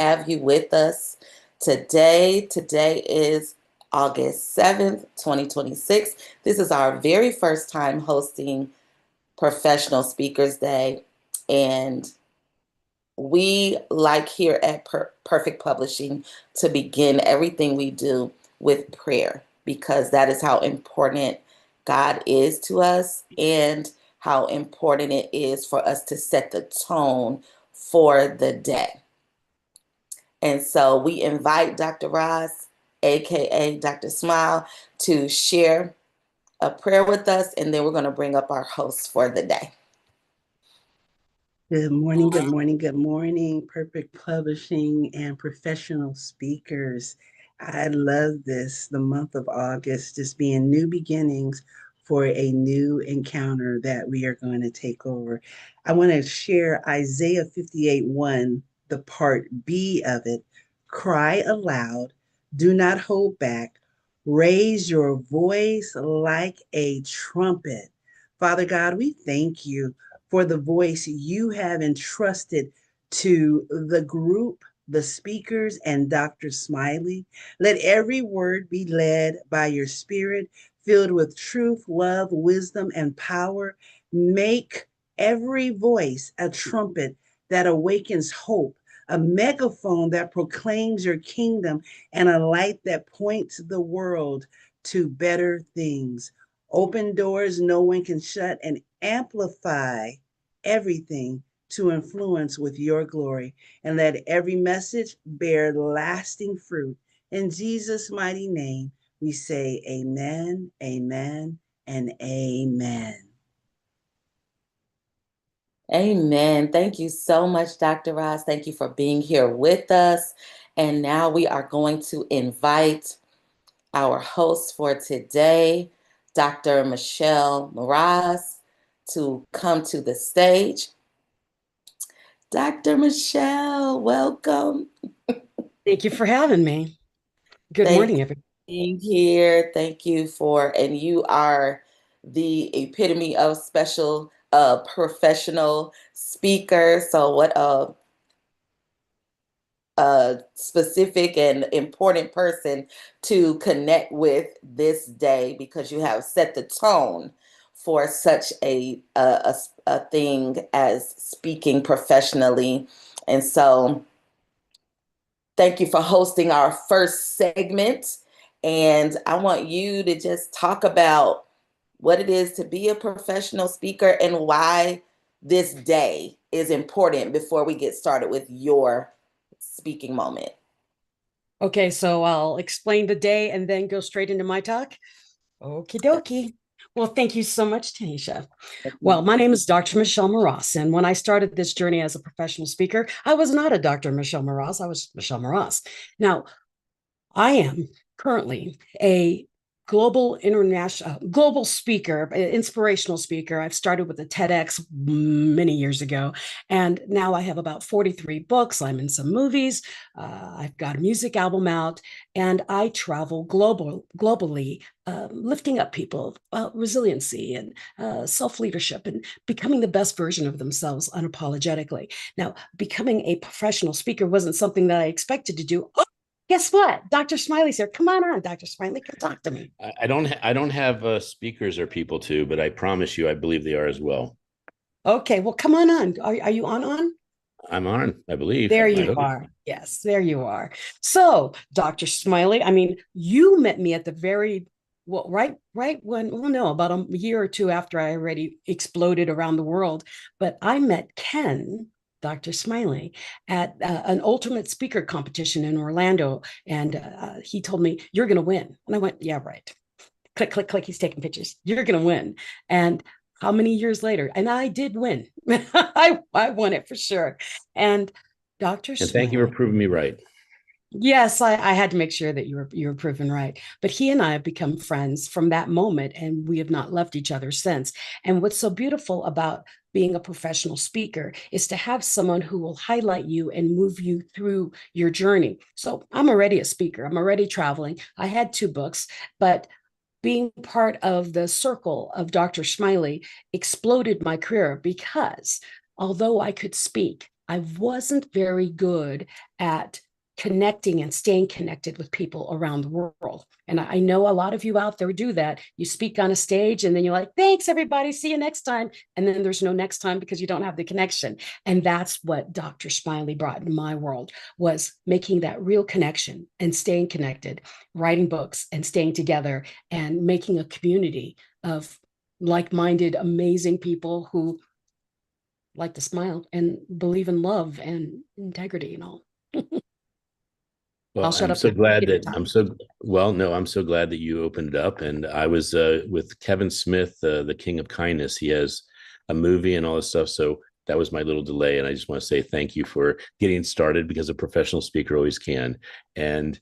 have you with us today. Today is August 7th, 2026. This is our very first time hosting Professional Speakers Day. And we like here at Perfect Publishing to begin everything we do with prayer because that is how important God is to us and how important it is for us to set the tone for the day. And so we invite Dr. Ross, aka Dr. Smile, to share a prayer with us, and then we're going to bring up our host for the day. Good morning, good morning, good morning, Perfect Publishing and professional speakers. I love this, the month of August, just being new beginnings for a new encounter that we are going to take over. I want to share Isaiah 58:1, the part B of it. Cry aloud, do not hold back, raise your voice like a trumpet. Father God, we thank you for the voice you have entrusted to the group, the speakers, and Dr. Smiley. Let every word be led by your spirit, filled with truth, love, wisdom, and power. Make every voice a trumpet that awakens hope, a megaphone that proclaims your kingdom, and a light that points the world to better things. Open doors no one can shut and amplify everything to influence with your glory. And let every message bear lasting fruit. In Jesus' mighty name, we say amen, amen, and amen. Amen. Thank you so much, Dr. Ross. Thank you for being here with us. And now we are going to invite our host for today, Dr. Michelle Mraz, to come to the stage. Dr. Michelle, welcome. Thank you for having me. Good morning, everyone. Being here. Thank you for, and you are the epitome of special professional speaker. So what a specific and important person to connect with this day because you have set the tone for such a thing as speaking professionally. And so thank you for hosting our first segment. And I want you to just talk about what it is to be a professional speaker and why this day is important before we get started with your speaking moment. Okay, so I'll explain the day and then go straight into my talk. Okie dokie. Well, thank you so much, Tanisha. Well, my name is Dr. Michelle Mraz, and when I started this journey as a professional speaker, I was not a Dr. Michelle Mraz. I was Michelle Mraz. Now, I am currently a global speaker, inspirational speaker. I've started with a TEDx many years ago, and now I have about 43 books. I'm in some movies. I've got a music album out, and I travel globally, lifting up people, resiliency and self-leadership, and becoming the best version of themselves unapologetically. Now, becoming a professional speaker wasn't something that I expected to do. Guess what? Dr. Smiley's here. Come on, Dr. Smiley, come talk to me. I don't have speakers or people to, but I promise you, I believe they are as well. Okay, well, come on. Are you on? I'm on, I believe. There you are. Yes, there you are. So, Dr. Smiley, I mean, you met me at the very right when, well, no, about a year or two after I already exploded around the world. But I met Ken, Dr. Smiley, at an ultimate speaker competition in Orlando. And he told me, you're going to win. And I went, yeah, right. Click, click, click. He's taking pictures. You're going to win. And how many years later? And I did win. I won it for sure. And Dr. Smiley, thank you for proving me right. Yes, I had to make sure that you were proven right. But he and I have become friends from that moment, and we have not left each other since. And what's so beautiful about being a professional speaker is to have someone who will highlight you and move you through your journey. So I'm already a speaker. I'm already traveling. I had 2 books, but being part of the circle of Dr. Smiley exploded my career because although I could speak, I wasn't very good at connecting and staying connected with people around the world. And I know a lot of you out there do that. You speak on a stage and then you're like, thanks, everybody. See you next time. And then there's no next time because you don't have the connection. And that's what Dr. Smiley brought in my world, was making that real connection and staying connected, writing books and staying together and making a community of like-minded, amazing people who like to smile and believe in love and integrity and all. I'll Well, shut I'm up so now. glad Give it that time. I'm so glad that you opened it up. And I was with Kevin Smith, the King of Kindness. He has a movie and all this stuff. So that was my little delay. And I just want to say thank you for getting started, because a professional speaker always can. And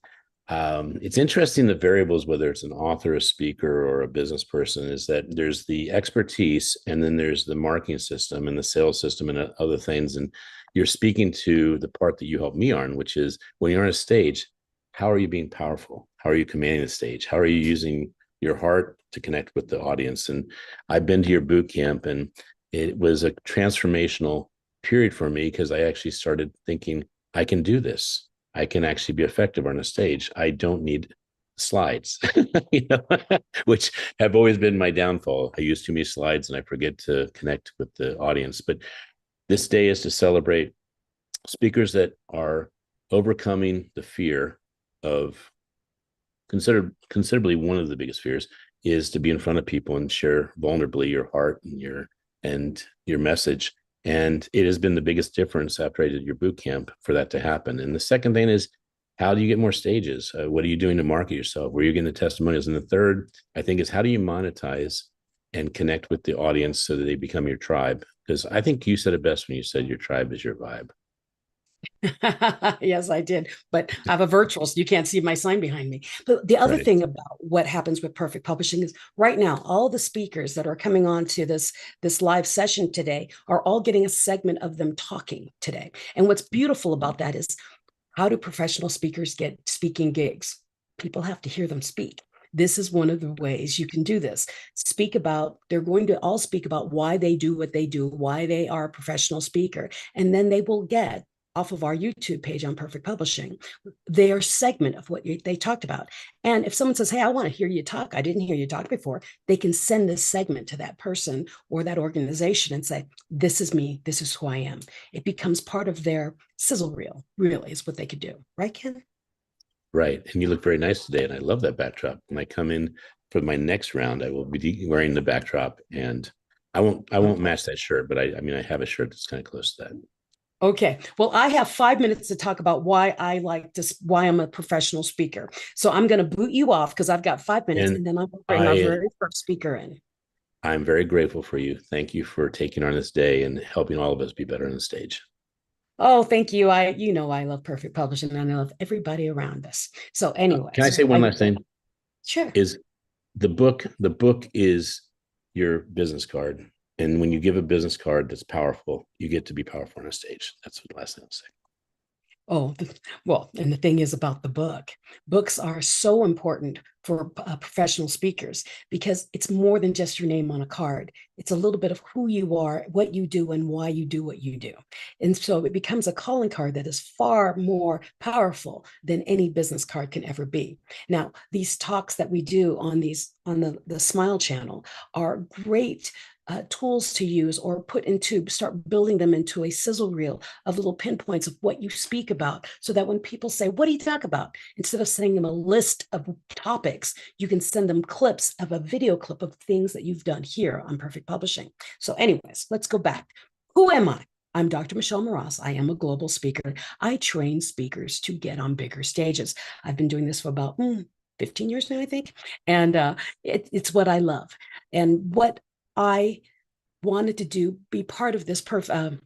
it's interesting, the variables, whether it's an author, a speaker, or a business person, is that there's the expertise, and then there's the marketing system and the sales system and other things. And you're speaking to the part that you helped me on, which is when you're on a stage, how are you being powerful? How are you commanding the stage? How are you using your heart to connect with the audience? And I've been to your boot camp, and it was a transformational period for me, because I actually started thinking, I can do this. I can actually be effective on a stage. I don't need slides, you know, which have always been my downfall. I use too many slides and I forget to connect with the audience. But this day is to celebrate speakers that are overcoming the fear of considerably one of the biggest fears is to be in front of people and share vulnerably your heart and your message. And it has been the biggest difference after I did your boot camp for that to happen. And the second thing is, how do you get more stages? What are you doing to market yourself? Where are you getting the testimonials? And the third, I think, is how do you monetize and connect with the audience so that they become your tribe? Because I think you said it best when you said your tribe is your vibe. Yes, I did. But I have a virtual, so you can't see my sign behind me. But the other Right. thing about what happens with Perfect Publishing is right now, all the speakers that are coming on to this live session today are all getting a segment of them talking today. And what's beautiful about that is, how do professional speakers get speaking gigs? People have to hear them speak. This is one of the ways you can do this. They're going to all speak about why they do what they do, why they are a professional speaker. And then they will get off of our YouTube page on Perfect Publishing, their segment of what they talked about. And if someone says, hey, I want to hear you talk, I didn't hear you talk before, they can send this segment to that person or that organization and say, this is me, this is who I am. It becomes part of their sizzle reel, really, is what they could do. Right, Ken? Right. And you look very nice today. And I love that backdrop. When I come in for my next round, I will be wearing the backdrop, and I won't match that shirt, but I mean, I have a shirt that's kind of close to that. Okay. Well, I have 5 minutes to talk about why why I'm a professional speaker. So I'm going to boot you off because I've got 5 minutes, And and then I'm going to bring our I very first speaker in. I'm very grateful for you. Thank you for taking on this day and helping all of us be better on the stage. Oh, thank you. I love Perfect Publishing, and I love everybody around us. So, Can I anyways, say one last thing? sure. Is the book is your business card. And when you give a business card that's powerful, you get to be powerful on a stage. That's the last thing I'll say. Oh, well, and the thing is about the book. Books are so important for professional speakers because it's more than just your name on a card. It's a little bit of who you are, what you do, and why you do what you do. And so it becomes a calling card that is far more powerful than any business card can ever be. Now, these talks that we do on the Smile channel are great tools to use or start building them into a sizzle reel of little pinpoints of what you speak about, so that when people say, what do you talk about? Instead of sending them a list of topics, you can send them clips of a video clip of things that you've done here on Perfect Publishing. So anyways, let's go back. Who am I? I'm Dr. Michelle Moras. I am a global speaker. I train speakers to get on bigger stages. I've been doing this for about 15 years now, I think. And it's what I love. And what I wanted to do, be part of this Professional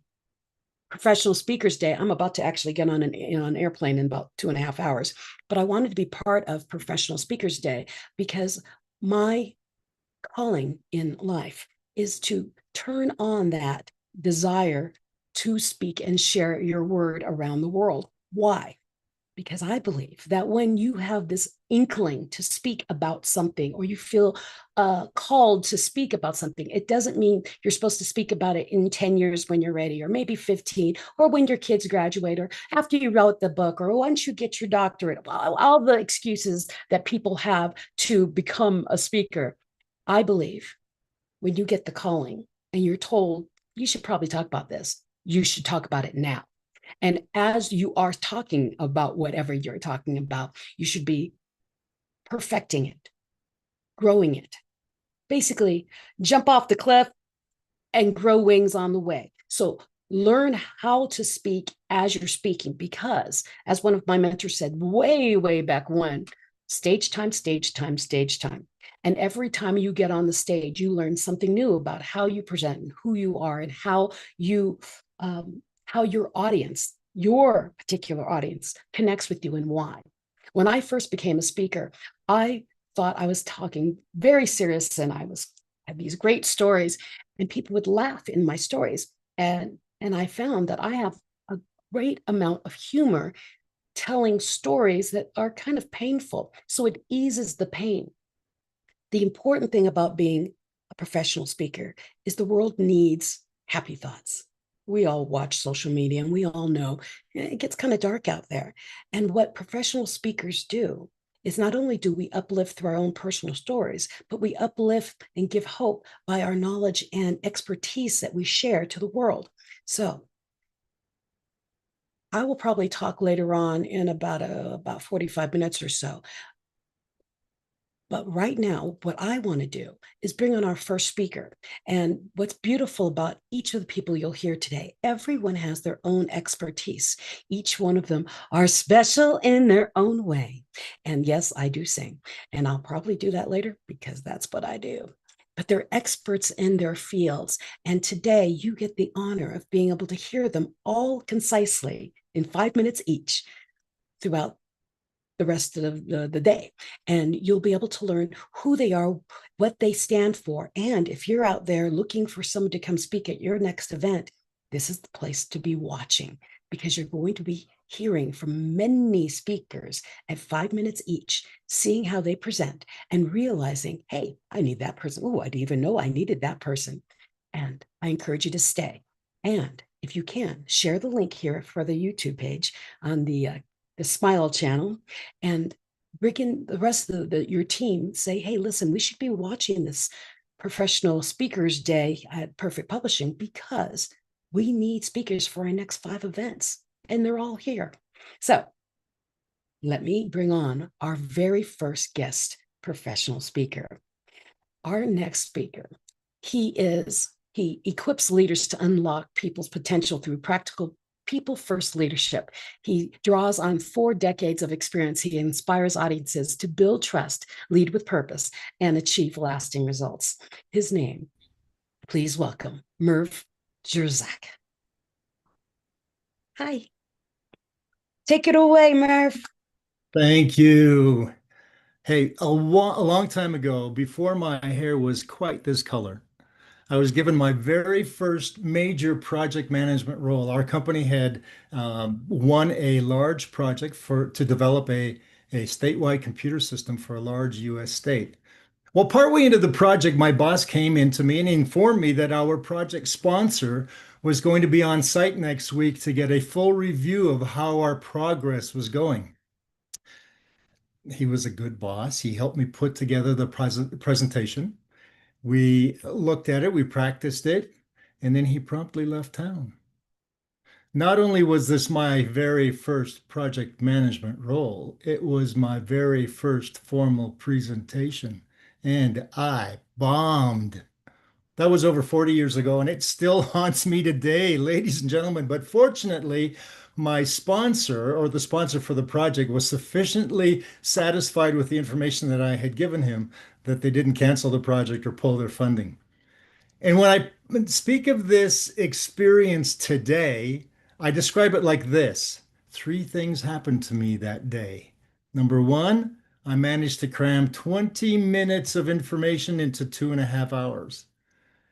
Speakers Day. I'm about to actually get on an airplane in about 2.5 hours, but I wanted to be part of Professional Speakers Day because my calling in life is to turn on that desire to speak and share your word around the world. Why? Because I believe that when you have this inkling to speak about something, or you feel called to speak about something, it doesn't mean you're supposed to speak about it in 10 years when you're ready, or maybe 15, or when your kids graduate, or after you wrote the book, or once you get your doctorate, all the excuses that people have to become a speaker. I believe when you get the calling and you're told, you should probably talk about this, you should talk about it now. And as you are talking about whatever you're talking about, you should be perfecting it, growing it. Basically, jump off the cliff and grow wings on the way. So learn how to speak as you're speaking, because as one of my mentors said way, way back when, stage time, stage time, stage time. And every time you get on the stage, you learn something new about how you present and who you are, and how your audience, your particular audience, connects with you and why. When I first became a speaker, I thought I was talking very serious, and had these great stories, and people would laugh in my stories. And I found that I have a great amount of humor telling stories that are kind of painful. So it eases the pain. The important thing about being a professional speaker is the world needs happy thoughts. We all watch social media and we all know it gets kind of dark out there. And what professional speakers do is not only do we uplift through our own personal stories, but we uplift and give hope by our knowledge and expertise that we share to the world. So I will probably talk later on in about 45 minutes or so. But right now, what I want to do is bring on our first speaker. And what's beautiful about each of the people you'll hear today, everyone has their own expertise. Each one of them are special in their own way. And yes, I do sing. And I'll probably do that later because that's what I do. But they're experts in their fields. And today you get the honor of being able to hear them all concisely in 5 minutes each throughout the rest of the day. And you'll be able to learn who they are, what they stand for. And if you're out there looking for someone to come speak at your next event, this is the place to be watching, because you're going to be hearing from many speakers at 5 minutes each, seeing how they present and realizing, hey, I need that person. Oh, I didn't even know I needed that person. And I encourage you to stay. And if you can, share the link here for the YouTube page on the Smile channel, and bring in the rest of your team. Say, hey, listen, we should be watching this Professional Speakers Day at Perfect Publishing, because we need speakers for our next 5 events, and they're all here. So let me bring on our very first guest professional speaker. Our next speaker, he equips leaders to unlock people's potential through practical people first leadership. He draws on 4 decades of experience. He inspires audiences to build trust, lead with purpose, and achieve lasting results. His name, please welcome Merv Jerzak. Hi. Take it away, Merv. Thank you. Hey, a long time ago, before my hair was quite this color, I was given my very first major project management role. Our company had won a large project to develop a statewide computer system for a large U.S. state. Well, partway into the project, my boss came in to me and informed me that our project sponsor was going to be on site next week to get a full review of how our progress was going. He was a good boss. He helped me put together the presentation. We looked at it, we practiced it, and then he promptly left town. Not only was this my very first project management role, it was my very first formal presentation, and I bombed. That was over 40 years ago, and it still haunts me today, ladies and gentlemen. But fortunately, my sponsor, or the sponsor for the project, was sufficiently satisfied with the information that I had given him that they didn't cancel the project or pull their funding. And when I speak of this experience today, I describe it like this. 3 things happened to me that day. Number 1, I managed to cram 20 minutes of information into 2.5 hours.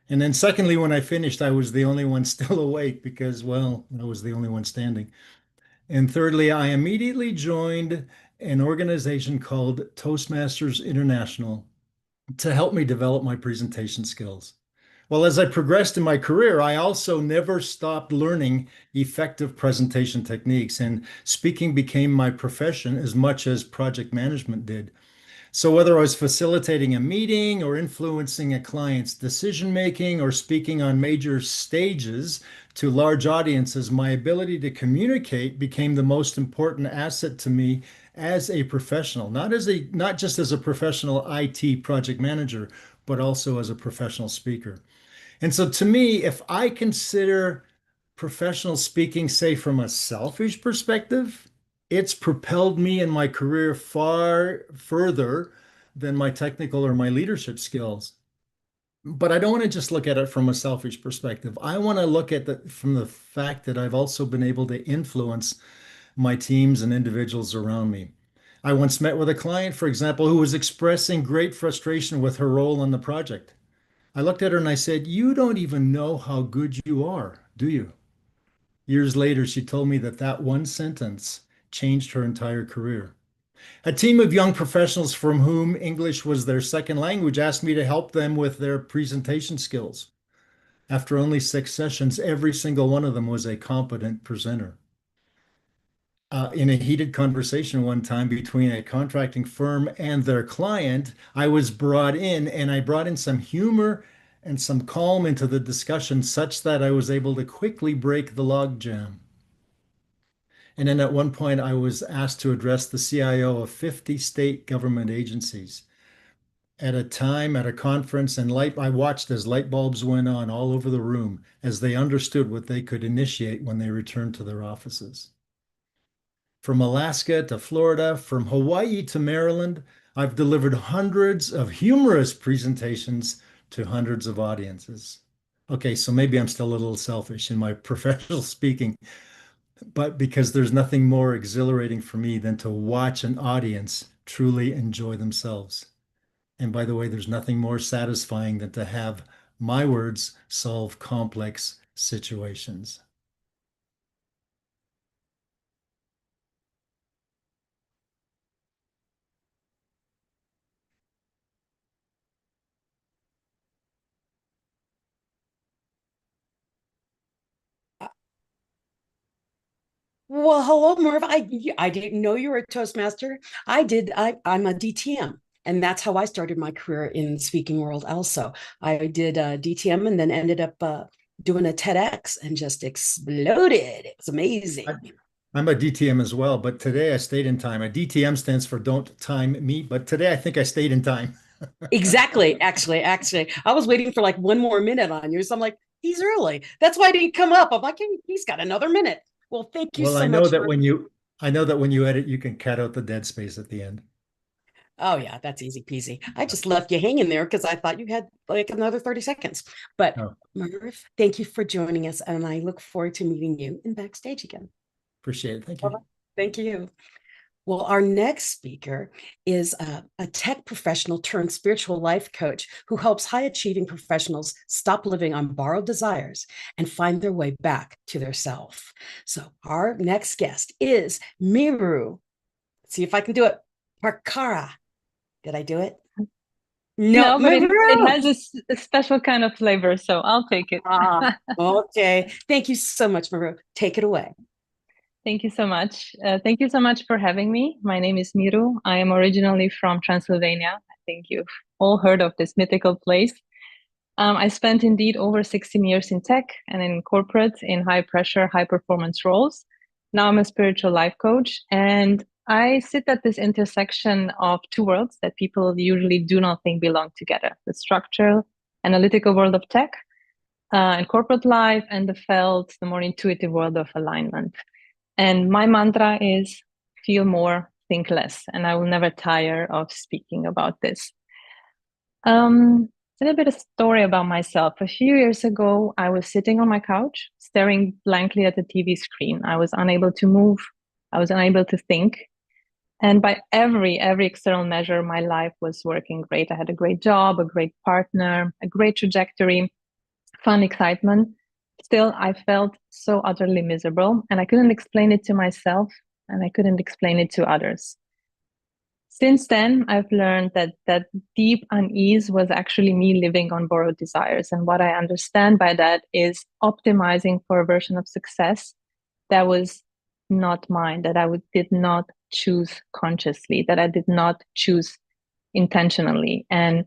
And then secondly, when I finished, I was the only one still awake because, well, I was the only one standing. And thirdly, I immediately joined an organization called Toastmasters International to help me develop my presentation skills. Well, as I progressed in my career, I also never stopped learning effective presentation techniques, and speaking became my profession as much as project management did. So, whether I was facilitating a meeting or influencing a client's decision making or speaking on major stages to large audiences, my ability to communicate became the most important asset to me as a professional, not just as a professional IT project manager, but also as a professional speaker. And so to me, if I consider professional speaking, say from a selfish perspective, it's propelled me in my career far further than my technical or my leadership skills. But I don't want to just look at it from a selfish perspective. I want to look at it from the fact that I've also been able to influence my teams and individuals around me. I once met with a client, for example, who was expressing great frustration with her role on the project. I looked at her and I said, "You don't even know how good you are, do you?" Years later, she told me that that one sentence changed her entire career. A team of young professionals from whom English was their second language asked me to help them with their presentation skills. After only 6 sessions, every single one of them was a competent presenter. In a heated conversation one time between a contracting firm and their client, I was brought in and I brought in some humor and some calm into the discussion such that I was able to quickly break the logjam. And then at one point, I was asked to address the CIO of 50 state government agencies. At a time, at a conference, and I watched as light bulbs went on all over the room as they understood what they could initiate when they returned to their offices. From Alaska to Florida, from Hawaii to Maryland, I've delivered hundreds of humorous presentations to hundreds of audiences. Okay, so maybe I'm still a little selfish in my professional speaking, but because there's nothing more exhilarating for me than to watch an audience truly enjoy themselves. And by the way, there's nothing more satisfying than to have my words solve complex situations. Well, hello, Merv. I didn't know you were a Toastmaster. I'm a DTM, and that's how I started my career in the speaking world. Also, I did DTM and then ended up doing a TEDx and just exploded. It was amazing. I'm a DTM as well, but today I stayed in time. A DTM stands for don't time me, but today I think I stayed in time. Exactly. Actually, I was waiting for like one more minute on you, so I'm like, he's early. That's why I didn't come up. I'm like, he's got another minute. Well, thank you Well, so much for. I know that when you edit, you can cut out the dead space at the end. Oh yeah, that's easy peasy. I just left you hanging there because I thought you had like another 30 seconds. But Oh, Merv, thank you for joining us, and I look forward to meeting you in backstage again. appreciate it. Thank Bye-bye. you. Thank you. Well, our next speaker is a tech professional turned spiritual life coach who helps high achieving professionals stop living on borrowed desires and find their way back to their self. So, our next guest is Miru. Let's see if I can do it. Parkara. Did I do it? No, No, but it Miru. has a special kind of flavor, so I'll take it. Okay. Thank you so much, Miru. Take it away. Thank you so much. Thank you so much for having me. My name is Miru. I am originally from Transylvania. I think you've all heard of this mythical place. I spent indeed over 16 years in tech and in corporate in high pressure, high performance roles. Now I'm a spiritual life coach, and I sit at this intersection of two worlds that people usually do not think belong together: the structural, analytical world of tech and corporate life, and the more intuitive world of alignment. And my mantra is feel more, think less. And I will never tire of speaking about this. A little bit of story about myself. A few years ago, I was sitting on my couch, staring blankly at the TV screen. I was unable to move. I was unable to think. And by every external measure, my life was working great. I had a great job, a great partner, a great trajectory, fun, excitement. Still, I felt so utterly miserable, and I couldn't explain it to myself, and I couldn't explain it to others. Since then, I've learned that that deep unease was actually me living on borrowed desires. And what I understand by that is optimizing for a version of success that was not mine, that did not choose consciously, that I did not choose intentionally. And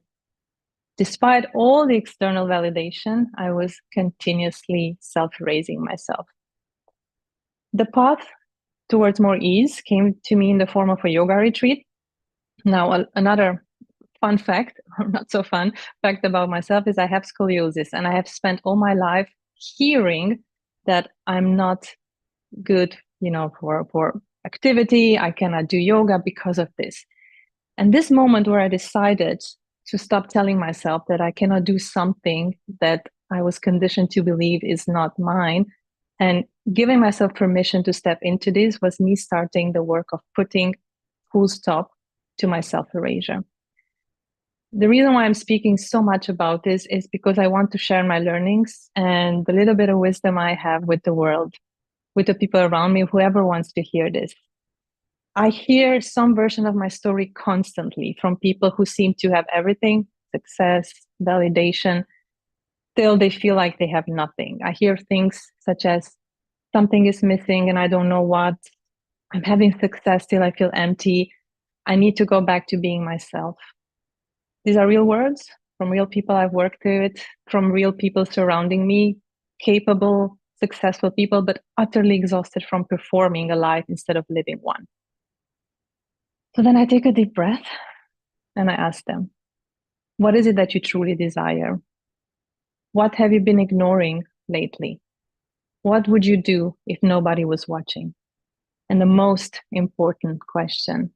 despite all the external validation, I was continuously self-raising myself. The path towards more ease came to me in the form of a yoga retreat. Now, another fun fact, or not so fun fact about myself is I have scoliosis, and I have spent all my life hearing that I'm not good, for activity. I cannot do yoga because of this. And this moment where I decided to stop telling myself that I cannot do something that I was conditioned to believe is not mine, and giving myself permission to step into this was me starting the work of putting full stop to my self-erasure. The reason why I'm speaking so much about this is because I want to share my learnings and the little bit of wisdom I have with the world, with the people around me, whoever wants to hear this. I hear some version of my story constantly from people who seem to have everything, success, validation, till they feel like they have nothing. I hear things such as something is missing and I don't know what. I'm having success till I feel empty. I need to go back to being myself. These are real words from real people I've worked with, from real people surrounding me, capable, successful people, but utterly exhausted from performing a life instead of living one. So then I take a deep breath and I ask them, what is it that you truly desire? What have you been ignoring lately? What would you do if nobody was watching? And the most important question,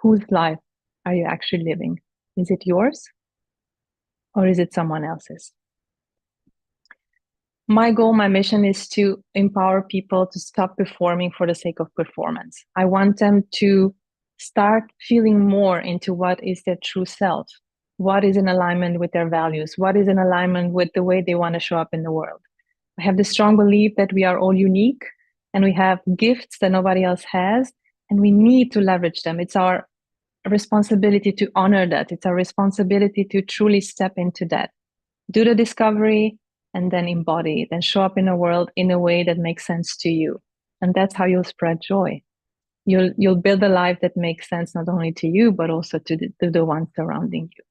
whose life are you actually living? Is it yours or is it someone else's? My goal, my mission is to empower people to stop performing for the sake of performance. I want them to start feeling more into what is their true self, what is in alignment with their values, what is in alignment with the way they want to show up in the world. I have the strong belief that we are all unique and we have gifts that nobody else has, and we need to leverage them. It's our responsibility to honor that. It's our responsibility to truly step into that, do the discovery, and then embody it and show up in the world in a way that makes sense to you. And that's how you'll spread joy. You'll build a life that makes sense not only to you, but also to the ones surrounding you.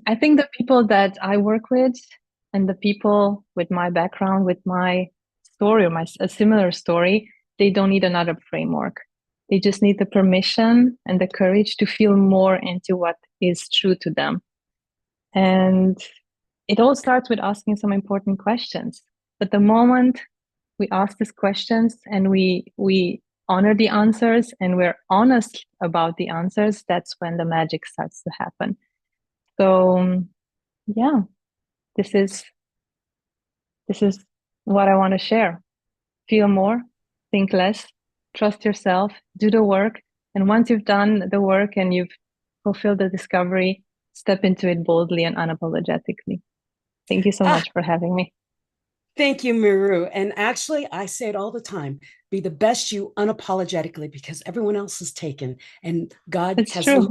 I think the people that I work with and the people with my background, with my story or a similar story, they don't need another framework. They just need the permission and the courage to feel more into what is true to them. And it all starts with asking some important questions. But the moment we ask these questions and we honor the answers and we're honest about the answers, that's when the magic starts to happen. So yeah, this is what I want to share. Feel more, think less, trust yourself, do the work. And once you've done the work and you've fulfilled the discovery, step into it boldly and unapologetically. Thank you so much for having me. Thank you, Miru. And actually, I say it all the time, be the best you unapologetically, because everyone else is taken. And God It's true.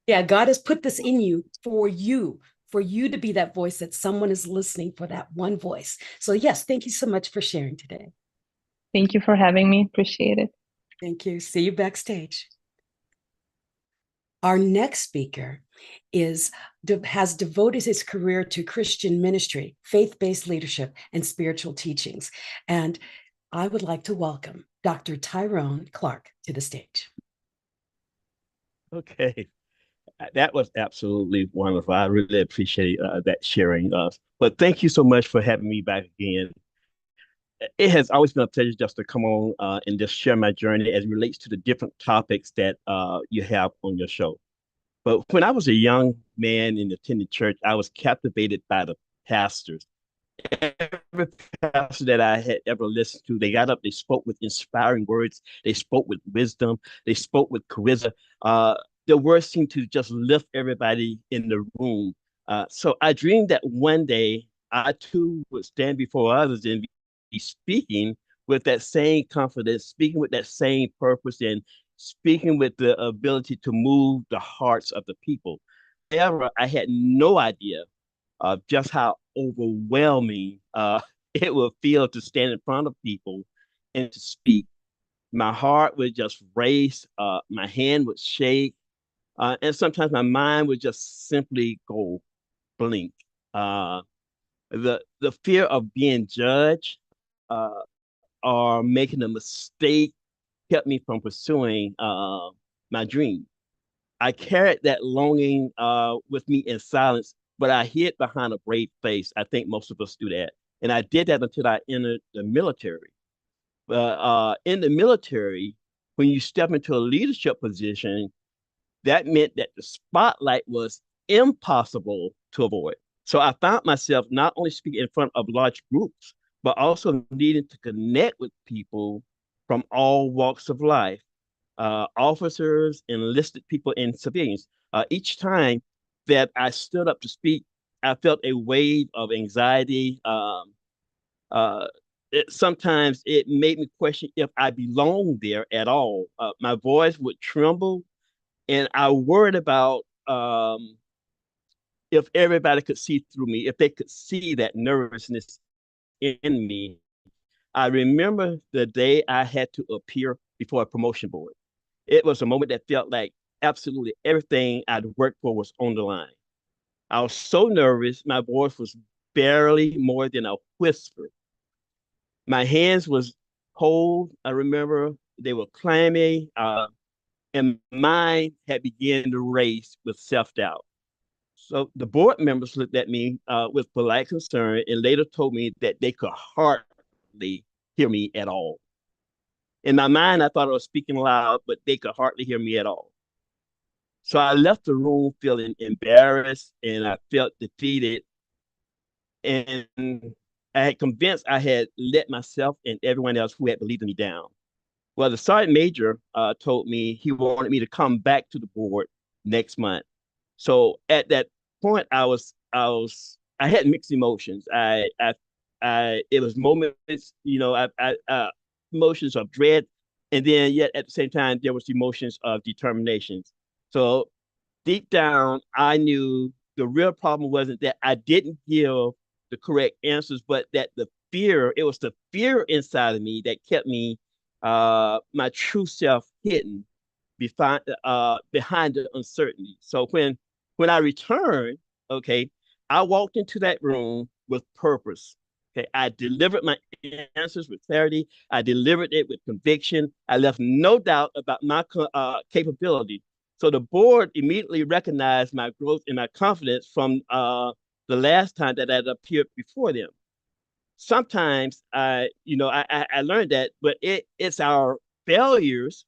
God has put this in you for you to be that voice that someone is listening for, that one voice. So yes, thank you so much for sharing today. Thank you for having me. Appreciate it. Thank you. See you backstage. Our next speaker has devoted his career to Christian ministry, faith-based leadership, and spiritual teachings. And I would like to welcome Dr. Tyrone Clark to the stage. Okay, that was absolutely wonderful. I really appreciate that sharing. But thank you so much for having me back again. It has always been a pleasure just to come on and just share my journey as it relates to the different topics that you have on your show. But when I was a young man and attended church, I was captivated by the pastors. Every pastor that I had ever listened to, they got up, they spoke with inspiring words, they spoke with wisdom, they spoke with charisma. The words seemed to just lift everybody in the room. So I dreamed that one day I too would stand before others and be speaking with that same confidence, speaking with that same purpose, and speaking with the ability to move the hearts of the people. However, I had no idea just how overwhelming it would feel to stand in front of people and to speak. My heart would just race, my hand would shake, and sometimes my mind would just simply go blink. Uh, the fear of being judged uh, or making a mistake kept me from pursuing my dream. I carried that longing with me in silence, but I hid behind a brave face. I think most of us do that. And I did that until I entered the military. But in the military, when you step into a leadership position, that meant that the spotlight was impossible to avoid. So I found myself not only speaking in front of large groups, but also needing to connect with people from all walks of life, officers, enlisted people, and civilians. Each time that I stood up to speak, I felt a wave of anxiety. Uh, Sometimes it made me question if I belonged there at all. My voice would tremble, and I worried about if everybody could see through me, if they could see that nervousness in me. I remember the day I had to appear before a promotion board. It was a moment that felt like absolutely everything I'd worked for was on the line. I was so nervous, my voice was barely more than a whisper. My hands was cold. I remember they were clammy, and mine had begun to race with self-doubt. So the board members looked at me with polite concern and later told me that they could hardly hear me at all. In my mind, I thought I was speaking loud, but they could hardly hear me at all. So I left the room feeling embarrassed and I felt defeated. And I had convinced I had let myself and everyone else who had believed in me down. Well, the sergeant major told me he wanted me to come back to the board next month. So at that point, I had mixed emotions. It was moments, emotions of dread, and then yet at the same time there was emotions of determination. So deep down, I knew the real problem wasn't that I didn't give the correct answers, but that it was the fear inside of me that kept me, my true self hidden behind the uncertainty. So when I returned, okay, I walked into that room with purpose. Okay, I delivered my answers with clarity. I delivered it with conviction. I left no doubt about my capability. So the board immediately recognized my growth and my confidence from the last time that I had appeared before them. Sometimes I learned that, but it's our failures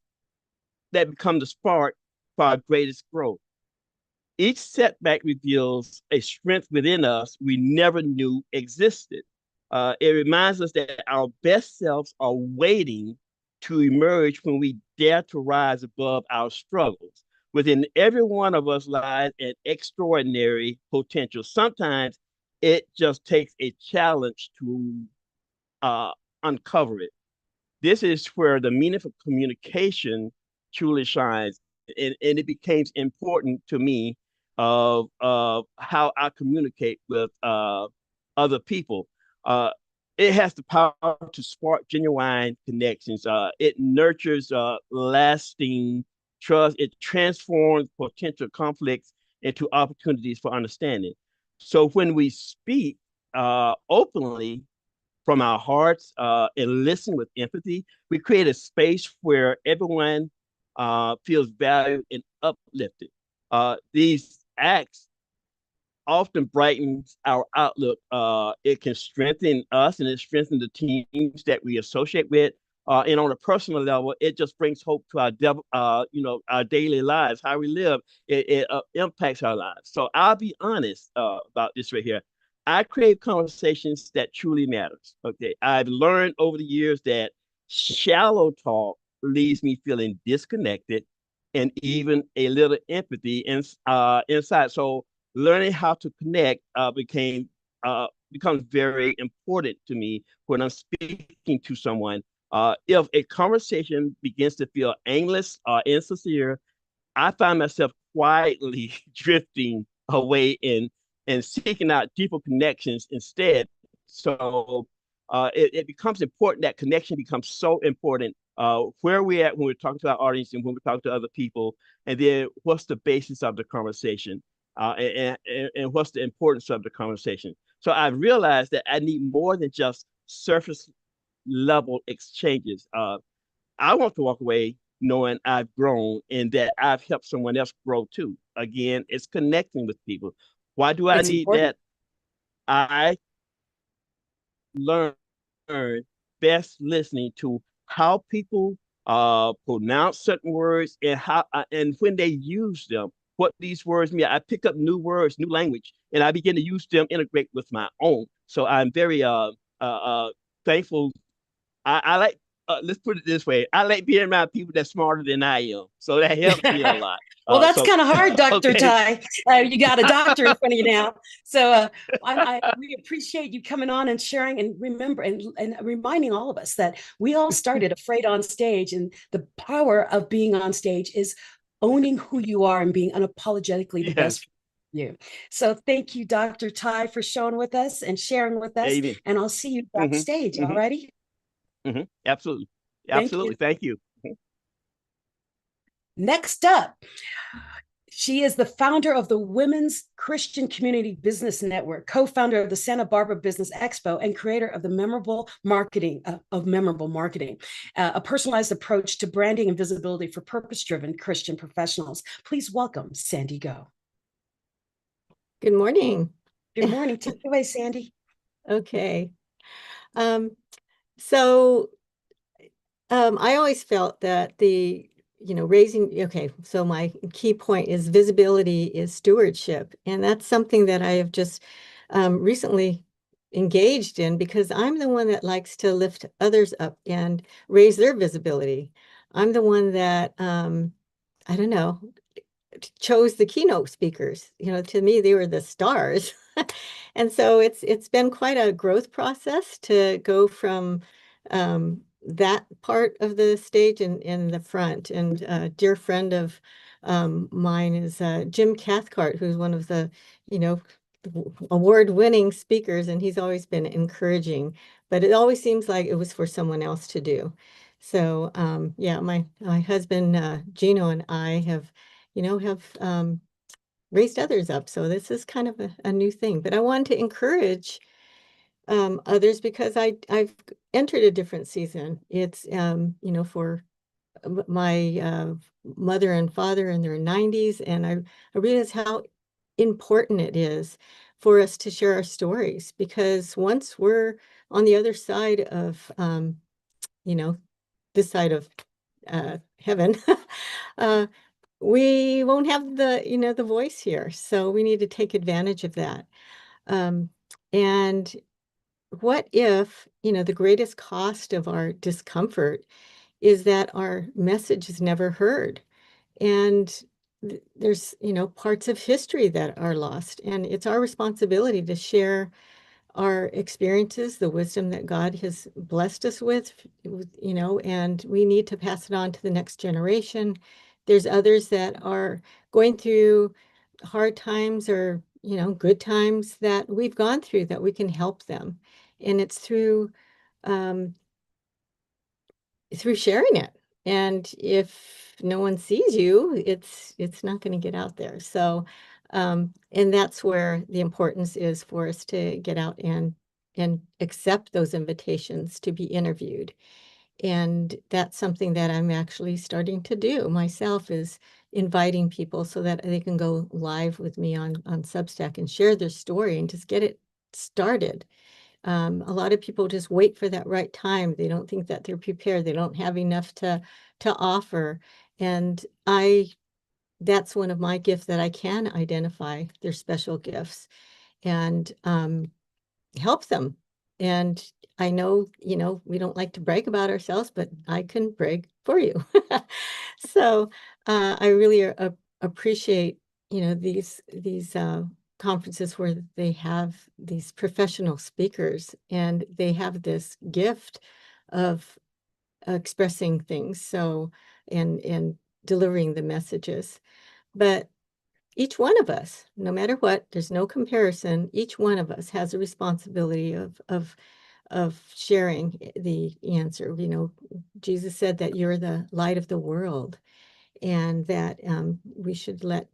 that become the spark for our greatest growth. Each setback reveals a strength within us we never knew existed. It reminds us that our best selves are waiting to emerge when we dare to rise above our struggles. Within every one of us lies an extraordinary potential. Sometimes it just takes a challenge to uh, uncover it. This is where the meaningful communication truly shines. And it becomes important to me of how I communicate with other people. Uh, it has the power to spark genuine connections. It nurtures lasting trust. It transforms potential conflicts into opportunities for understanding. So when we speak openly from our hearts and listen with empathy, we create a space where everyone feels valued and uplifted. These acts often brightens our outlook. It can strengthen us and it strengthens the teams that we associate with. And on a personal level, it just brings hope to our daily lives, how we live. It impacts our lives. So I'll be honest about this right here. I crave conversations that truly matters. Okay, I've learned over the years that shallow talk leaves me feeling disconnected and even a little empathy inside. So learning how to connect became becomes very important to me when I'm speaking to someone. If a conversation begins to feel aimless or insincere, I find myself quietly drifting away and seeking out deeper connections instead. So it becomes important. That connection becomes so important. Where we're at when we're talking to our audience and when we're talking to other people, and then what's the basis of the conversation, and what's the importance of the conversation. So I've realized that I need more than just surface level exchanges. I want to walk away knowing I've grown and that I've helped someone else grow too. Again, it's connecting with people. Why do I It's need important. that? I learn best listening to how people pronounce certain words and how and when they use them, what these words mean. I pick up new words, new language, and I begin to use them, integrate with my own. So I'm very thankful. I like, let's put it this way. I like being around people that's smarter than I am. So that helps me a lot. Well, that's So kind of hard, Dr. okay. Ty. You got a doctor in front of you now. So we appreciate you coming on and sharing and remember and reminding all of us that we all started afraid on stage. And the power of being on stage is owning who you are and being unapologetically the Yes. best you. So thank you, Dr. Ty, for showing with us and sharing with us. Amen. And I'll see you Mm-hmm. backstage. All Mm-hmm. righty. Mm-hmm. Absolutely. Thank you. Absolutely. Thank you. Next up, she is the founder of the Women's Christian Community Business Network, co-founder of the Santa Barbara Business Expo, and creator of the memorable marketing, a personalized approach to branding and visibility for purpose-driven Christian professionals. Please welcome Sandy Go. Good morning. Good morning. Take it away, Sandy. Okay. So I always felt that so my key point is visibility is stewardship. And that's something that I have just recently engaged in because I'm the one that likes to lift others up and raise their visibility. I'm the one that, I don't know, chose the keynote speakers. To me, they were the stars. And so it's been quite a growth process to go from that part of the stage and in the front. And a dear friend of mine is Jim Cathcart, who's one of the, award-winning speakers, and he's always been encouraging. But it always seems like it was for someone else to do. So yeah, my husband Gino and I have raised others up. So this is kind of a new thing. But I wanted to encourage others because I've entered a different season. It's for my mother and father in their 90s, and I realize how important it is for us to share our stories, because once we're on the other side of this side of heaven, we won't have the voice here. So we need to take advantage of that. And what if, the greatest cost of our discomfort is that our message is never heard? And there's, parts of history that are lost. And it's our responsibility to share our experiences, the wisdom that God has blessed us with, and we need to pass it on to the next generation. There's others that are going through hard times or, good times that we've gone through that we can help them. And it's um, through sharing it. And if no one sees you, it's not going to get out there. So, and that's where the importance is for us to get out and accept those invitations to be interviewed. And that's something that I'm actually starting to do myself, is inviting people so that they can go live with me on Substack and share their story and just get it started. A lot of people just wait for that right time. They don't think that they're prepared. They don't have enough to offer. And that's one of my gifts, that I can identify their special gifts and help them. And I know, we don't like to brag about ourselves, but I can brag for you. So I really appreciate, these conferences where they have these professional speakers and they have this gift of expressing things, so and delivering the messages. But each one of us, no matter what, there's no comparison. Each one of us has a responsibility of sharing the answer. You know, Jesus said that you're the light of the world, and that we should let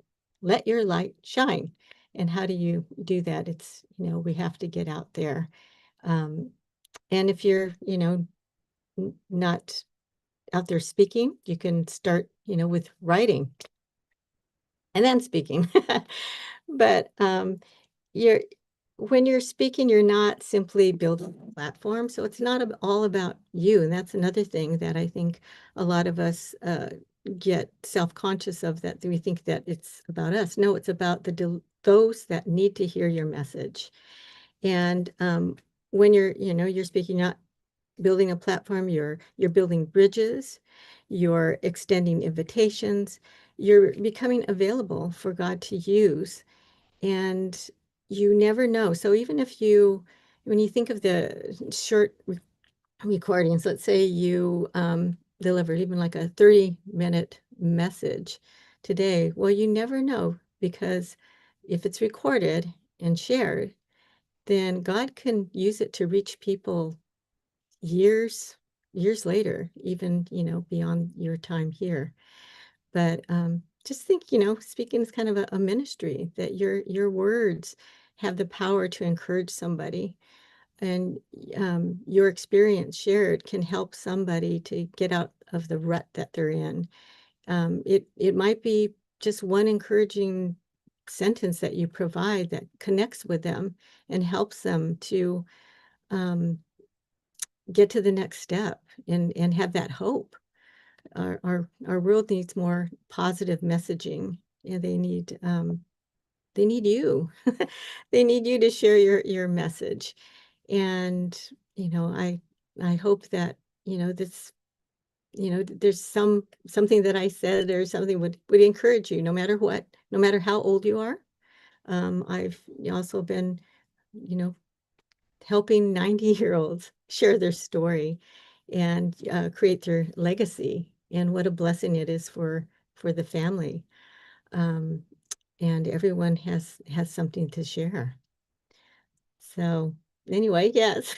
your light shine. And how do you do that? It's, you know, we have to get out there. And if you're, you know, not out there speaking, you can start, you know, with writing and then speaking. But you're when you're speaking, you're not simply building a platform. So it's not all about you. And that's another thing that I think a lot of us get self-conscious of, that we think that it's about us. No, it's about those that need to hear your message. And when you're, you know, you're speaking, not building a platform, you're building bridges, you're extending invitations, you're becoming available for God to use. And you never know. So even if you, when you think of the short recordings, let's say you deliver even like a 30-minute message today, well, you never know, because if it's recorded and shared, then God can use it to reach people years later, even, you know, beyond your time here. But just think, you know, speaking is kind of a ministry, that your words have the power to encourage somebody, and your experience shared can help somebody to get out of the rut that they're in. It might be just one encouraging sentence that you provide that connects with them and helps them to um, get to the next step and have that hope. Our world needs more positive messaging, and they need you. They need you to share your message. And you know, I hope that, you know, this, you know, there's something that I said or something would encourage you, no matter what, no matter how old you are. I've also been, you know, helping 90-year-olds share their story and create their legacy, and what a blessing it is for the family. Um, and everyone has something to share. So anyway, yes.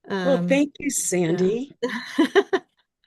Well, thank you, Yeah. Sandy.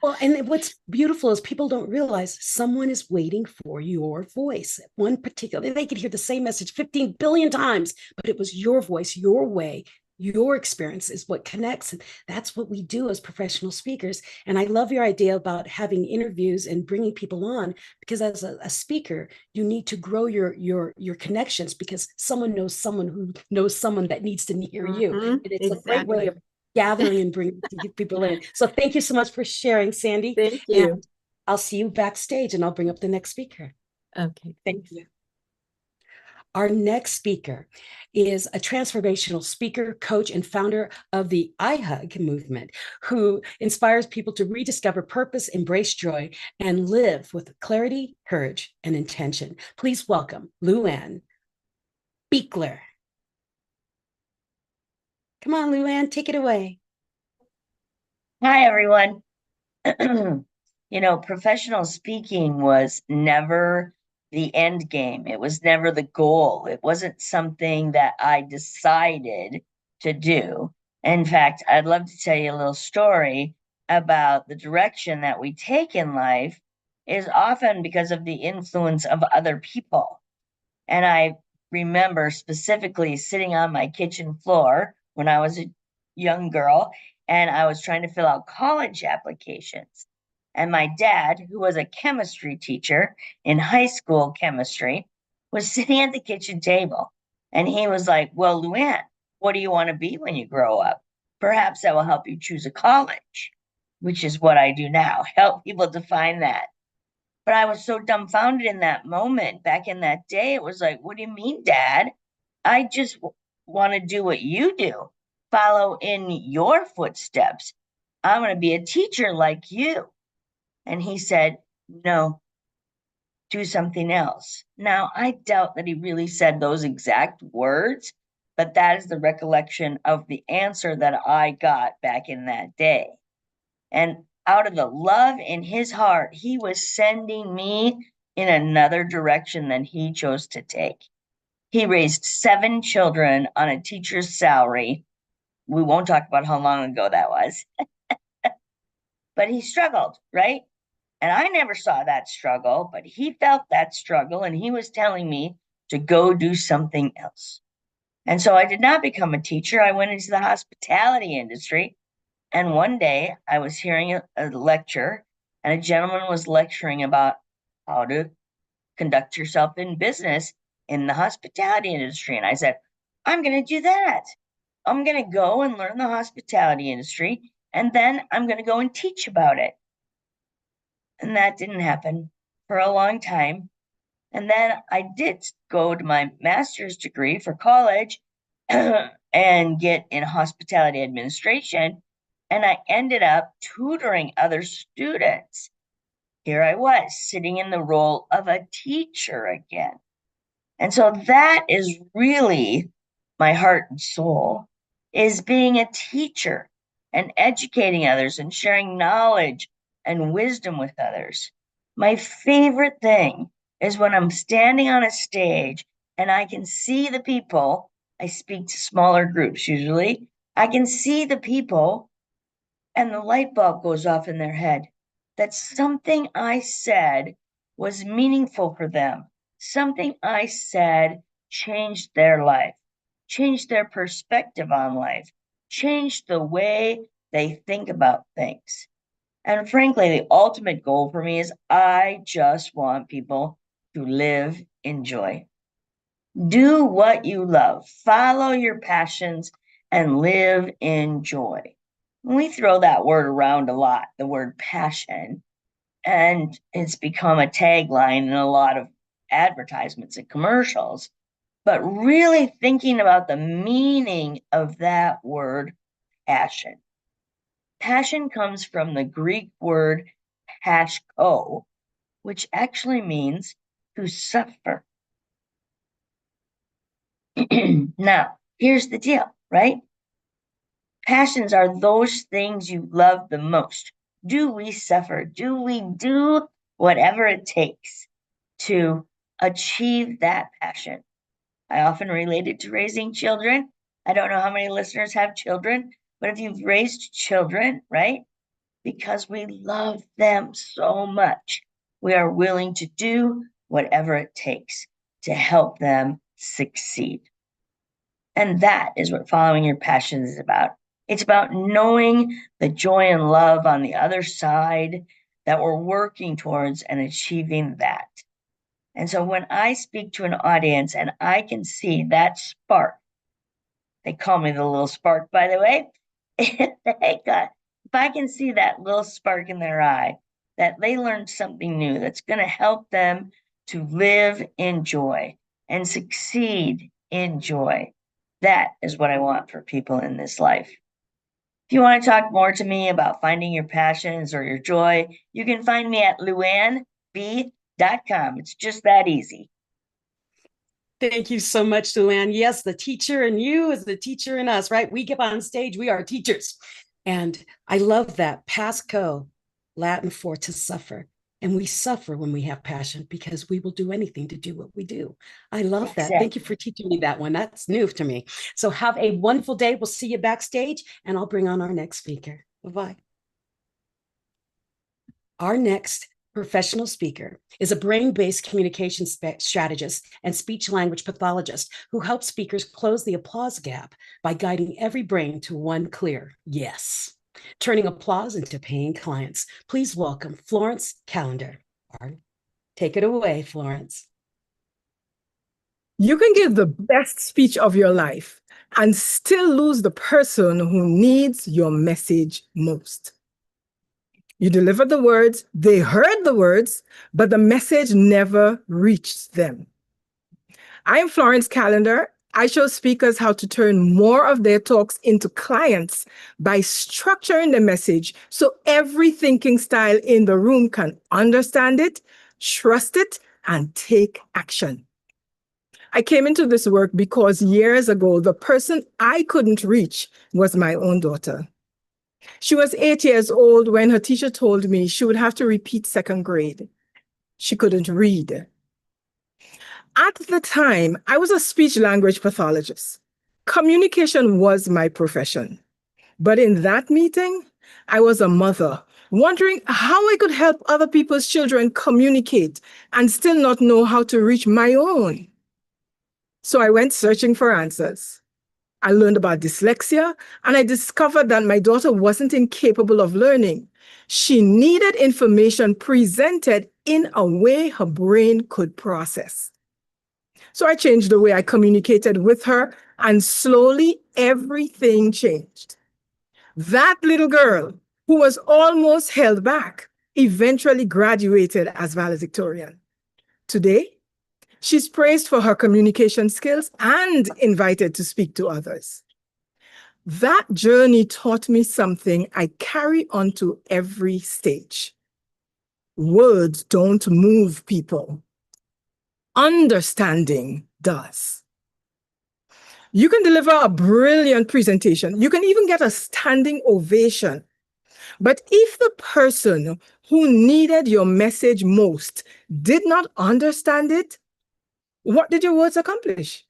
Well, and what's beautiful is people don't realize someone is waiting for your voice. One particular, they could hear the same message 15 billion times, but it was your voice, your way, your experience is what connects. And that's what we do as professional speakers. And I love your idea about having interviews and bringing people on, because as a speaker, you need to grow your connections, because someone knows someone who knows someone that needs to hear you. And it's a great way Exactly. of gathering and bringing people in. So thank you so much for sharing, Sandy. Thank you. And I'll see you backstage, and I'll bring up the next speaker. Okay. Thank you. Our next speaker is a transformational speaker, coach, and founder of the iHug movement, who inspires people to rediscover purpose, embrace joy, and live with clarity, courage, and intention. Please welcome Luann Beekler. Come on, Luann, take it away. Hi, everyone. You know, professional speaking was never the end game. It was never the goal. It wasn't something that I decided to do. In fact, I'd love to tell you a little story about the direction that we take in life is often because of the influence of other people. And I remember specifically sitting on my kitchen floor when I was a young girl and I was trying to fill out college applications. And my dad, who was a chemistry teacher in high school chemistry, was sitting at the kitchen table. And he was like, "Well, Luann, what do you want to be when you grow up? Perhaps that will help you choose a college," which is what I do now, help people define that. But I was so dumbfounded in that moment. Back in that day, it was like, "What do you mean, Dad? I just want to do what you do, follow in your footsteps. I'm going to be a teacher like you." And he said, "No, do something else. Now, I doubt that he really said those exact words, but that is the recollection of the answer that I got back in that day. And out of the love in his heart, he was sending me in another direction than he chose to take. He raised 7 children on a teacher's salary. We won't talk about how long ago that was. But he struggled, right? And I never saw that struggle, but he felt that struggle, and he was telling me to go do something else. And so I did not become a teacher. I went into the hospitality industry. And one day I was hearing a lecture, and a gentleman was lecturing about how to conduct yourself in business in the hospitality industry. And I said, I'm going to do that. I'm going to go and learn the hospitality industry, and then I'm going to go and teach about it. And that didn't happen for a long time. And then I did go to my master's degree for college and get in hospitality administration. And I ended up tutoring other students. Here I was sitting in the role of a teacher again. And so that is really my heart and soul, is being a teacher and educating others and sharing knowledge and wisdom with others. My favorite thing is when I'm standing on a stage and I can see the people. I speak to smaller groups usually. I can see the people and the light bulb goes off in their head that something I said was meaningful for them. Something I said changed their life, changed their perspective on life, changed the way they think about things. And frankly, the ultimate goal for me is I just want people to live in joy. Do what you love, follow your passions, and live in joy. We throw that word around a lot, the word passion, and it's become a tagline in a lot of advertisements and commercials. But really thinking about the meaning of that word, passion. Passion comes from the Greek word pashko, which actually means to suffer. Now, here's the deal, right? Passions are those things you love the most. Do we suffer? Do we do whatever it takes to achieve that passion? I often relate it to raising children. I don't know how many listeners have children, but if you've raised children, right? Because we love them so much, we are willing to do whatever it takes to help them succeed. And that is what following your passions is about. It's about knowing the joy and love on the other side that we're working towards and achieving that. And so when I speak to an audience and I can see that spark, they call me the little spark, by the way. If I can see that little spark in their eye, that they learned something new that's going to help them to live in joy and succeed in joy, that is what I want for people in this life. If you want to talk more to me about finding your passions or your joy, you can find me at luannb.com. It's just that easy. Thank you so much, Luann. Yes, the teacher in you is the teacher in us, right? We get on stage, we are teachers. And I love that. Pasco, Latin for to suffer. And we suffer when we have passion because we will do anything to do what we do. I love that. Thank you for teaching me that one. That's new to me. So have a wonderful day. We'll see you backstage, and I'll bring on our next speaker. Bye-bye. Our next professional speaker is a brain-based communication strategist and speech-language pathologist who helps speakers close the applause gap by guiding every brain to one clear yes, turning applause into paying clients. Please welcome Florence Callender. Take it away, Florence. You can give the best speech of your life and still lose the person who needs your message most. You delivered the words, they heard the words, but the message never reached them. I am Florence Callender. I show speakers how to turn more of their talks into clients by structuring the message so every thinking style in the room can understand it, trust it, and take action. I came into this work because years ago, the person I couldn't reach was my own daughter. She was 8 years old when her teacher told me she would have to repeat second grade. She couldn't read. At the time, I was a speech language pathologist. Communication was my profession. But in that meeting, I was a mother, wondering how I could help other people's children communicate and still not know how to reach my own. So I went searching for answers. I learned about dyslexia, and I discovered that my daughter wasn't incapable of learning. She needed information presented in a way her brain could process. So I changed the way I communicated with her, and slowly everything changed. That little girl, who was almost held back, eventually graduated as valedictorian. Today, she's praised for her communication skills and invited to speak to others. That journey taught me something I carry on to every stage. Words don't move people. Understanding does. You can deliver a brilliant presentation. You can even get a standing ovation. But if the person who needed your message most did not understand it, what did your words accomplish?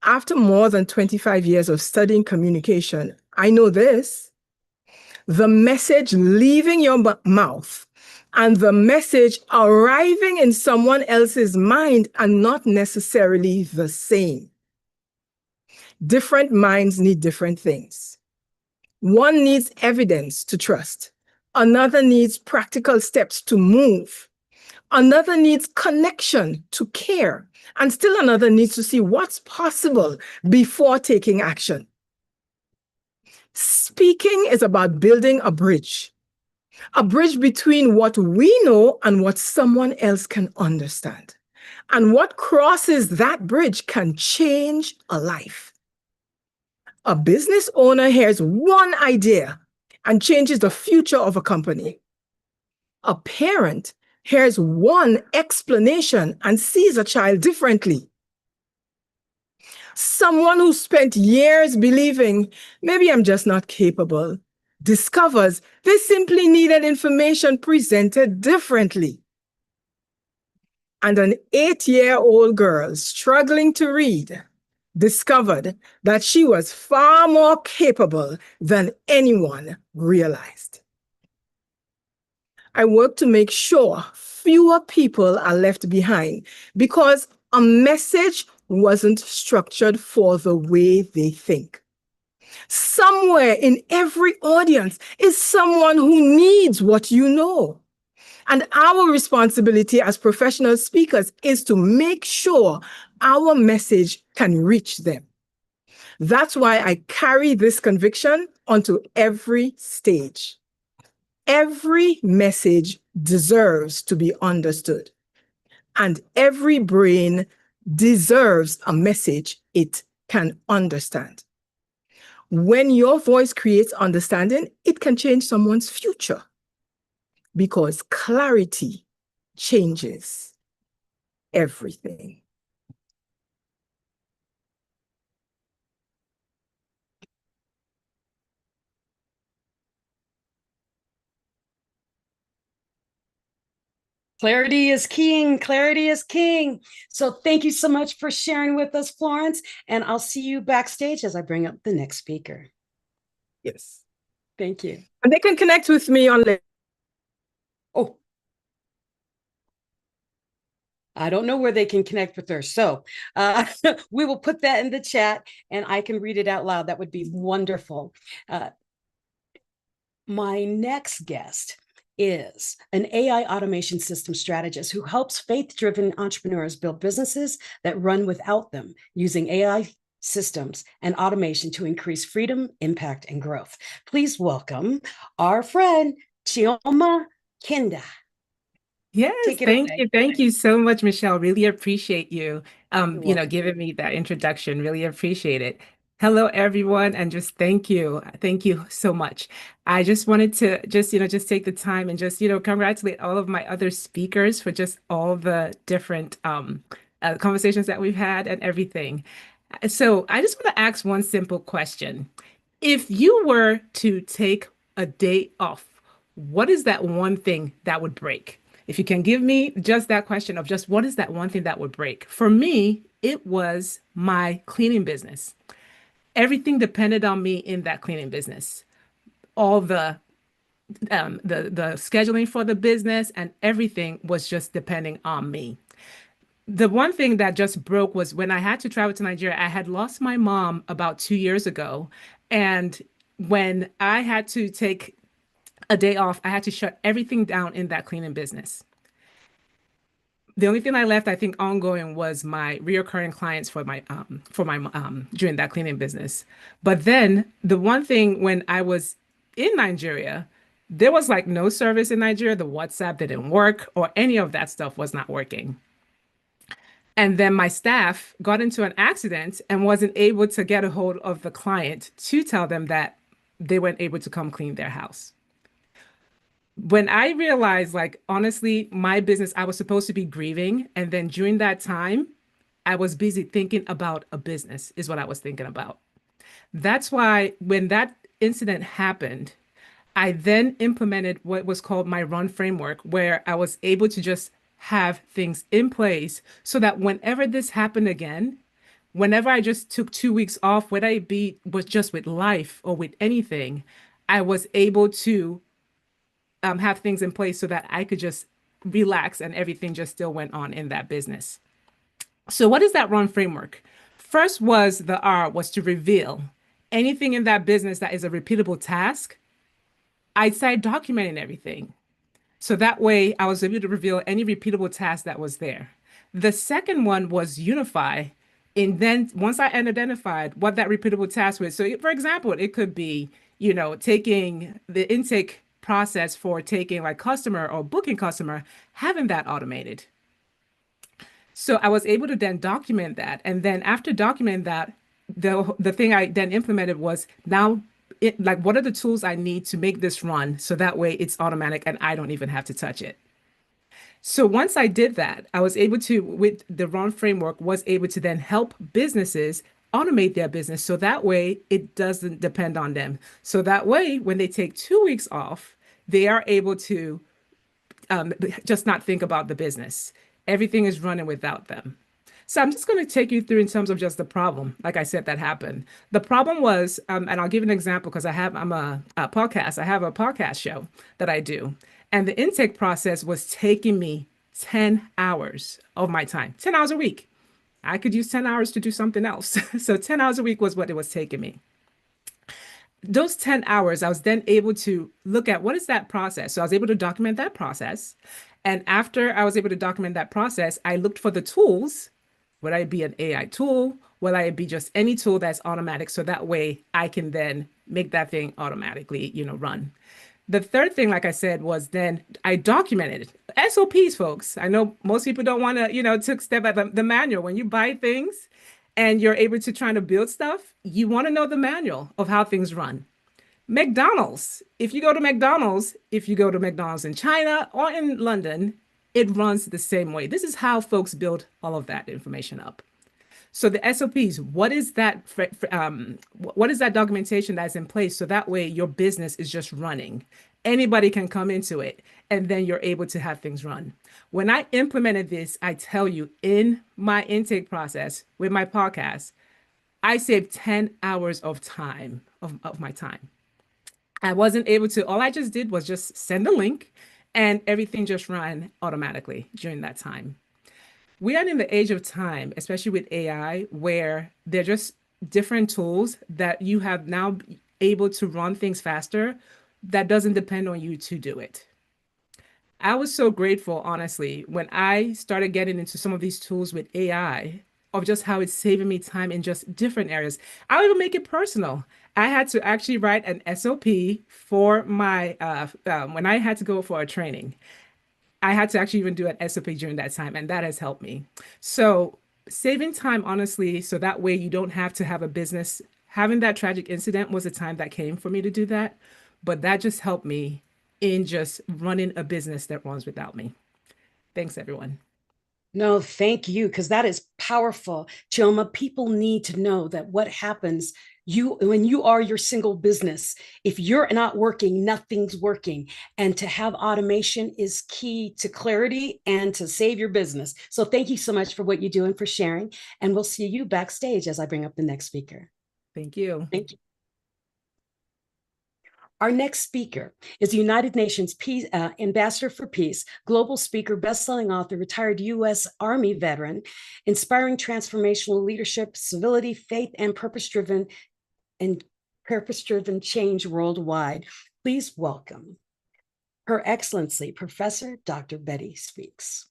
After more than 25 years of studying communication, I know this: the message leaving your mouth and the message arriving in someone else's mind are not necessarily the same. Different minds need different things. One needs evidence to trust. Another needs practical steps to move. Another needs connection to care. And still another needs to see what's possible before taking action. Speaking is about building a bridge between what we know and what someone else can understand. And what crosses that bridge can change a life. A business owner hears one idea and changes the future of a company. A parent hears one explanation and sees a child differently. Someone who spent years believing, maybe I'm just not capable, discovers they simply needed information presented differently. And an 8-year-old girl struggling to read discovered that she was far more capable than anyone realized. I work to make sure fewer people are left behind because a message wasn't structured for the way they think. Somewhere in every audience is someone who needs what you know. And our responsibility as professional speakers is to make sure our message can reach them. That's why I carry this conviction onto every stage. Every message deserves to be understood, and every brain deserves a message it can understand. When your voice creates understanding, it can change someone's future, because clarity changes everything. Clarity is king. Clarity is king. So thank you so much for sharing with us, Florence. And I'll see you backstage as I bring up the next speaker. Yes. Thank you. And they can connect with me on LinkedIn. Oh, I don't know where they can connect with her. So we will put that in the chat and I can read it out loud. That would be wonderful. My next guest is an AI automation system strategist who helps faith-driven entrepreneurs build businesses that run without them using AI systems and automation to increase freedom, impact, and growth. Please welcome our friend, Chioma Kenda. Yes, thank you so much, Michelle. Really appreciate you, giving me that introduction. Really appreciate it. Hello, everyone, and just thank you. Thank you so much. I just wanted to just take the time and just, congratulate all of my other speakers for just all the different conversations that we've had and everything. So I just want to ask one simple question. If you were to take a day off, what is that one thing that would break? If you can give me just that question of just what is that one thing that would break? For me, it was my cleaning business. Everything depended on me in that cleaning business. All the scheduling for the business and everything was just depending on me. The one thing that just broke was when I had to travel to Nigeria. I had lost my mom about 2 years ago. And when I had to take a day off, I had to shut everything down in that cleaning business. The only thing I left, I think, ongoing was my reoccurring clients for my during that cleaning business. But then the one thing when I was in Nigeria, there was like no service in Nigeria. The WhatsApp didn't work, or any of that stuff was not working. And then my staff got into an accident and wasn't able to get a hold of the client to tell them that they weren't able to come clean their house. When I realized, like, honestly, my business, I was supposed to be grieving. And then during that time, I was busy thinking about a business, is what I was thinking about. That's why when that incident happened, I then implemented what was called my run framework, where I was able to just have things in place so that whenever this happened again, whenever I just took 2 weeks off, whether it be was just with life or with anything, I was able to have things in place so that I could just relax and everything just still went on in that business. So what is that run framework? First was the R was to reveal anything in that business that is a repeatable task. I started documenting everything. So that way I was able to reveal any repeatable task that was there. The second one was unify. And then once I identified what that repeatable task was, so for example, it could be, taking the intake process for taking like customer or booking customer, having that automated. So I was able to then document that. And then after documenting that, the thing I then implemented was now like what are the tools I need to make this run so that way it's automatic and I don't even have to touch it. So once I did that, I was able to, with the run framework, was able to then help businesses automate their business so that way it doesn't depend on them. So that way, when they take 2 weeks off, they are able to just not think about the business. Everything is running without them. So I'm just going to take you through in terms of just the problem. Like I said, that happened. The problem was, and I'll give an example because I'm a podcast. I have a podcast show that I do. And the intake process was taking me 10 hours of my time, 10 hours a week. I could use 10 hours to do something else. So 10 hours a week was what it was taking me. Those 10 hours, I was then able to look at what is that process. So I was able to document that process. And after I was able to document that process, I looked for the tools, whether it be an AI tool, whether it be just any tool that's automatic. So that way I can then make that thing automatically, run. The third thing, like I said, was then I documented SOPs, folks. I know most people don't want to, took step at the manual. When you buy things and you're able to try to build stuff, you want to know the manual of how things run. McDonald's, if you go to McDonald's in China or in London, it runs the same way. This is how folks build all of that information up. So the SOPs, what is that documentation that's in place so that way your business is just running. Anybody can come into it and then you're able to have things run. When I implemented this, I tell you in my intake process with my podcast, I saved 10 hours of time of my time. I wasn't able to, all I just did was just send a link and everything just ran automatically during that time. We are in the age of time, especially with AI, where they're just different tools that you have now able to run things faster that doesn't depend on you to do it. I was so grateful, honestly, when I started getting into some of these tools with AI of just how it's saving me time in just different areas. I'll even make it personal. I had to actually write an SOP for my when I had to go for a training. I had to actually even do an SOP during that time, and that has helped me. So saving time, honestly, so that way you don't have to have a business having that tragic incident was a time that came for me to do that. But that just helped me in just running a business that runs without me. Thanks, everyone. No, thank you, because that is powerful. Chilma, people need to know that what happens when you are your single business, if you're not working, nothing's working. And to have automation is key to clarity and to save your business. So thank you so much for what you do and for sharing. And we'll see you backstage as I bring up the next speaker. Thank you. Thank you. Our next speaker is the United Nations Ambassador for Peace, global speaker, best-selling author, retired U.S. Army veteran, inspiring transformational leadership, civility, faith, and purpose-driven change worldwide. Please welcome Her Excellency, Professor Dr. Betty Speaks.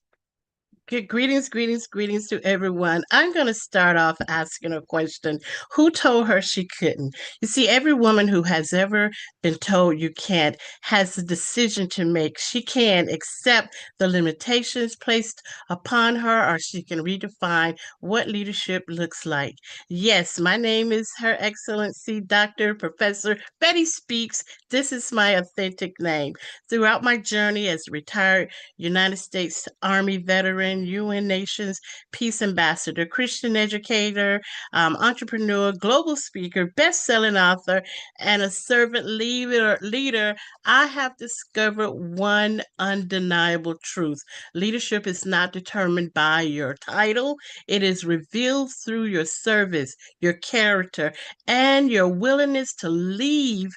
Greetings to everyone. I'm going to start off asking a question. Who told her she couldn't? You see, every woman who has ever been told you can't has the decision to make. She can accept the limitations placed upon her, or she can redefine what leadership looks like. Yes, my name is Her Excellency Dr. Professor Betty Speaks. This is my authentic name. Throughout my journey as a retired United States Army veteran, UN Nations Peace Ambassador, Christian educator, entrepreneur, global speaker, best-selling author, and a servant leader, I have discovered one undeniable truth. Leadership is not determined by your title. It is revealed through your service, your character, and your willingness to leave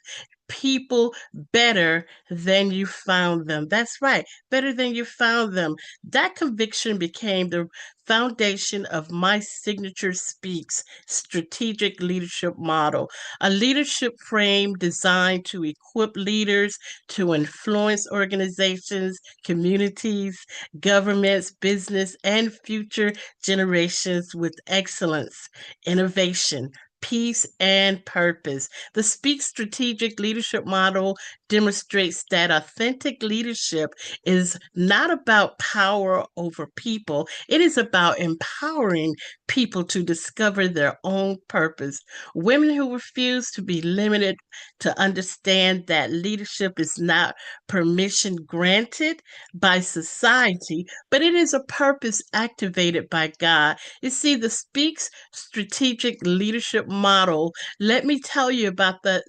people better than you found them. That's right, better than you found them. That conviction became the foundation of my signature Speaks strategic leadership model, a leadership frame designed to equip leaders to influence organizations, communities, governments, business, and future generations with excellence, innovation, peace, and purpose. The Speak Strategic Leadership Model demonstrates that authentic leadership is not about power over people. It is about empowering people to discover their own purpose. Women who refuse to be limited to understand that leadership is not permission granted by society, but it is a purpose activated by God. You see, the Speaks Strategic Leadership Model, let me tell you about the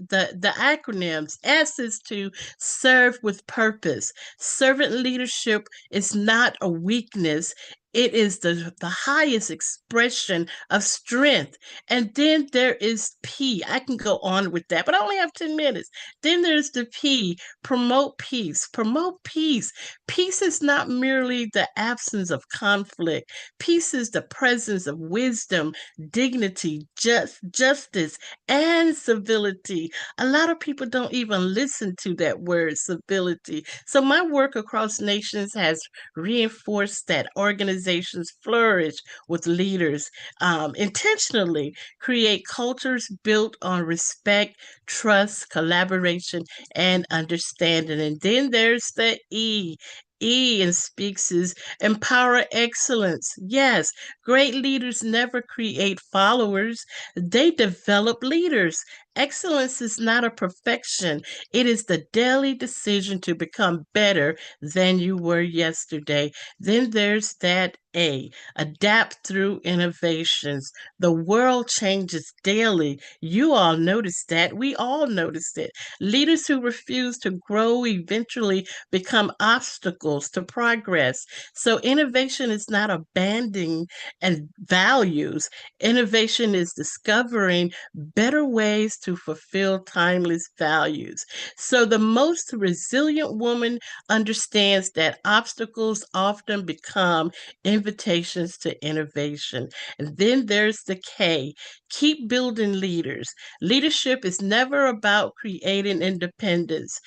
acronyms. S is to serve with purpose. Servant leadership is not a weakness. It is the highest expression of strength. And then there is P. I can go on with that, but I only have 10 minutes. Then there's the P, promote peace. Promote peace. Peace is not merely the absence of conflict. Peace is the presence of wisdom, dignity, justice, and civility. A lot of people don't even listen to that word, civility. So my work across nations has reinforced that organizations flourish with leaders intentionally create cultures built on respect, trust, collaboration, and understanding. And then there's the E. E in Speaks is empower excellence. Yes, great leaders never create followers, they develop leaders. Excellence is not a perfection, it is the daily decision to become better than you were yesterday. Then there's that A, adapt through innovations. The world changes daily. You all notice that. We all notice it. Leaders who refuse to grow eventually become obstacles to progress. So innovation is not abandoning and values. Innovation is discovering better ways to fulfill timeless values. So the most resilient woman understands that obstacles often become invitations to innovation. And then there's the K, keep building leaders. Leadership is never about creating independence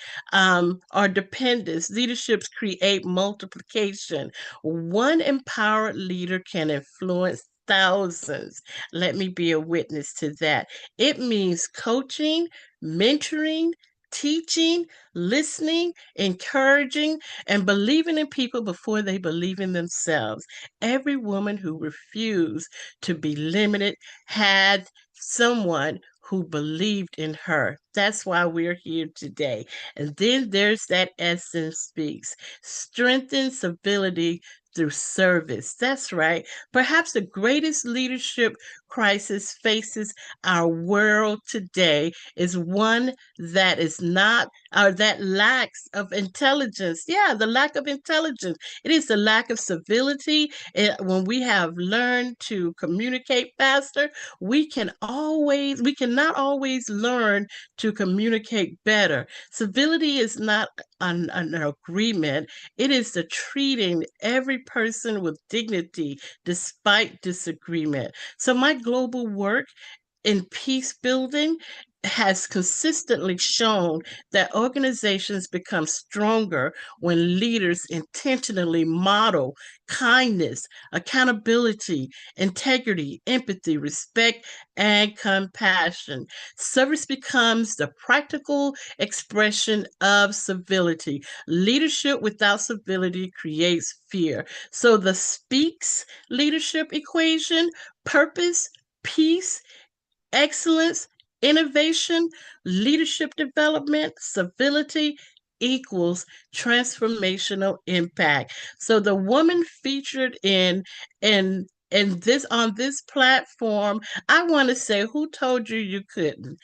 or dependence. Leaderships create multiplication. One empowered leader can influence thousands. Let me be a witness to that. It means coaching, mentoring, teaching, listening, encouraging, and believing in people before they believe in themselves. Every woman who refused to be limited had someone who believed in her. That's why we're here today. And then there's that essence speaks. Strengthen civility through service. That's right. Perhaps the greatest leadership crisis faces our world today is one that is not, or that lacks of intelligence. Yeah, the lack of intelligence. It is the lack of civility. When we have learned to communicate faster, we cannot always learn to communicate better. Civility is not an agreement. It is the treating every person with dignity despite disagreement. So my global work in peace building has consistently shown that organizations become stronger when leaders intentionally model kindness, accountability, integrity, empathy, respect, and compassion. Service becomes the practical expression of civility. Leadership without civility creates fear. So the speaks leadership equation: purpose, peace, excellence, innovation, leadership development, civility equals transformational impact. So the woman featured in this on this platform, I want to say, who told you you couldn't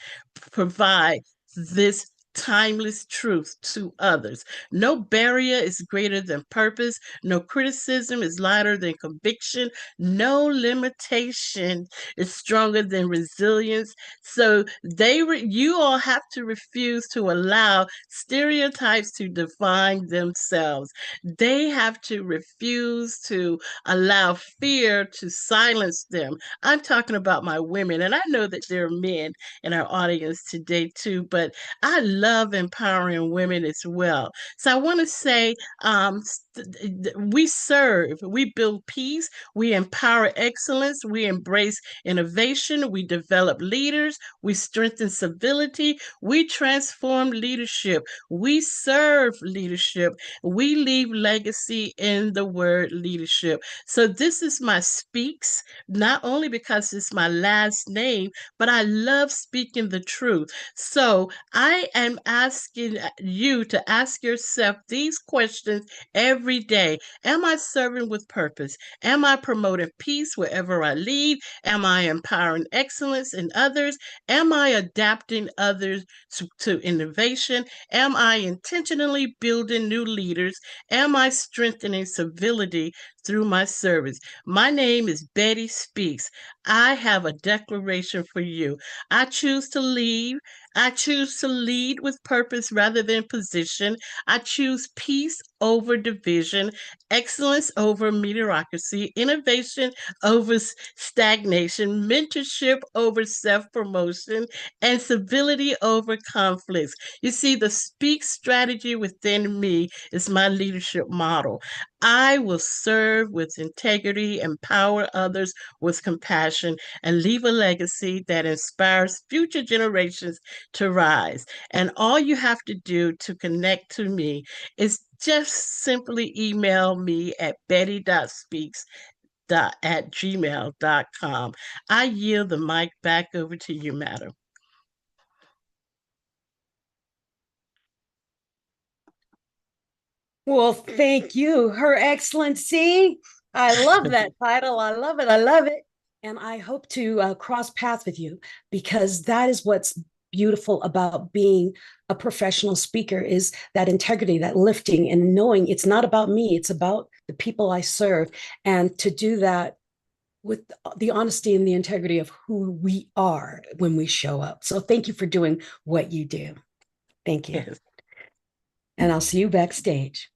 provide this timeless truth to others? No barrier is greater than purpose. No criticism is lighter than conviction. No limitation is stronger than resilience. So you all have to refuse to allow stereotypes to define themselves. They have to refuse to allow fear to silence them. I'm talking about my women, and I know that there are men in our audience today too, but I love empowering women as well. So I want to say, we serve, we build peace, we empower excellence, we embrace innovation, we develop leaders, we strengthen civility, we transform leadership, we serve leadership, we leave legacy in the word leadership. So this is my speaks, not only because it's my last name, but I love speaking the truth. So I am asking you to ask yourself these questions every day. Am I serving with purpose? Am I promoting peace wherever I lead? Am I empowering excellence in others? Am I adapting others to innovation? Am I intentionally building new leaders? Am I strengthening civility through my service? My name is Betty Speaks. I have a declaration for you. I choose to lead. I choose to lead with purpose rather than position. I choose peace over division, excellence over mediocrity, innovation over stagnation, mentorship over self promotion, and civility over conflicts. You see, the speak strategy within me is my leadership model. I will serve with integrity, empower others with compassion, and leave a legacy that inspires future generations to rise. And all you have to do to connect to me is just simply email me at betty.speaks@gmail.com. I yield the mic back over to you, madam. Well, thank you, Her Excellency. I love that title. I love it. I love it. And I hope to cross paths with you, because that is what's beautiful about being a professional speaker, is that integrity, that lifting, and knowing it's not about me, it's about the people I serve. And to do that with the honesty and the integrity of who we are when we show up. So thank you for doing what you do. Thank you. Yes. And I'll see you backstage.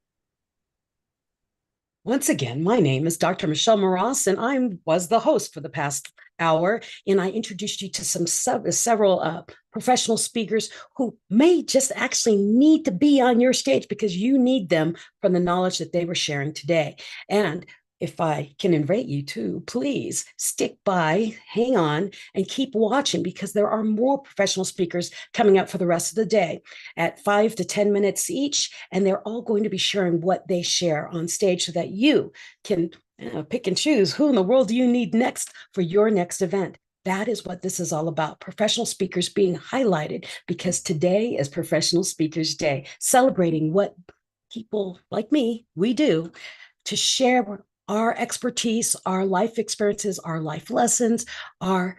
Once again, my name is Dr. Michelle Moras, and I was the host for the past hour, and I introduced you to several professional speakers who may just actually need to be on your stage because you need them from the knowledge that they were sharing today. And if I can invite you to, please stick by, hang on, and keep watching, because there are more professional speakers coming up for the rest of the day at 5 to 10 minutes each, and they're all going to be sharing what they share on stage so that you can pick and choose who in the world do you need next for your next event. that is what this is all about. Professional speakers being highlighted, because today is Professional Speakers Day, celebrating what people like me, we do to share our expertise, our life experiences, our life lessons, our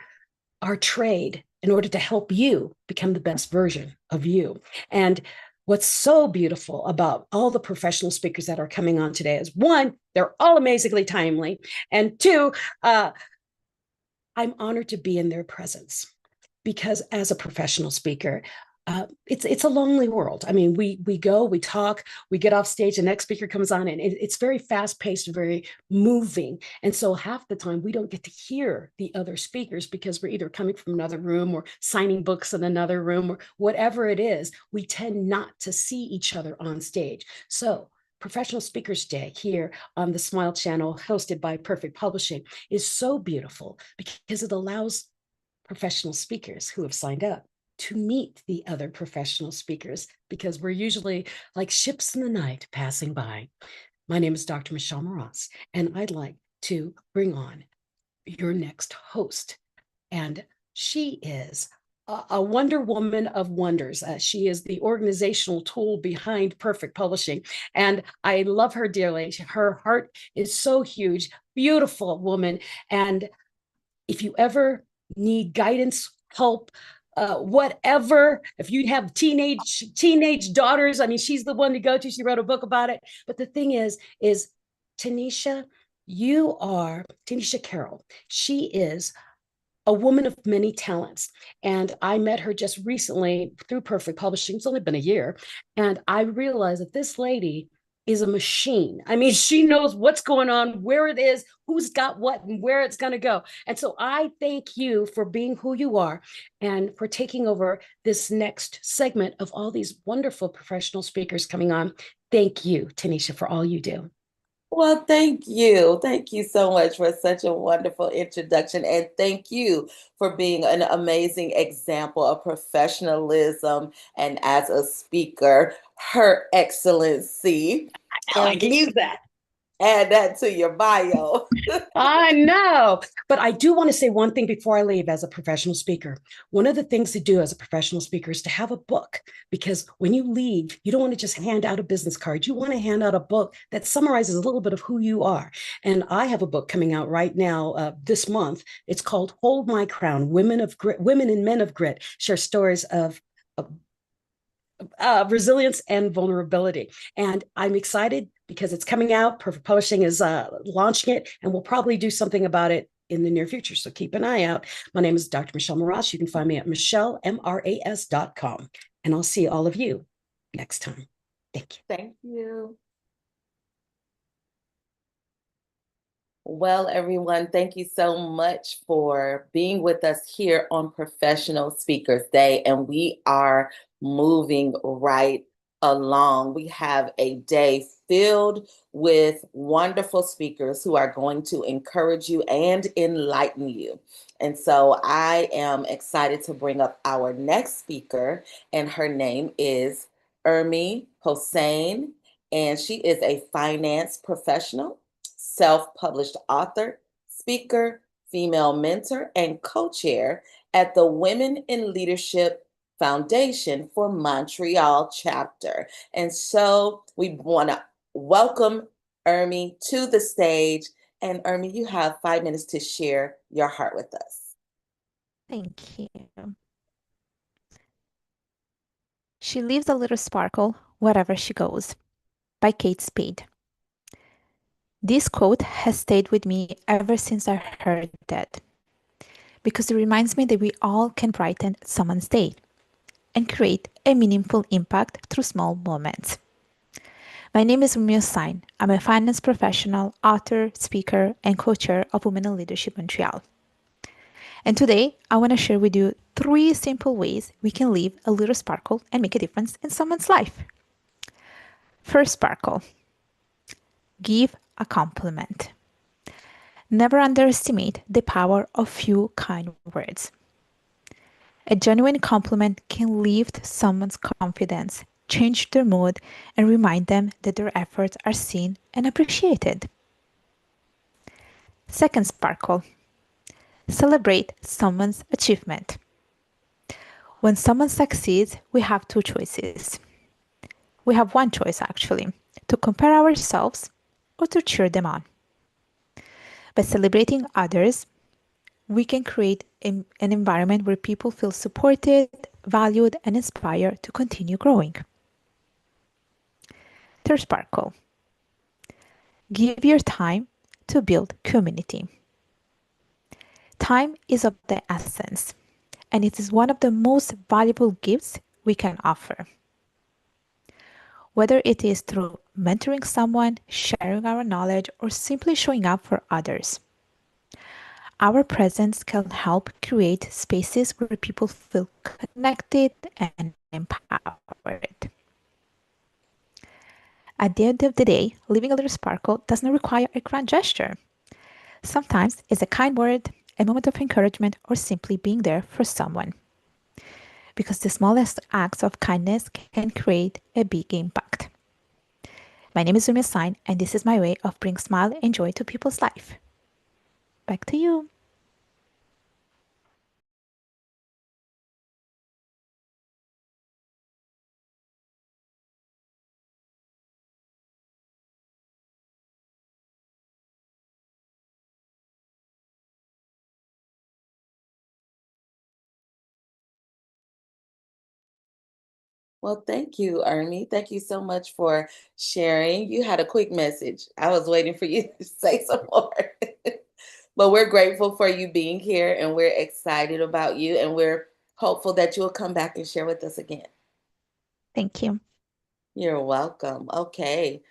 trade in order to help you become the best version of you. And what's so beautiful about all the professional speakers that are coming on today is, one, they're all amazingly timely, and two, I'm honored to be in their presence, because as a professional speaker, it's a lonely world. I mean, we go, we talk, we get off stage, the next speaker comes on, and it's very fast paced, very moving. And so half the time we don't get to hear the other speakers because we're either coming from another room or signing books in another room or whatever it is. We tend not to see each other on stage. So Professional Speakers Day here on the Smile Channel, hosted by Perfect Publishing, is so beautiful because it allows professional speakers who have signed up to meet the other professional speakers, because we're usually like ships in the night passing by. My name is Dr. Michelle Moras, and I'd like to bring on your next host. And she is a Wonder Woman of wonders. She is the organizational tool behind Perfect Publishing, and I love her dearly. Her heart is so huge, beautiful woman. And if you ever need guidance, help, whatever, if you have teenage daughters, I mean, she's the one to go to. She wrote a book about it. But the thing is Tanisha, Tanisha Carroll. She is a woman of many talents. And I met her just recently through Perfect Publishing. It's only been a year. And I realized that this lady is a machine. I mean, she knows what's going on, where it is, who's got what, and where it's going to go. And so I thank you for being who you are and for taking over this next segment of all these wonderful professional speakers coming on. Thank you, Tanisha, for all you do. Well, thank you. Thank you so much for such a wonderful introduction. And thank you for being an amazing example of professionalism and as a speaker, Her Excellency. I can use that. Add that to your bio. I know. But I do want to say one thing before I leave as a professional speaker. One of the things to do as a professional speaker is to have a book, because when you leave, you don't want to just hand out a business card. You want to hand out a book that summarizes a little bit of who you are. And I have a book coming out right now this month. It's called Hold My Crown, Women and Men of Grit share stories of resilience and vulnerability. And I'm excited because it's coming out. Perfect Publishing is launching it, and we'll probably do something about it in the near future. So keep an eye out. My name is Dr. Michelle Moras. You can find me at michellemras.com. And I'll see all of you next time. Thank you. Thank you. Well, everyone, thank you so much for being with us here on Professional Speakers Day. And we are moving right along. We have a day filled with wonderful speakers who are going to encourage you and enlighten you. And so I am excited to bring up our next speaker, and her name is Urmi Hossain, and she is a finance professional, self-published author, speaker, female mentor, and co-chair at the Women in Leadership Foundation for Montreal chapter. And so we want to welcome Urmi to the stage. And Urmi, you have 5 minutes to share your heart with us. Thank you. She leaves a little sparkle wherever she goes, by Kate Spade. This quote has stayed with me ever since I heard that, because it reminds me that we all can brighten someone's day and create a meaningful impact through small moments. My name is Urmi Hossain. I'm a finance professional, author, speaker, and co-chair of Women in Leadership Montreal. And today, I want to share with you 3 simple ways we can leave a little sparkle and make a difference in someone's life. First sparkle. Give a compliment. Never underestimate the power of few kind words. A genuine compliment can lift someone's confidence, change their mood, and remind them that their efforts are seen and appreciated. Second sparkle. Celebrate someone's achievement. When someone succeeds, we have two choices. We have one choice actually, to compare ourselves or to cheer them on. By celebrating others, we can create an environment where people feel supported, valued, and inspired to continue growing. Third sparkle. Give your time to build community. Time is of the essence, and it is one of the most valuable gifts we can offer. Whether it is through mentoring someone, sharing our knowledge, or simply showing up for others, our presence can help create spaces where people feel connected and empowered. At the end of the day, living a little sparkle does not require a grand gesture. Sometimes it's a kind word, a moment of encouragement, or simply being there for someone. Because the smallest acts of kindness can create a big impact. My name is Rumi Sign, and this is my way of bringing smile and joy to people's life. Back to you. Well, thank you, Ernie. Thank you so much for sharing. You had a quick message. I was waiting for you to say some more. But we're grateful for you being here and we're excited about you and we're hopeful that you'll come back and share with us again. Thank you. You're welcome. Okay.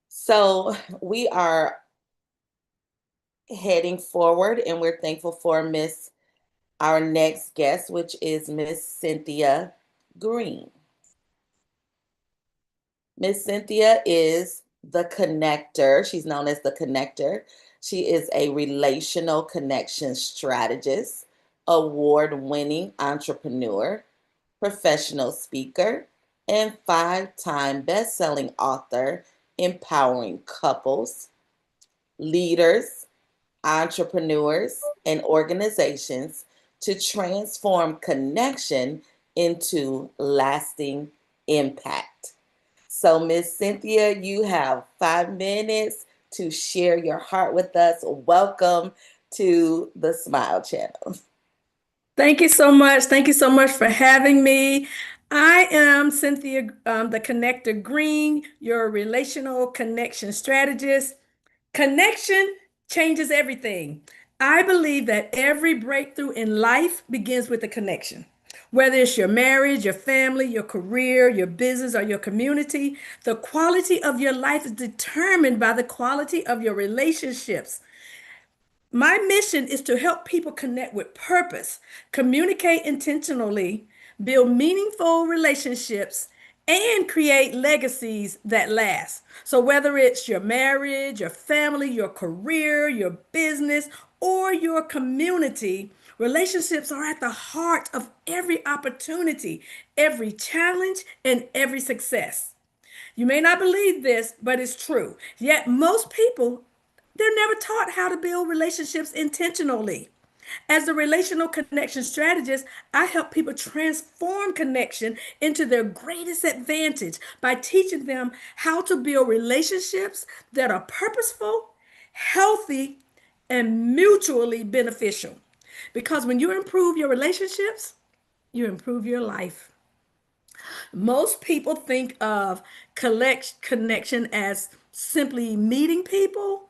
So we are heading forward and we're thankful for our next guest, which is Miss Cynthia Green. Miss Cynthia is the connector. She's known as the connector. She is a relational connection strategist, award-winning entrepreneur, professional speaker, and five-time best-selling author, empowering couples, leaders, entrepreneurs, and organizations to transform connection into lasting impact. So, Miss Cynthia, you have 5 minutes to share your heart with us. Welcome to the Smile Channel. Thank you so much. Thank you so much for having me. I am Cynthia, the Connector Green, your relational connection strategist. Connection changes everything. I believe that every breakthrough in life begins with a connection. Whether it's your marriage, your family, your career, your business, or your community, the quality of your life is determined by the quality of your relationships. My mission is to help people connect with purpose, communicate intentionally, build meaningful relationships, and create legacies that last. So, whether it's your marriage, your family, your career, your business, or your community, relationships are at the heart of every opportunity, every challenge, and every success. You may not believe this, but it's true. Yet, most people they're never taught how to build relationships intentionally. As a relational connection strategist, I help people transform connection into their greatest advantage by teaching them how to build relationships that are purposeful, healthy, and mutually beneficial. Because when you improve your relationships, you improve your life. Most people think of connection as simply meeting people,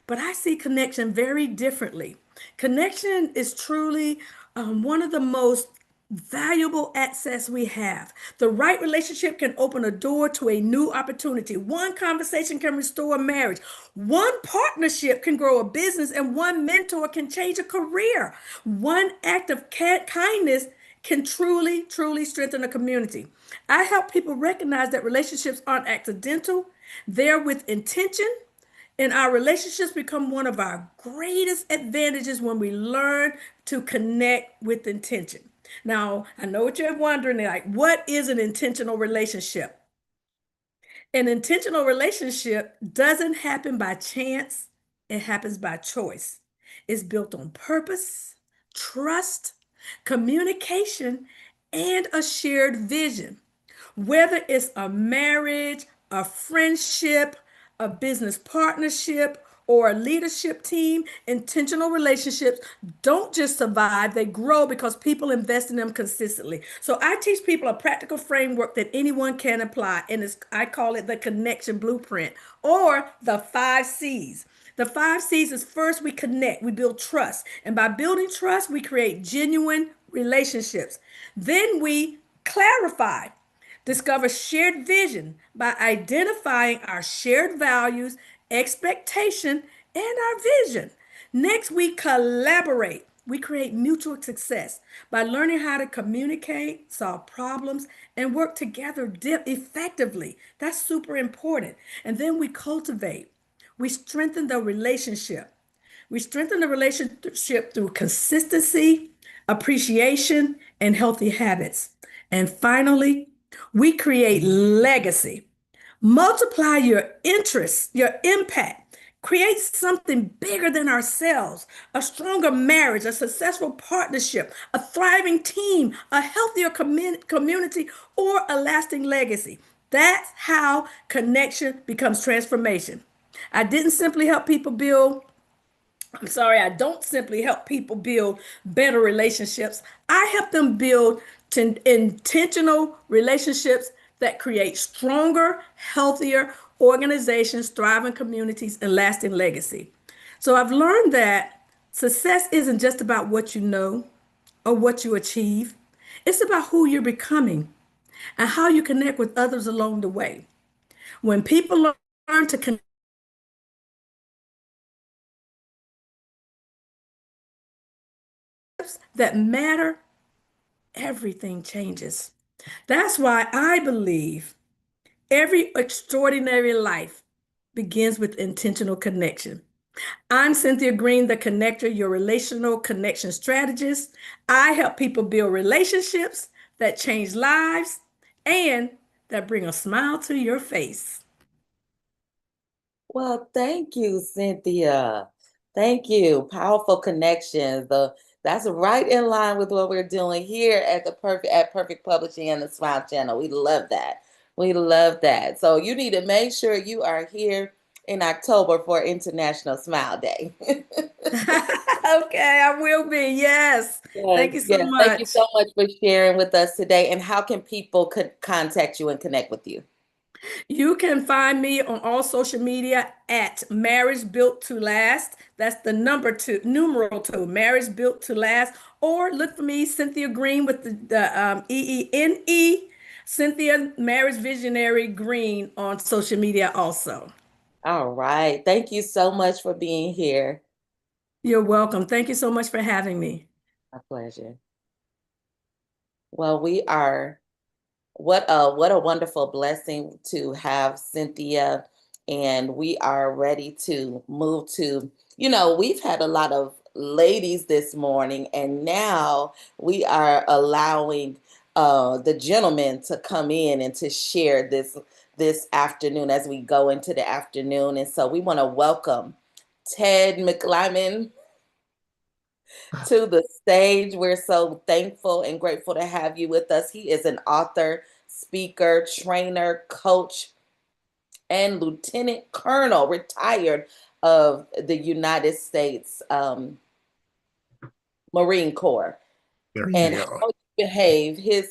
but I see connection very differently. Connection is truly one of the most valuable access we have. The right relationship can open a door to a new opportunity. One conversation can restore a marriage. One partnership can grow a business, and one mentor can change a career. One act of kindness can truly, truly strengthen a community. I help people recognize that relationships aren't accidental, they're with intention, and our relationships become one of our greatest advantages when we learn to connect with intention. Now, I know what you're wondering, like, what is an intentional relationship? An intentional relationship doesn't happen by chance, it happens by choice. is built on purpose, trust, communication, and a shared vision. Whether it's a marriage, a friendship, a business partnership, or a leadership team, intentional relationships don't just survive, they grow because people invest in them consistently. So I teach people a practical framework that anyone can apply, and I call it the connection blueprint or the 5 C's. The 5 C's is first, we connect, we build trust. And by building trust, we create genuine relationships. Then we clarify. Discover shared vision by identifying our shared values, expectation, and our vision. Next, we collaborate. We create mutual success by learning how to communicate, solve problems, and work together effectively. That's super important. And then we cultivate. We strengthen the relationship. We strengthen the relationship through consistency, appreciation, and healthy habits. And finally, we create legacy. Multiply your interest, your impact. Create something bigger than ourselves, a stronger marriage, a successful partnership, a thriving team, a healthier community, or a lasting legacy. That's how connection becomes transformation. I didn't simply help people build I don't simply help people build better relationships. I help them build intentional relationships that create stronger, healthier organizations, thriving communities, and lasting legacy. So I've learned that success isn't just about what you know or what you achieve, it's about who you're becoming and how you connect with others along the way. When people learn to connect that matter, everything changes. That's why I believe every extraordinary life begins with intentional connection. I'm Cynthia Green, the connector, your relational connection strategist. I help people build relationships that change lives and that bring a smile to your face. Well, thank you, Cynthia. Thank you. Powerful connections. That's right in line with what we're doing here at the Perfect Publishing and the Smile Channel. We love that. We love that. So you need to make sure you are here in October for International Smile Day. Okay, I will be. Yes. Yes, Thank you so yes. Thank you much. so much for sharing with us today. And how can people contact you and connect with you? You can find me on all social media at Marriage Built to Last. That's the number two, numeral two, Marriage Built to Last. Or look for me, Cynthia Green with the EENE, Cynthia Marriage Visionary Green on social media also. All right. Thank you so much for being here. You're welcome. Thank you so much for having me. My pleasure. Well, what a wonderful blessing to have Cynthia, and we are ready to move to, we've had a lot of ladies this morning, and now we are allowing the gentlemen to come in and to share this afternoon as we go into the afternoon. And so we want to welcome Ted McLyman to the stage. We're so thankful and grateful to have you with us. He is an author, speaker, trainer, coach, and lieutenant colonel, retired of the United States Marine Corps. There And you how go. you behave, his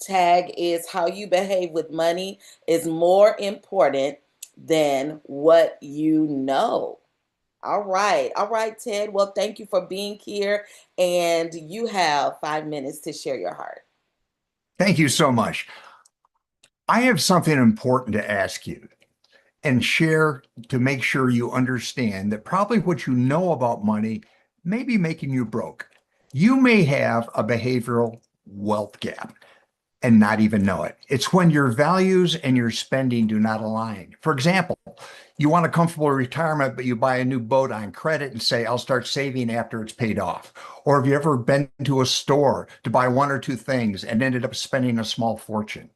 tag is how you behave with money is more important than what you know. All right. All right, Ted. Well, thank you for being here. And you have 5 minutes to share your heart. Thank you so much. I have something important to ask you and share to make sure you understand that probably what you know about money may be making you broke. You may have a behavioral wealth gap and not even know it. It's when your values and your spending do not align. For example, you want a comfortable retirement, but you buy a new boat on credit and say, I'll start saving after it's paid off. Or have you ever been to a store to buy one or two things and ended up spending a small fortune?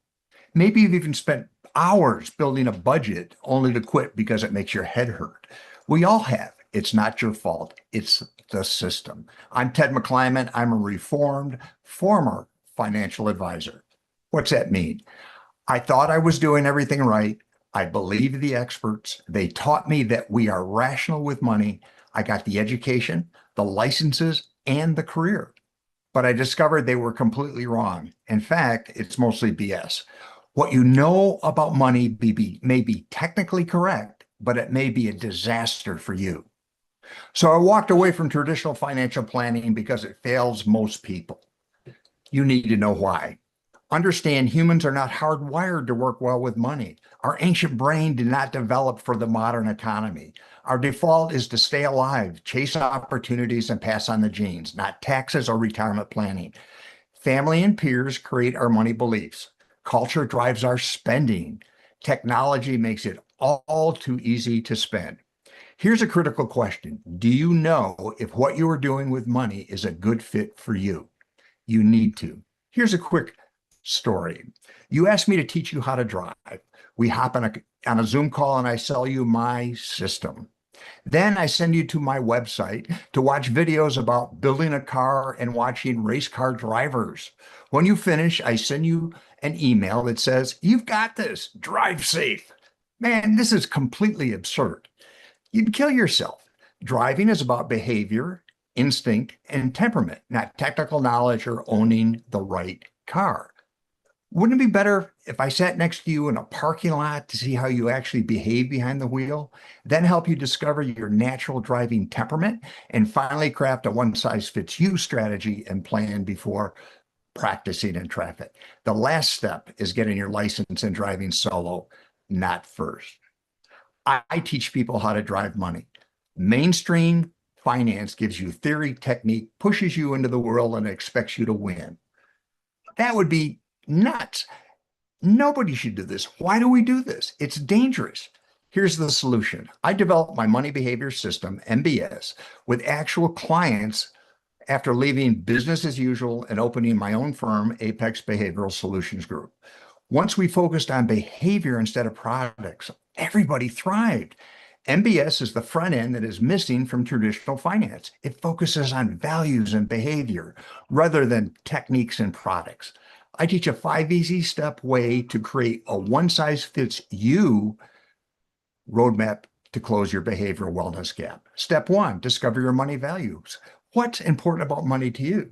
Maybe you've even spent hours building a budget only to quit because it makes your head hurt. We all have. It's not your fault. It's the system. I'm Ted McClyman. I'm a reformed former financial advisor. What's that mean? I thought I was doing everything right. I believed the experts. They taught me that we are rational with money. I got the education, the licenses, and the career. But I discovered they were completely wrong. In fact, it's mostly BS. What you know about money may be technically correct, but it may be a disaster for you. So I walked away from traditional financial planning because it fails most people. You need to know why. Understand humans are not hardwired to work well with money. Our ancient brain did not develop for the modern economy. Our default is to stay alive, chase opportunities, and pass on the genes, not taxes or retirement planning. Family and peers create our money beliefs. Culture drives our spending. Technology makes it all too easy to spend. Here's a critical question. Do you know if what you are doing with money is a good fit for you? You need to. Here's a quick story. You asked me to teach you how to drive. We hop on a Zoom call and I sell you my system. Then I send you to my website to watch videos about building a car and watching race car drivers. When you finish, I send you an email that says, "You've got this, drive safe." Man, this is completely absurd. You'd kill yourself. Driving is about behavior, instinct, and temperament, not technical knowledge or owning the right car. Wouldn't it be better if I sat next to you in a parking lot to see how you actually behave behind the wheel, then help you discover your natural driving temperament, and finally craft a one-size-fits-you strategy and plan before practicing in traffic? The last step is getting your license and driving solo, not first. I teach people how to drive money. Mainstream finance gives you theory, technique, pushes you into the world, and expects you to win. That would be nuts. Nobody should do this. Why do we do this? It's dangerous. Here's the solution. I developed my money behavior system, MBS, with actual clients after leaving business as usual and opening my own firm, Apex Behavioral Solutions Group. Once we focused on behavior instead of products, everybody thrived. MBS is the front end that is missing from traditional finance. It focuses on values and behavior rather than techniques and products. I teach a 5 easy step way to create a one-size-fits-you roadmap to close your behavioral wellness gap. Step 1, discover your money values. What's important about money to you?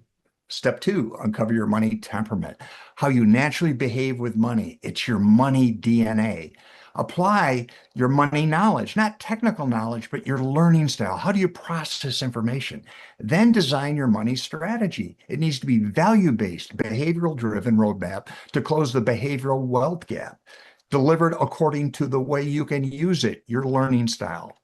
Step 2, uncover your money temperament, how you naturally behave with money. It's your money DNA. Apply your money knowledge, not technical knowledge, but your learning style. How do you process information? Then design your money strategy. It needs to be value-based, behavioral-driven roadmap to close the behavioral wealth gap, delivered according to the way you can use it, your learning style.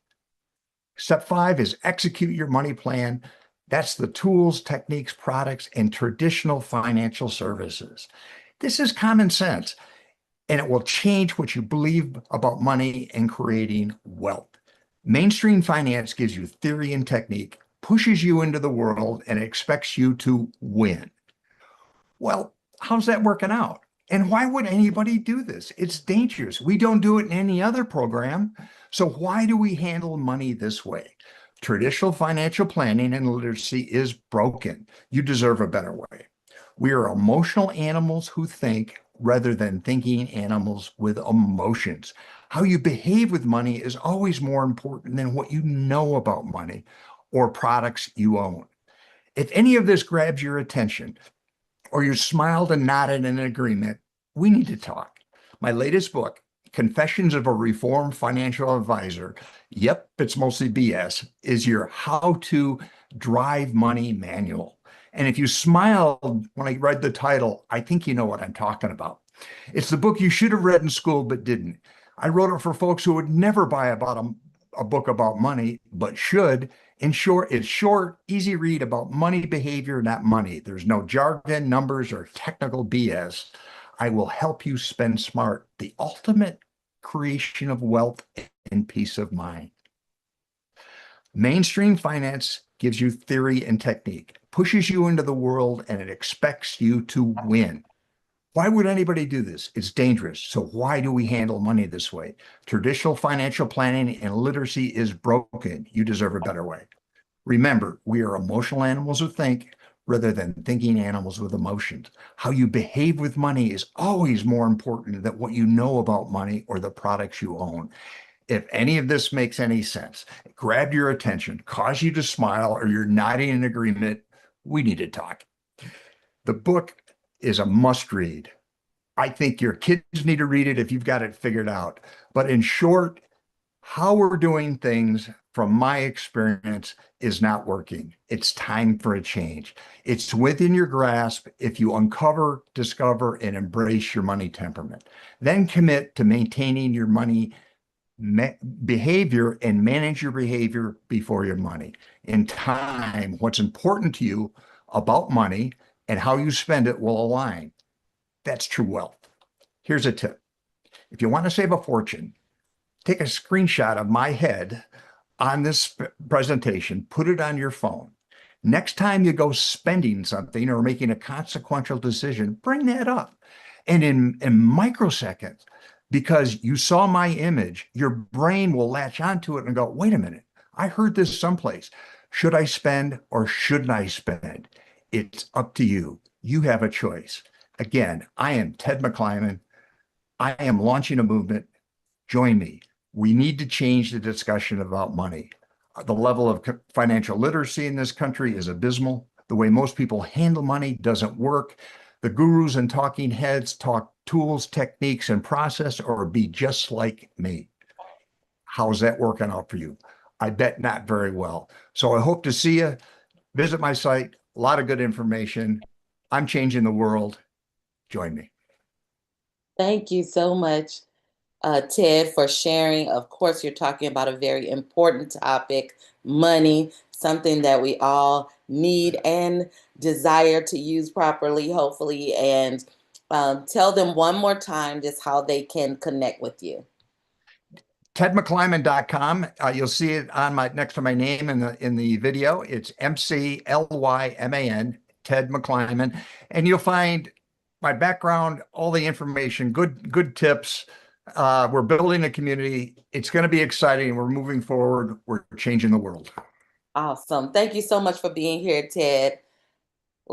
Step 5 is execute your money plan. That's the tools, techniques, products, and traditional financial services. This is common sense, and it will change what you believe about money and creating wealth. Mainstream finance gives you theory and technique, pushes you into the world, and expects you to win. Well, how's that working out? And why would anybody do this? It's dangerous. We don't do it in any other program. So why do we handle money this way? Traditional financial planning and literacy is broken. You deserve a better way. We are emotional animals who think rather than thinking animals with emotions. How you behave with money is always more important than what you know about money or products you own. If any of this grabs your attention, or you smiled and nodded in agreement, we need to talk. My latest book, Confessions of a Reformed Financial Advisor, yep, it's mostly BS, is your how to drive money manual. And if you smiled when I read the title, I think you know what I'm talking about. It's the book you should have read in school but didn't. I wrote it for folks who would never buy a book about money, but should. In short, it's short, easy read about money behavior, not money. There's no jargon, numbers, or technical BS. I will help you spend smart, the ultimate creation of wealth and peace of mind. Mainstream finance gives you theory and technique, pushes you into the world, and it expects you to win. Why would anybody do this? It's dangerous. So why do we handle money this way? Traditional financial planning and literacy is broken. You deserve a better way. Remember, we are emotional animals who think rather than thinking animals with emotions. How you behave with money is always more important than what you know about money or the products you own. If any of this makes any sense, grab your attention, cause you to smile, or you're nodding in agreement, we need to talk. The book is a must read. I think your kids need to read it if you've got it figured out. But in short, how we're doing things from my experience is not working. It's time for a change. It's within your grasp if you uncover, discover, and embrace your money temperament. Then commit to maintaining your money behavior and manage your behavior before your money. In time, what's important to you about money and how you spend it will align. That's true wealth. Here's a tip. If you want to save a fortune, take a screenshot of my head on this presentation, put it on your phone. Next time you go spending something or making a consequential decision, bring that up. And in microseconds, because you saw my image, your brain will latch onto it and go, wait a minute, I heard this someplace. Should I spend or shouldn't I spend? It's up to you. You have a choice. Again, I am Ted McClyman. I am launching a movement. Join me. We need to change the discussion about money. The level of financial literacy in this country is abysmal. The way most people handle money doesn't work. The gurus and talking heads talk tools, techniques, and process, or be just like me. How's that working out for you? I bet not very well. So I hope to see you. Visit my site. A lot of good information. I'm changing the world. Join me. Thank you so much, Ted, for sharing. Of course, you're talking about a very important topic, money, something that we all need and desire to use properly, hopefully. And tell them one more time just how they can connect with you. TedMcClyman.com. You'll see it on my next to my name in the video. It's McLyman, Ted McClyman, and you'll find my background, all the information, good tips. We're building a community. It's going to be exciting. We're moving forward. We're changing the world. Awesome. Thank you so much for being here, Ted.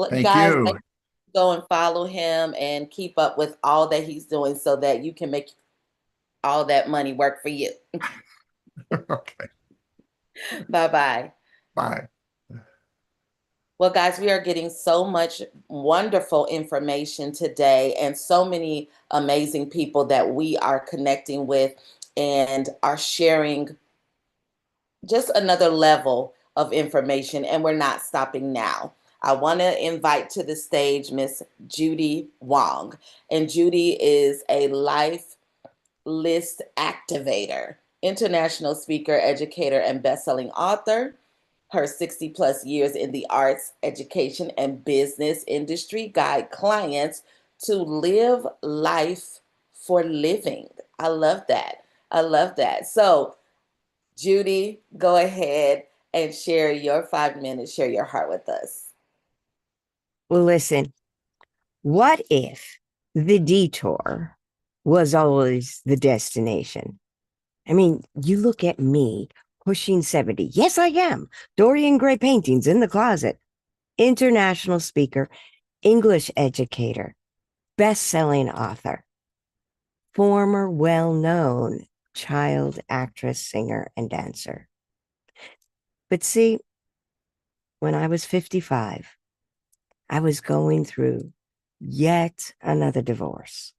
Thank Guys, you. go and follow him and keep up with all that he's doing so that you can make all that money work for you. Okay. Bye-bye. Bye. Well, guys, we are getting so much wonderful information today and so many amazing people that we are connecting with and are sharing just another level of information, and we're not stopping now. I want to invite to the stage Miss Judy Wong. And Judy is a life list activator, international speaker, educator, and best-selling author. Her 60 plus years in the arts, education, and business industry guide clients to live life for living. I love that. I love that. So, Judy, go ahead and share your 5 minutes, share your heart with us. Well, listen, what if the detour was always the destination? I mean, you look at me pushing 70. Yes, I am. Dorian Gray paintings in the closet. International speaker, English educator, best-selling author, former well-known child actress, singer, and dancer. But see, when I was 55, I was going through yet another divorce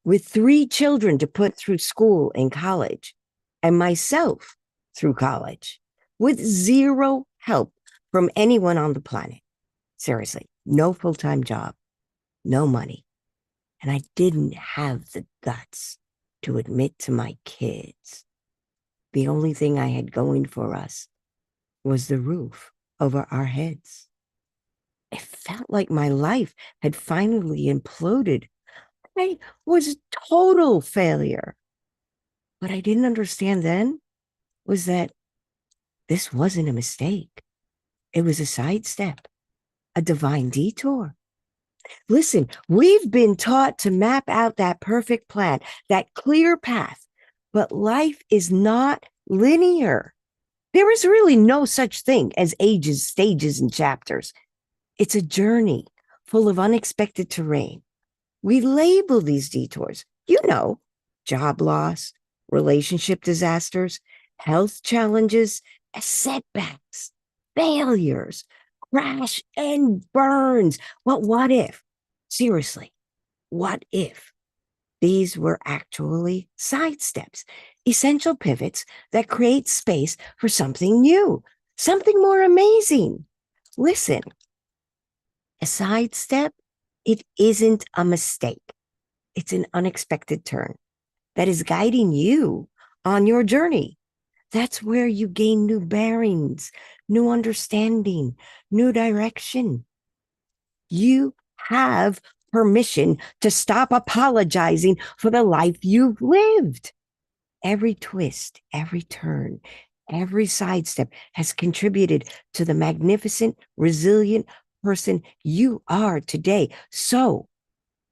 with 3 children to put through school and college, and myself through college with 0 help from anyone on the planet. Seriously, no full-time job, no money. And I didn't have the guts to admit to my kids the only thing I had going for us was the roof over our heads. It felt like my life had finally imploded. I was total failure. What I didn't understand then was that this wasn't a mistake. It was a sidestep, a divine detour. Listen, we've been taught to map out that perfect plan, that clear path, but life is not linear. There is really no such thing as ages, stages, and chapters. It's a journey full of unexpected terrain. We label these detours, job loss, relationship disasters, health challenges, as setbacks, failures, crash and burns. Well, what if? Seriously, what if these were actually sidesteps, essential pivots that create space for something new, something more amazing? Listen, a sidestep, it isn't a mistake. It's an unexpected turn that is guiding you on your journey. That's where you gain new bearings, new understanding, new direction. You have permission to stop apologizing for the life you've lived. Every twist, every turn, every sidestep has contributed to the magnificent, resilient person you are today. So,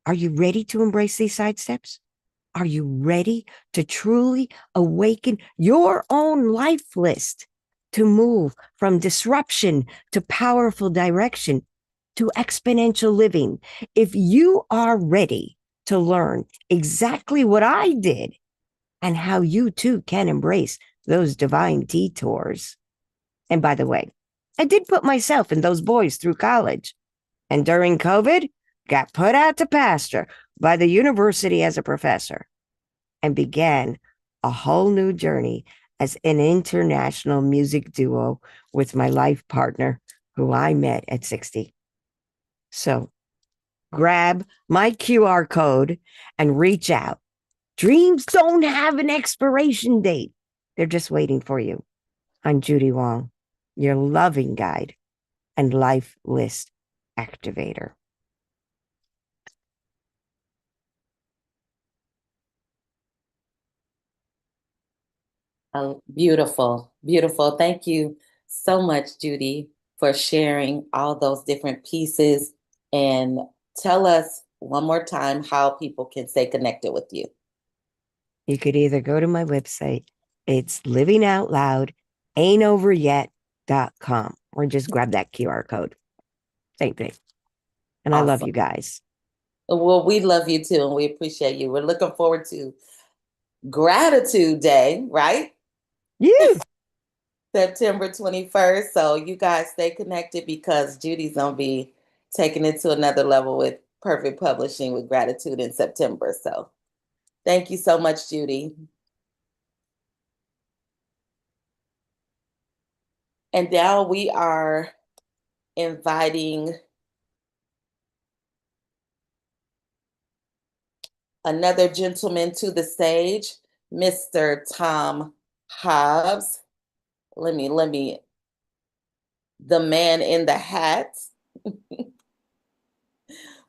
are you ready to embrace these sidesteps? Are you ready to truly awaken your own life list to move from disruption to powerful direction to exponential living? If you are ready to learn exactly what I did and how you too can embrace those divine detours. And by the way, I did put myself in those boys through college. And during COVID, got put out to pasture by the university as a professor and began a whole new journey as an international music duo with my life partner, who I met at 60. So grab my QR code and reach out. Dreams don't have an expiration date. They're just waiting for you. I'm Judy Wong, your loving guide and life list activator. Beautiful, beautiful. Thank you so much, Judy, for sharing all those different pieces. And tell us one more time how people can stay connected with you. You could either go to my website, it's livingoutloud.ain'toveryet.com, or just grab that QR code. Same thing. And Awesome. I love you guys. Well, we love you too, and we appreciate you. We're looking forward to Gratitude Day, right? Yeah. September 21st. So you guys stay connected because Judy's going to be taking it to another level with Perfect Publishing with Gratitude in September. So thank you so much, Judy. And now we are inviting another gentleman to the stage, Mr. Tom Hobbs. Let me, the man in the hat.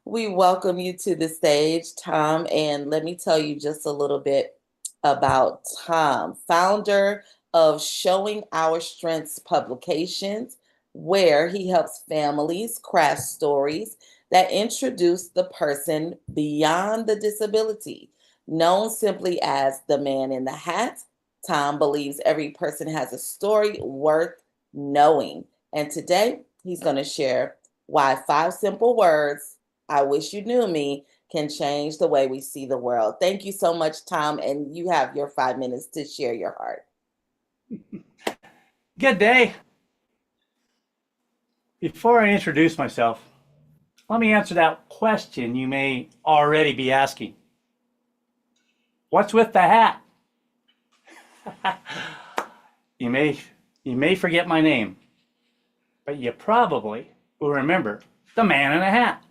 We welcome you to the stage, Tom, and let me tell you just a little bit about Tom, founder of Showing Our Strengths Publications, where he helps families craft stories that introduce the person beyond the disability. Known simply as the man in the hat, Tom believes every person has a story worth knowing. And today, he's going to share why 5 simple words, I wish you knew me, can change the way we see the world. Thank you so much, Tom. And you have your 5 minutes to share your heart. Good day. Before I introduce myself, let me answer that question you may already be asking. What's with the hat? You may forget my name, but you probably will remember the man in a hat.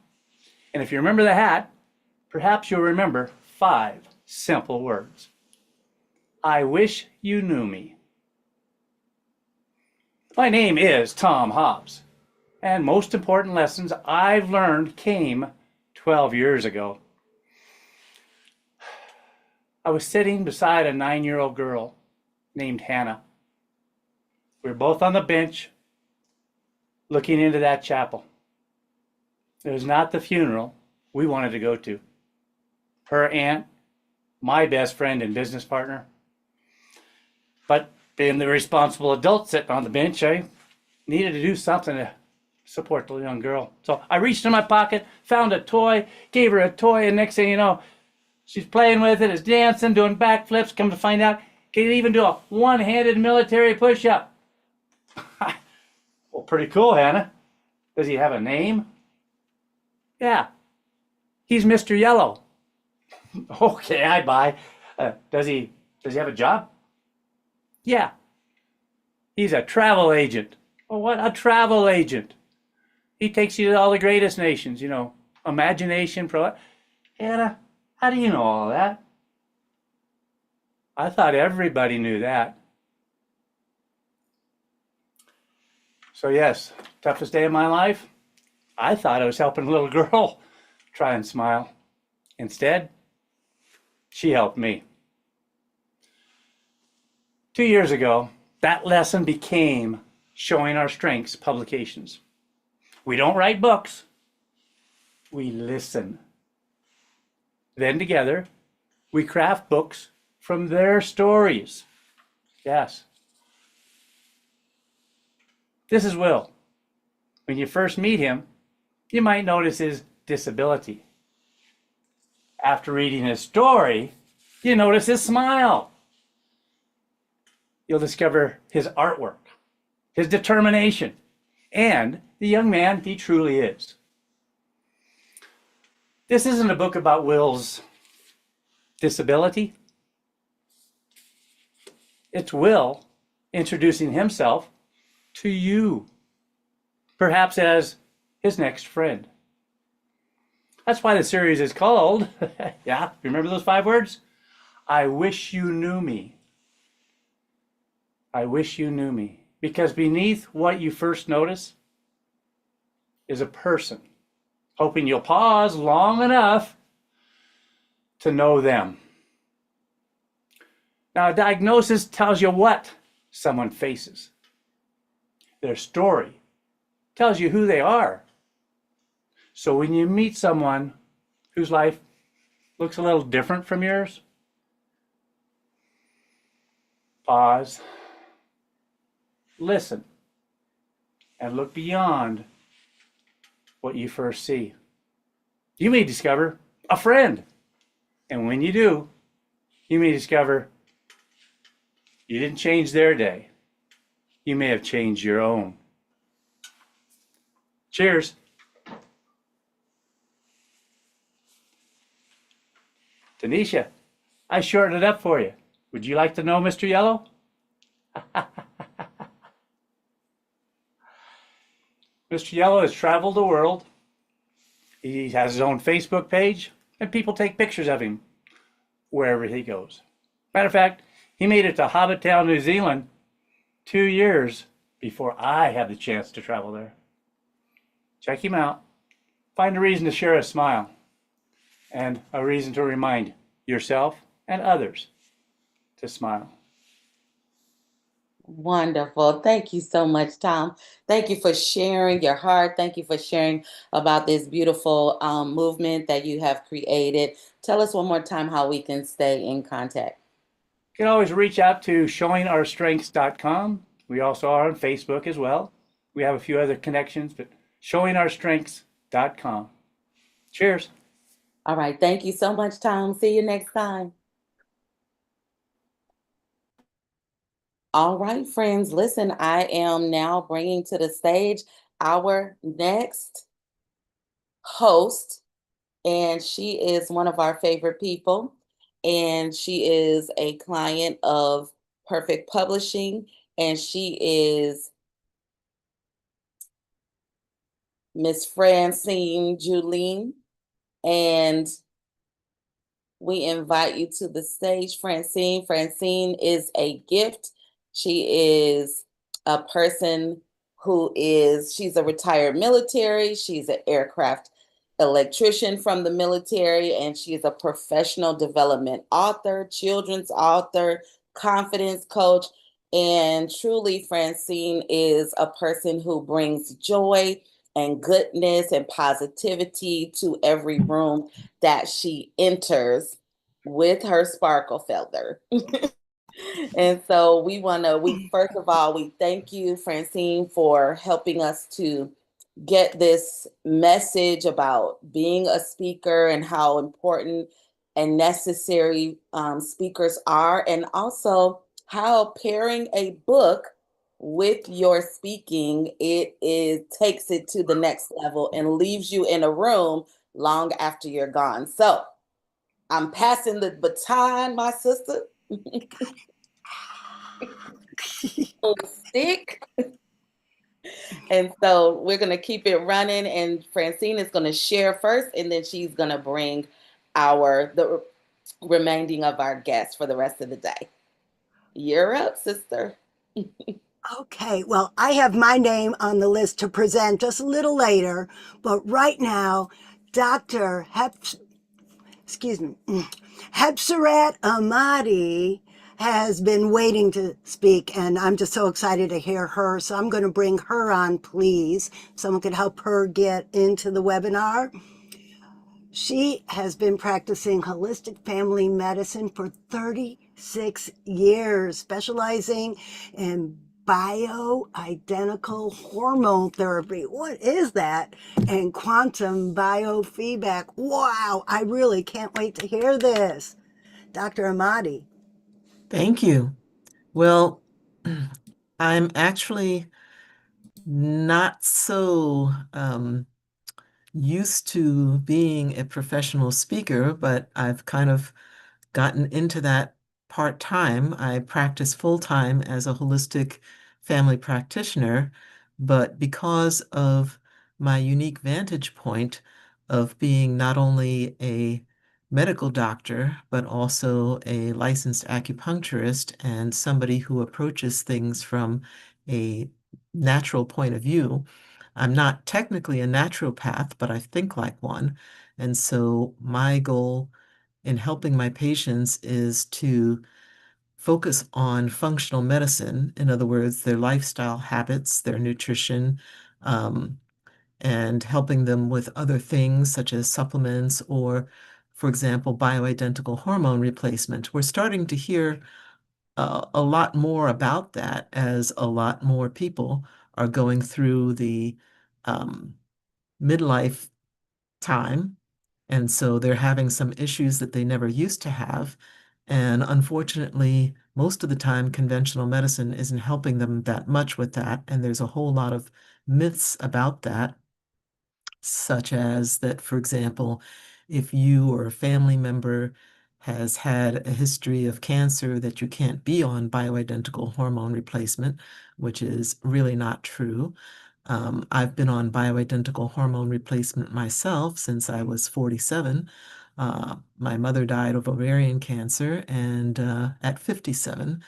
And if you remember the hat, perhaps you'll remember 5 simple words. I wish you knew me. My name is Tom Hobbs, and most important lessons I've learned came 12 years ago. I was sitting beside a 9-year-old girl named Hannah. We were both on the bench looking into that chapel. It was not the funeral we wanted to go to. Her aunt, my best friend and business partner. But being the responsible adult sitting on the bench, I needed to do something to support the young girl. So I reached in my pocket, found a toy, gave her a toy, and next thing you know, she's playing with it, is dancing, doing backflips. Come to find out, can even do a one-handed military push-up. Well, pretty cool, Hannah. Does he have a name? Yeah, he's Mr. Yellow. Okay, I buy. Does he have a job? Yeah, he's a travel agent. Oh, what? A travel agent. He takes you to all the greatest nations, you know, imagination, Hannah, how do you know all that? I thought everybody knew that. So yes, toughest day of my life. I thought I was helping a little girl try and smile. Instead, she helped me. 2 years ago, that lesson became Showing Our Strengths publications. We don't write books, we listen. Then together, we craft books from their stories. Yes. This is Will. When you first meet him, you might notice his disability. After reading his story, you notice his smile. You'll discover his artwork, his determination, and the young man he truly is. This isn't a book about Will's disability. It's Will introducing himself to you, perhaps as his next friend. That's why the series is called, yeah, remember those 5 words? I wish you knew me. I wish you knew me. Because beneath what you first notice is a person, hoping you'll pause long enough to know them. Now, a diagnosis tells you what someone faces. Their story tells you who they are. So when you meet someone whose life looks a little different from yours, pause, listen, and look beyond what you first see. You may discover a friend. And when you do, you may discover you didn't change their day. You may have changed your own. Cheers. Tanisha, I shortened it up for you. Would you like to know Mr. Yellow? Mr. Yellow has traveled the world. He has his own Facebook page, and people take pictures of him wherever he goes. Matter of fact, he made it to Hobbittown, New Zealand 2 years before I had the chance to travel there. Check him out. Find a reason to share a smile and a reason to remind yourself and others to smile. Wonderful. Thank you so much, Tom. Thank you for sharing your heart. Thank you for sharing about this beautiful movement that you have created. Tell us one more time how we can stay in contact. You can always reach out to showingourstrengths.com. We also are on Facebook as well. We have a few other connections, but showingourstrengths.com. Cheers. All right. Thank you so much, Tom. See you next time. All right, friends. Listen, I am now bringing to the stage our next host, and she is one of our favorite people, and she is a client of Perfect Publishing, and she is Miss Francine Julene, and we invite you to the stage, Francine. Francine is a gift. She is a person she's a retired military. She's an aircraft electrician from the military, and she is a professional development author, children's author, confidence coach. And truly, Francine is a person who brings joy and goodness and positivity to every room that she enters with her sparkle feather. And so we first of all, we thank you, Francine, for helping us to get this message about being a speaker and how important and necessary speakers are, and also how pairing a book with your speaking takes it to the next level and leaves you in a room long after you're gone. So I'm passing the baton, my sister. Stick. And so we're going to keep it running, and Francine is going to share first, and then she's going to bring the remaining of our guests for the rest of the day. You're up, sister. Okay, well, I have my name on the list to present just a little later, but right now, Dr. Hepsarat Ahmadi has been waiting to speak, and I'm just so excited to hear her. So I'm going to bring her on, please. Someone could help her get into the webinar. She has been practicing holistic family medicine for 36 years, specializing in bioidentical hormone therapy. What is that? And quantum biofeedback. Wow, I really can't wait to hear this. Dr. Ahmadi. Thank you. Well, I'm actually not so used to being a professional speaker, but I've kind of gotten into that part-time. I practice full-time as a holistic family practitioner, but because of my unique vantage point of being not only a medical doctor, but also a licensed acupuncturist and somebody who approaches things from a natural point of view. I'm not technically a naturopath, but I think like one. And so my goal in helping my patients is to focus on functional medicine. In other words, their lifestyle habits, their nutrition, and helping them with other things such as supplements or, for example, bioidentical hormone replacement. We're starting to hear a lot more about that as a lot more people are going through the midlife time. And so they're having some issues that they never used to have. And unfortunately, most of the time, conventional medicine isn't helping them that much with that. And there's a whole lot of myths about that, such as that, for example, if you or a family member has had a history of cancer, that you can't be on bioidentical hormone replacement, which is really not true. I've been on bioidentical hormone replacement myself since I was 47. My mother died of ovarian cancer and at 57,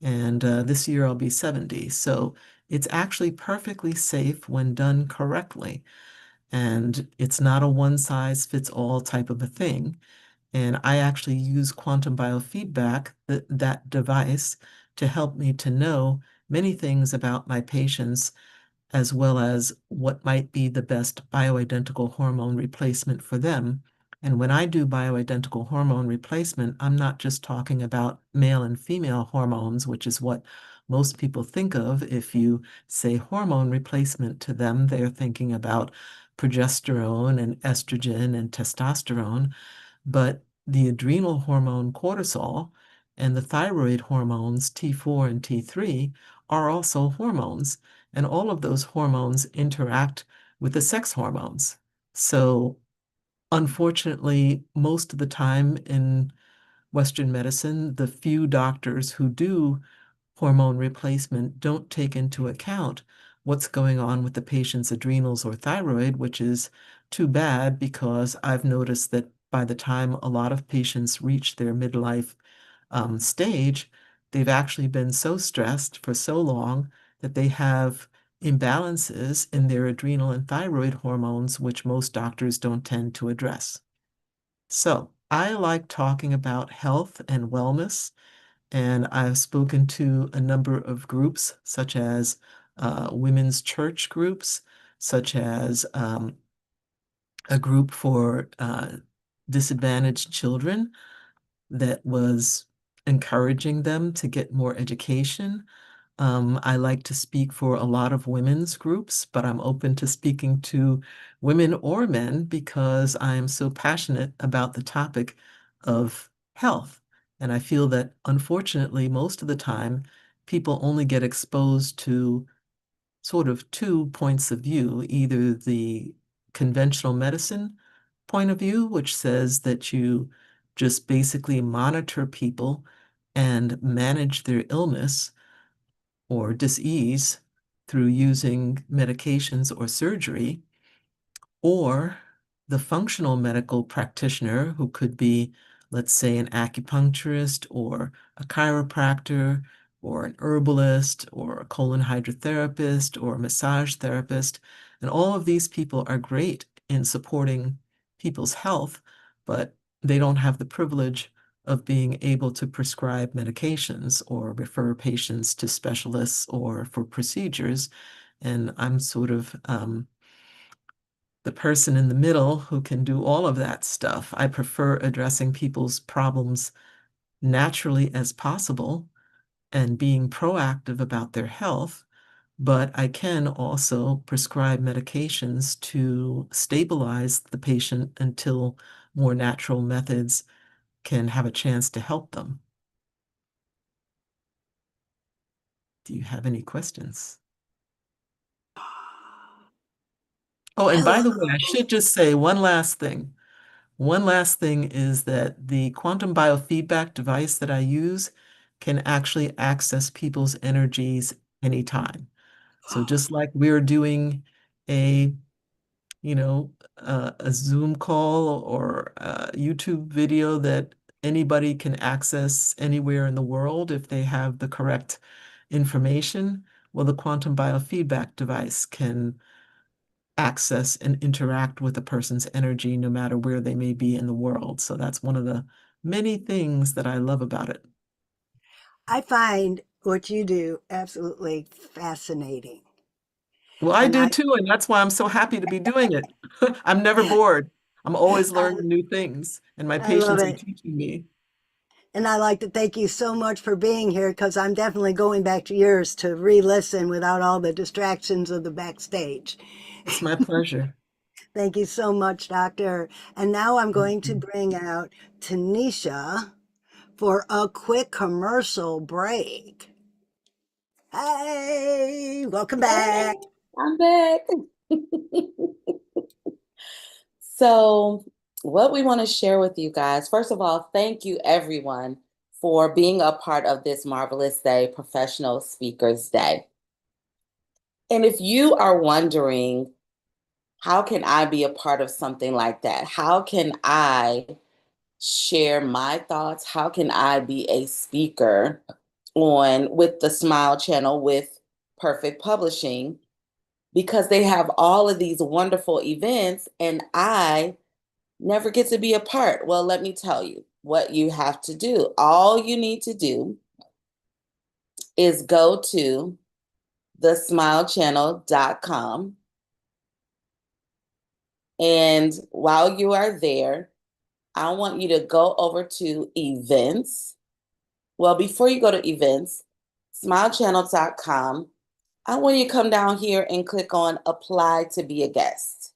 and this year I'll be 70. So it's actually perfectly safe when done correctly. And it's not a one size fits all type of a thing. And I actually use quantum biofeedback, that device, to help me to know many things about my patients, as well as what might be the best bioidentical hormone replacement for them. And when I do bioidentical hormone replacement, I'm not just talking about male and female hormones, which is what most people think of. If you say hormone replacement to them, they're thinking about progesterone and estrogen and testosterone. But the adrenal hormone cortisol and the thyroid hormones T4 and T3 are also hormones. And all of those hormones interact with the sex hormones. So, unfortunately, most of the time in Western medicine, the few doctors who do hormone replacement don't take into account what's going on with the patient's adrenals or thyroid, which is too bad because I've noticed that by the time a lot of patients reach their midlife stage, they've actually been so stressed for so long that they have imbalances in their adrenal and thyroid hormones, which most doctors don't tend to address. So I like talking about health and wellness, and I've spoken to a number of groups, such as women's church groups, such as a group for disadvantaged children that was encouraging them to get more education. I like to speak for a lot of women's groups, but I'm open to speaking to women or men because I am so passionate about the topic of health. And I feel that unfortunately, most of the time, people only get exposed to sort of two points of view, either the conventional medicine point of view, which says that you just basically monitor people and manage their illness or disease through using medications or surgery, or the functional medical practitioner who could be, let's say, an acupuncturist or a chiropractor or an herbalist or a colon hydrotherapist or a massage therapist. And all of these people are great in supporting people's health, but they don't have the privilege of being able to prescribe medications or refer patients to specialists or for procedures. And I'm sort of the person in the middle who can do all of that stuff. I prefer addressing people's problems naturally as possible and being proactive about their health, but I can also prescribe medications to stabilize the patient until more natural methods can have a chance to help them. Do you have any questions? Oh, and by the way, I should just say one last thing. One last thing is that the quantum biofeedback device that I use can actually access people's energies anytime. So just like we're doing a, a Zoom call or a YouTube video that anybody can access anywhere in the world if they have the correct information, well, the quantum biofeedback device can access and interact with a person's energy no matter where they may be in the world. So that's one of the many things that I love about it. I find what you do absolutely fascinating. Well, I do too, and that's why I'm so happy to be doing it. I'm never bored. I'm always learning new things, and my I love patients are it. teaching me. And I like to thank you so much for being here because I'm definitely going back to yours to re-listen without all the distractions of the backstage. It's my pleasure. Thank you so much, Doctor. And now I'm going to bring out Tanisha for a quick commercial break. Hey, welcome back. Hey, I'm back. So, what we want to share with you guys, first of all, thank you everyone for being a part of this marvelous day, Professional Speakers Day. And if you are wondering, how can I be a part of something like that? How can I share my thoughts? How can I be a speaker on with the Smile channel with Perfect Publishing? Because they have all of these wonderful events and I never get to be a part. Well, let me tell you what you have to do. All you need to do is go to thesmilechannel.com. And while you are there, I want you to go over to events. Well, before you go to events, smilechannel.com, I want you to come down here and click on apply to be a guest.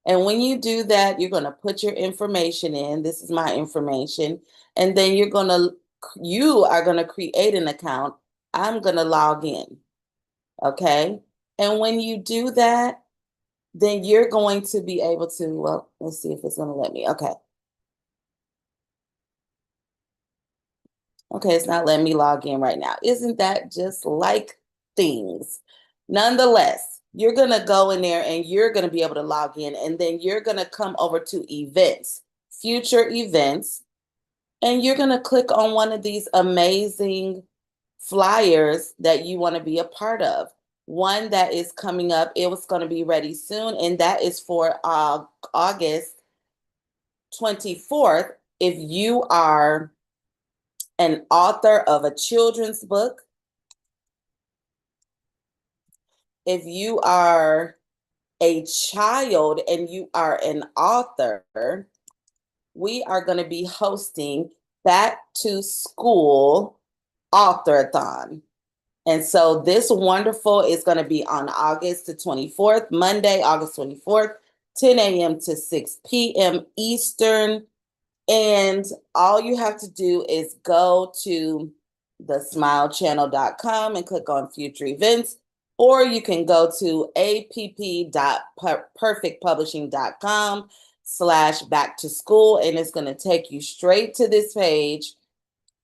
And when you do that, you're going to put your information in. This is my information. And then you are going to create an account. I'm going to log in. Okay. And when you do that, then you're going to be able to, well, let's see if it's going to let me. Okay. Okay, it's not letting me log in right now. Isn't that just like things? Nonetheless, you're going to go in there and you're going to be able to log in, and then you're going to come over to events, future events, and you're going to click on one of these amazing flyers that you want to be a part of. One that is coming up, it was going to be ready soon, and that is for August 24th. If you are an author of a children's book, if you are a child and you are an author, we are going to be hosting Back to School Authorathon. And so this wonderful is going to be on August the 24th, Monday, August 24th, 10 a.m. to 6 p.m. Eastern. And all you have to do is go to thesmilechannel.com and click on future events, or you can go to app.perfectpublishing.com/back to school, and it's going to take you straight to this page.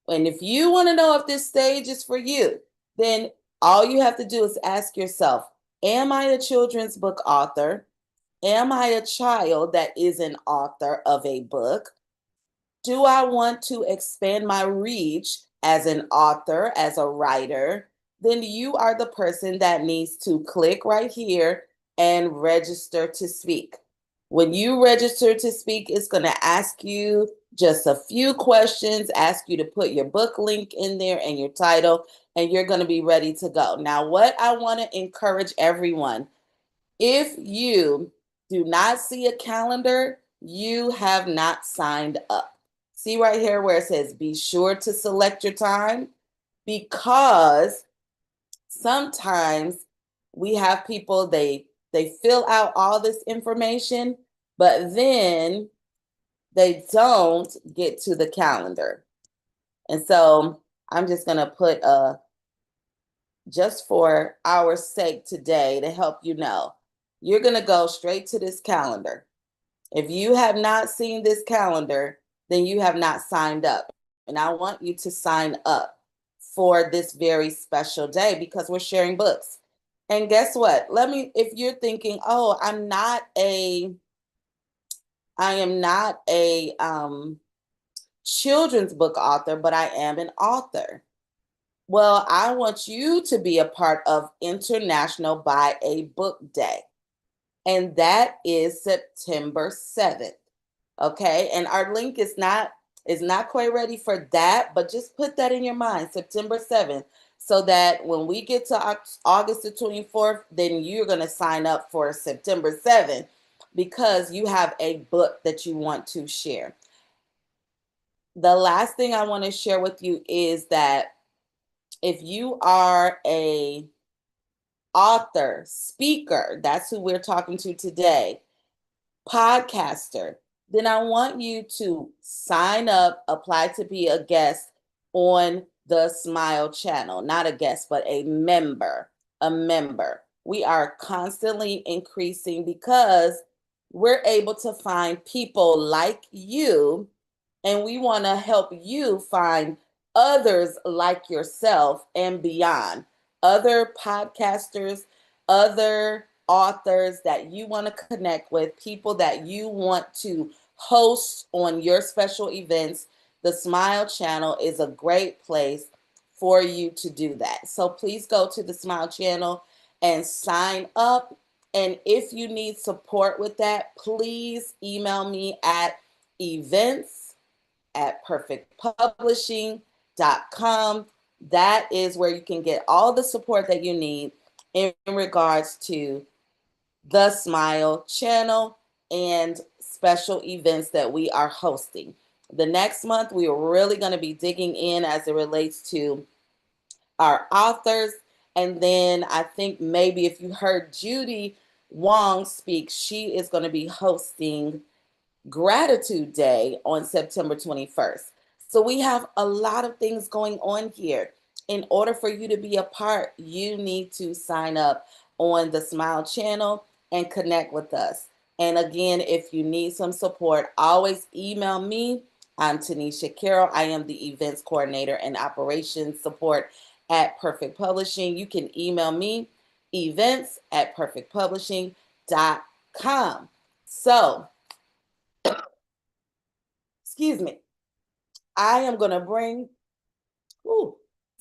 And if you want to know if this stage is for you, then all you have to do is ask yourself, am I a children's book author? Am I a child that is an author of a book? Do I want to expand my reach as an author, as a writer? Then you are the person that needs to click right here and register to speak. When you register to speak, it's going to ask you just a few questions, ask you to put your book link in there and your title, and you're going to be ready to go. Now, what I want to encourage everyone, if you do not see a calendar, you have not signed up. See right here where it says be sure to select your time, because sometimes we have people, they fill out all this information, but then they don't get to the calendar. And so I'm just going to put just for our sake today to help you know, you're going to go straight to this calendar. If you have not seen this calendar, then you have not signed up. And I want you to sign up for this very special day because we're sharing books. And guess what? If you're thinking, oh, I am not a children's book author, but I am an author. Well, I want you to be a part of International Buy a Book Day. And that is September 7th. Okay, and our link is not quite ready for that, but just put that in your mind, September 7th, so that when we get to August the 24th, then you're going to sign up for September 7th because you have a book that you want to share. The last thing I want to share with you is that if you are a author, speaker, that's who we're talking to today, podcaster, then I want you to sign up, apply to be a guest on the Smile channel. Not a guest, but a member. A member. We are constantly increasing because we're able to find people like you, and we want to help you find others like yourself and beyond. Other podcasters, other authors that you want to connect with, people that you want to host on your special events. The Smile channel is a great place for you to do that. So please go to the Smile channel and sign up. And if you need support with that, please email me at events@perfectpublishing.com. That is where you can get all the support that you need in regards to the Smile channel and special events that we are hosting. The next month, we are really going to be digging in as it relates to our authors. And then I think maybe if you heard Judy Wong speak, she is going to be hosting Gratitude Day on September 21st. So we have a lot of things going on here. In order for you to be a part, you need to sign up on the Smile channel and connect with us. And again, if you need some support, always email me. I'm Tanisha Carroll. I am the events coordinator and operations support at Perfect Publishing. You can email me, events@perfectpublishing.com. So, excuse me, I am going to bring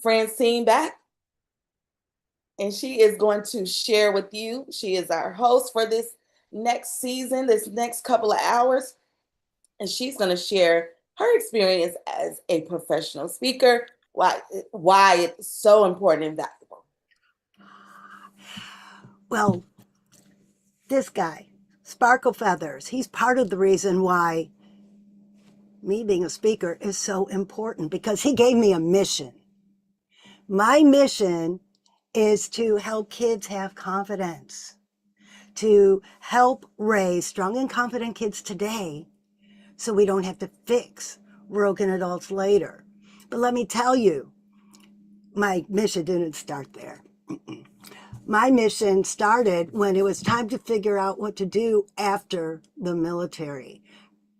Francine back, and she is going to share with you. She is our host for this next season, this next couple of hours, and she's going to share her experience as a professional speaker, why it's so important and valuable. Well, this guy, Sparkle Feathers. He's part of the reason why me being a speaker is so important, because he gave me a mission. My mission is to help kids have confidence, to help raise strong and confident kids today so we don't have to fix broken adults later. But let me tell you, my mission didn't start there. My mission started when it was time to figure out what to do after the military.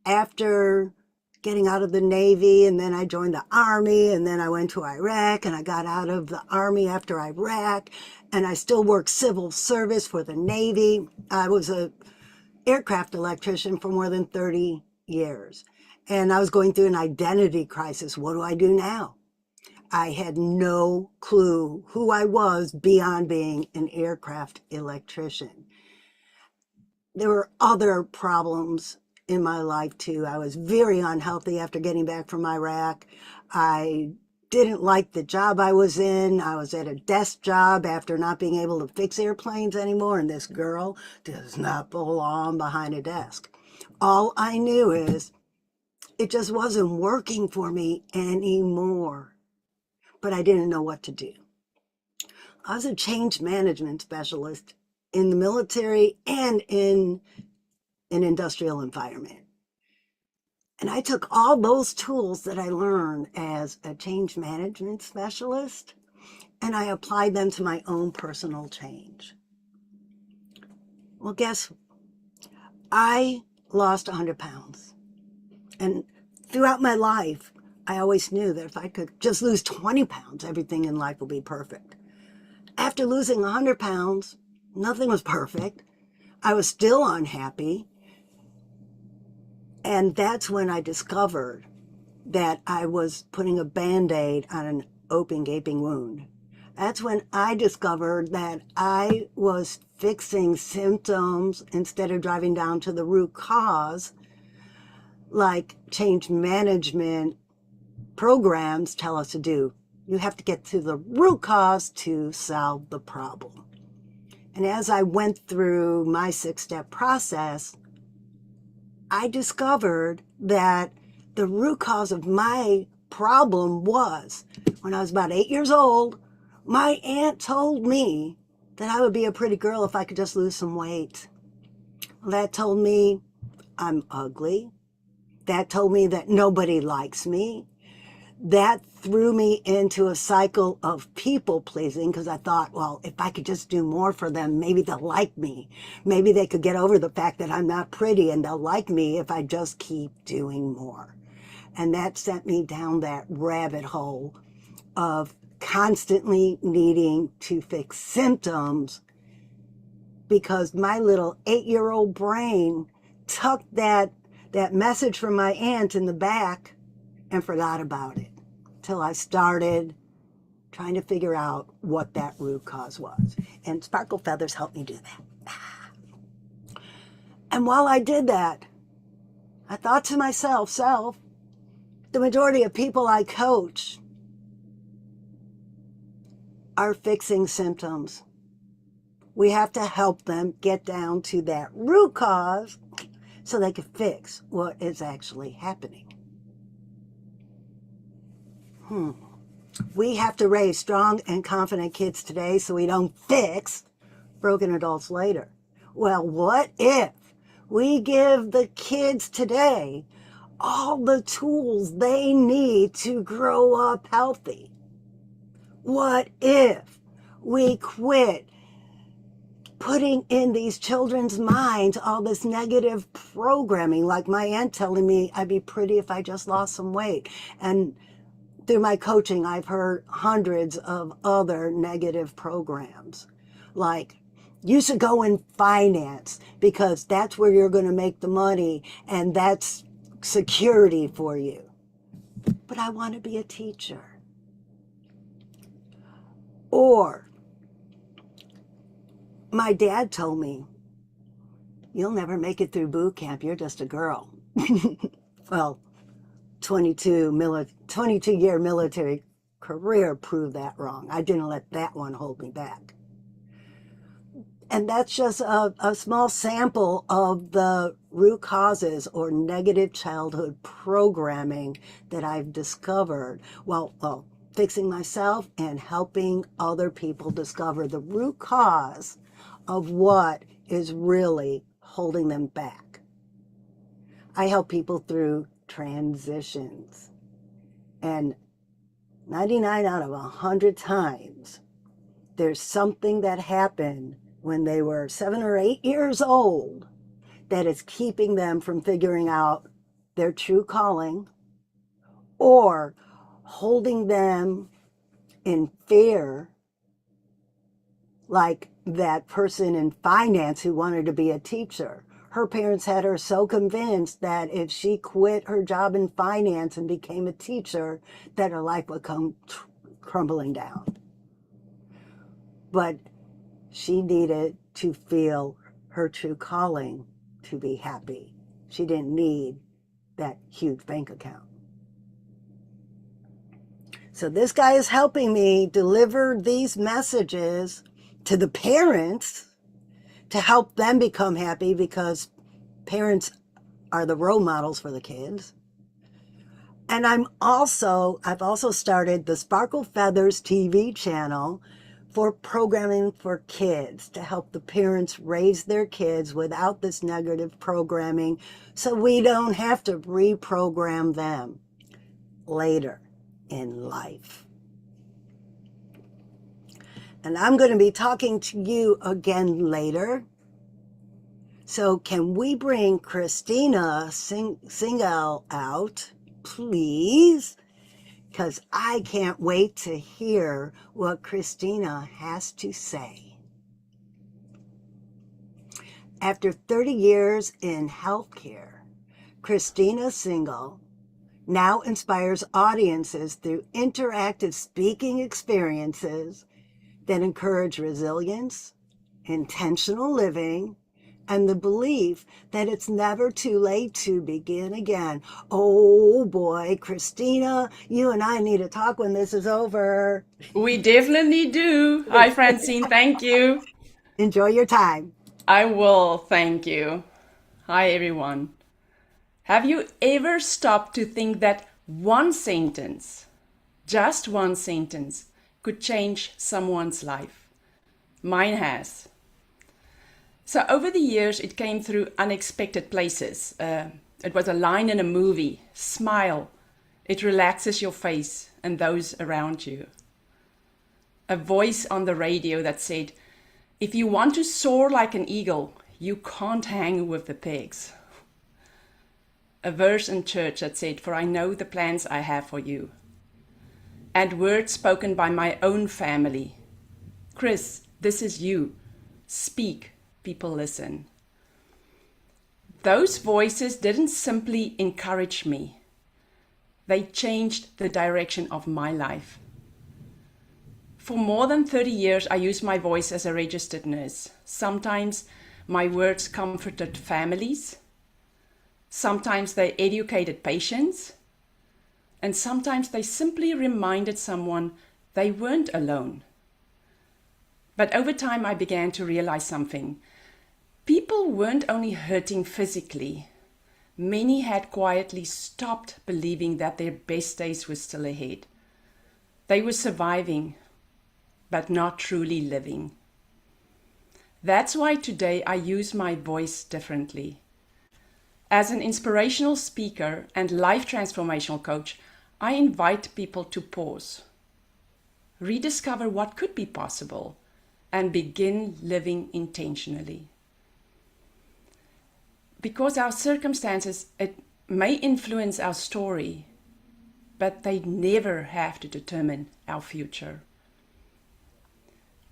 After getting out of the Navy, and then I joined the Army, and then I went to Iraq, and I got out of the Army after Iraq, and I still work civil service for the Navy. I was an aircraft electrician for more than 30 years, and I was going through an identity crisis. What do I do now? I had no clue who I was beyond being an aircraft electrician. There were other problems in my life too. I was very unhealthy after getting back from Iraq. I didn't like the job I was in. I was at a desk job after not being able to fix airplanes anymore, and this girl does not belong behind a desk. All I knew is it just wasn't working for me anymore, but I didn't know what to do. I was a change management specialist in the military and in an industrial environment. And I took all those tools that I learned as a change management specialist, and I applied them to my own personal change. Well, guess, I lost 100 pounds. And throughout my life, I always knew that if I could just lose 20 pounds, everything in life would be perfect. After losing 100 pounds, nothing was perfect. I was still unhappy. And that's when I discovered that I was putting a Band-Aid on an open, gaping wound. That's when I discovered that I was fixing symptoms instead of driving down to the root cause, like change management programs tell us to do. You have to get to the root cause to solve the problem. And as I went through my 6-step process, I discovered that the root cause of my problem was, when I was about 8 years old, my aunt told me that I would be a pretty girl if I could just lose some weight. That told me I'm ugly. That told me that nobody likes me. That threw me into a cycle of people pleasing, because I thought, well, if I could just do more for them, maybe they'll like me. Maybe they could get over the fact that I'm not pretty, and they'll like me if I just keep doing more. And that sent me down that rabbit hole of constantly needing to fix symptoms, because my little 8-year-old brain took that message from my aunt in the back and forgot about it, till I started trying to figure out what that root cause was. And Sparkle Feathers helped me do that. And while I did that, I thought to myself, the majority of people I coach are fixing symptoms. We have to help them get down to that root cause so they can fix what is actually happening. We have to raise strong and confident kids today so we don't fix broken adults later. Well, what if we give the kids today all the tools they need to grow up healthy? What if we quit putting in these children's minds all this negative programming, like my aunt telling me I'd be pretty if I just lost some weight? And through my coaching, I've heard hundreds of other negative programs, like, you should go in finance because that's where you're going to make the money and that's security for you. But I want to be a teacher. Or my dad told me, you'll never make it through boot camp. You're just a girl. Well, 22-year military career proved that wrong. I didn't let that one hold me back. And that's just a small sample of the root causes or negative childhood programming that I've discovered while fixing myself and helping other people discover the root cause of what is really holding them back. I help people through transitions. And 99 out of 100 times, there's something that happened when they were 7 or 8 years old that is keeping them from figuring out their true calling or holding them in fear, like that person in finance who wanted to be a teacher. Her parents had her so convinced that if she quit her job in finance and became a teacher, that her life would come crumbling down. But she needed to feel her true calling to be happy. She didn't need that huge bank account. So this guy is helping me deliver these messages to the parents to help them become happy, because parents are the role models for the kids. And I've also started the Sparkle Feathers TV channel for programming for kids to help the parents raise their kids without this negative programming, so we don't have to reprogram them later in life. And I'm going to be talking to you again later. So can we bring Christina Singal out, please? Because I can't wait to hear what Christina has to say. After 30 years in healthcare, Christina Singal now inspires audiences through interactive speaking experiences that encourage resilience, intentional living, and the belief that it's never too late to begin again. Oh boy, Christina, you and I need to talk when this is over. We definitely do. Hi, Francine. Thank you. Enjoy your time. I will. Thank you. Hi, everyone. Have you ever stopped to think that one sentence, just one sentence, could change someone's life? Mine has. So over the years, it came through unexpected places. It was a line in a movie, smile. It relaxes your face and those around you. A voice on the radio that said, if you want to soar like an eagle, you can't hang with the pigs. A verse in church that said, for I know the plans I have for you. And words spoken by my own family. Chris, this is you. Speak, people listen. Those voices didn't simply encourage me. They changed the direction of my life. For more than 30 years, I used my voice as a registered nurse. Sometimes my words comforted families. Sometimes they educated patients. And sometimes they simply reminded someone they weren't alone. But over time, I began to realize something. People weren't only hurting physically. Many had quietly stopped believing that their best days were still ahead. They were surviving, but not truly living. That's why today I use my voice differently. As an inspirational speaker and life transformational coach, I invite people to pause, rediscover what could be possible, and begin living intentionally. Because our circumstances, it may influence our story, but they never have to determine our future.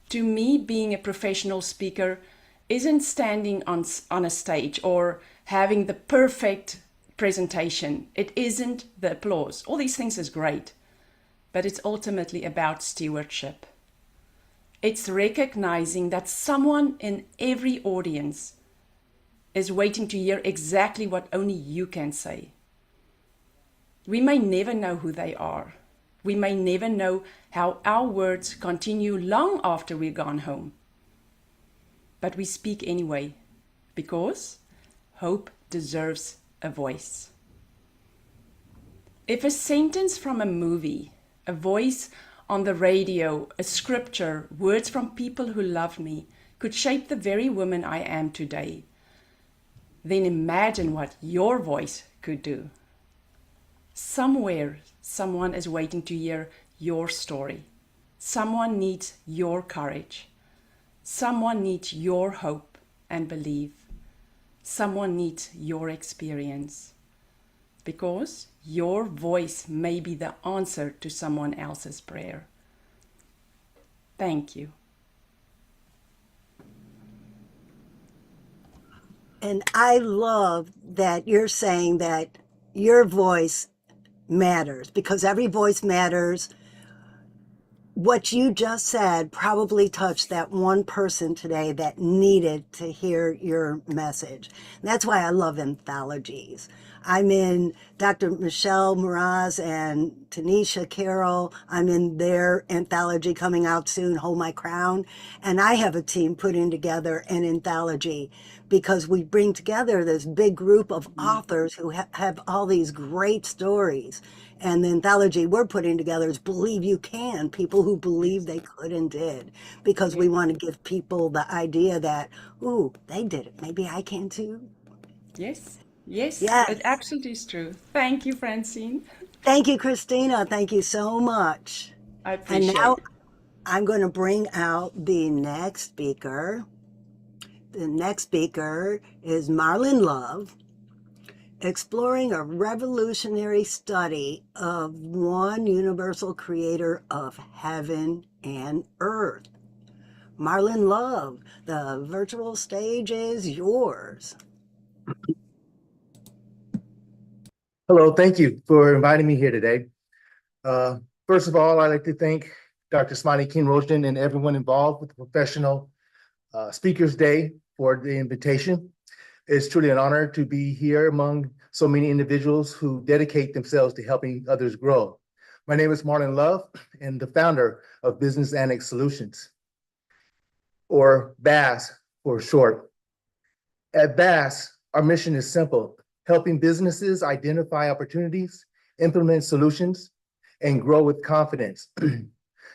To me, being a professional speaker isn't standing on a stage or having the perfect presentation. It isn't the applause. All these things is great, but it's ultimately about stewardship. It's recognizing that someone in every audience is waiting to hear exactly what only you can say. We may never know who they are. We may never know how our words continue long after we've gone home. but we speak anyway because hope deserves a voice. If a sentence from a movie, a voice on the radio, a scripture, words from people who love me could shape the very woman I am today, then imagine what your voice could do. Somewhere, someone is waiting to hear your story. Someone needs your courage. Someone needs your hope and belief. Someone needs your experience. Because your voice may be the answer to someone else's prayer. Thank you. And I love that you're saying that your voice matters, because every voice matters. What you just said probably touched that one person today that needed to hear your message. That's why I love anthologies. I'm in Dr. Michelle Mraz and Tanisha Carroll. I'm in their anthology coming out soon, Hold My Crown. And I have a team putting together an anthology because we bring together this big group of authors who have all these great stories. And the anthology we're putting together is Believe You Can, people who believe they could and did, because we want to give people the idea that, ooh, they did it. Maybe I can too. Yes, yes, Yes. it absolutely is true. Thank you, Francine. Thank you, Christina. Thank you so much. I And appreciate now it. I'm going to bring out the next speaker. The next speaker is Marlon Love, exploring a revolutionary study of one universal creator of heaven and earth. Marlon Love, the virtual stage is yours. Hello, thank you for inviting me here today. First of all, I'd like to thank Dr. Smiley Ken Rochon and everyone involved with the Professional Speakers Day for the invitation. It's truly an honor to be here among so many individuals who dedicate themselves to helping others grow. My name is Marlon Love, and the founder of Business Annex Solutions, or BAS for short. At BAS, our mission is simple: helping businesses identify opportunities, implement solutions, and grow with confidence.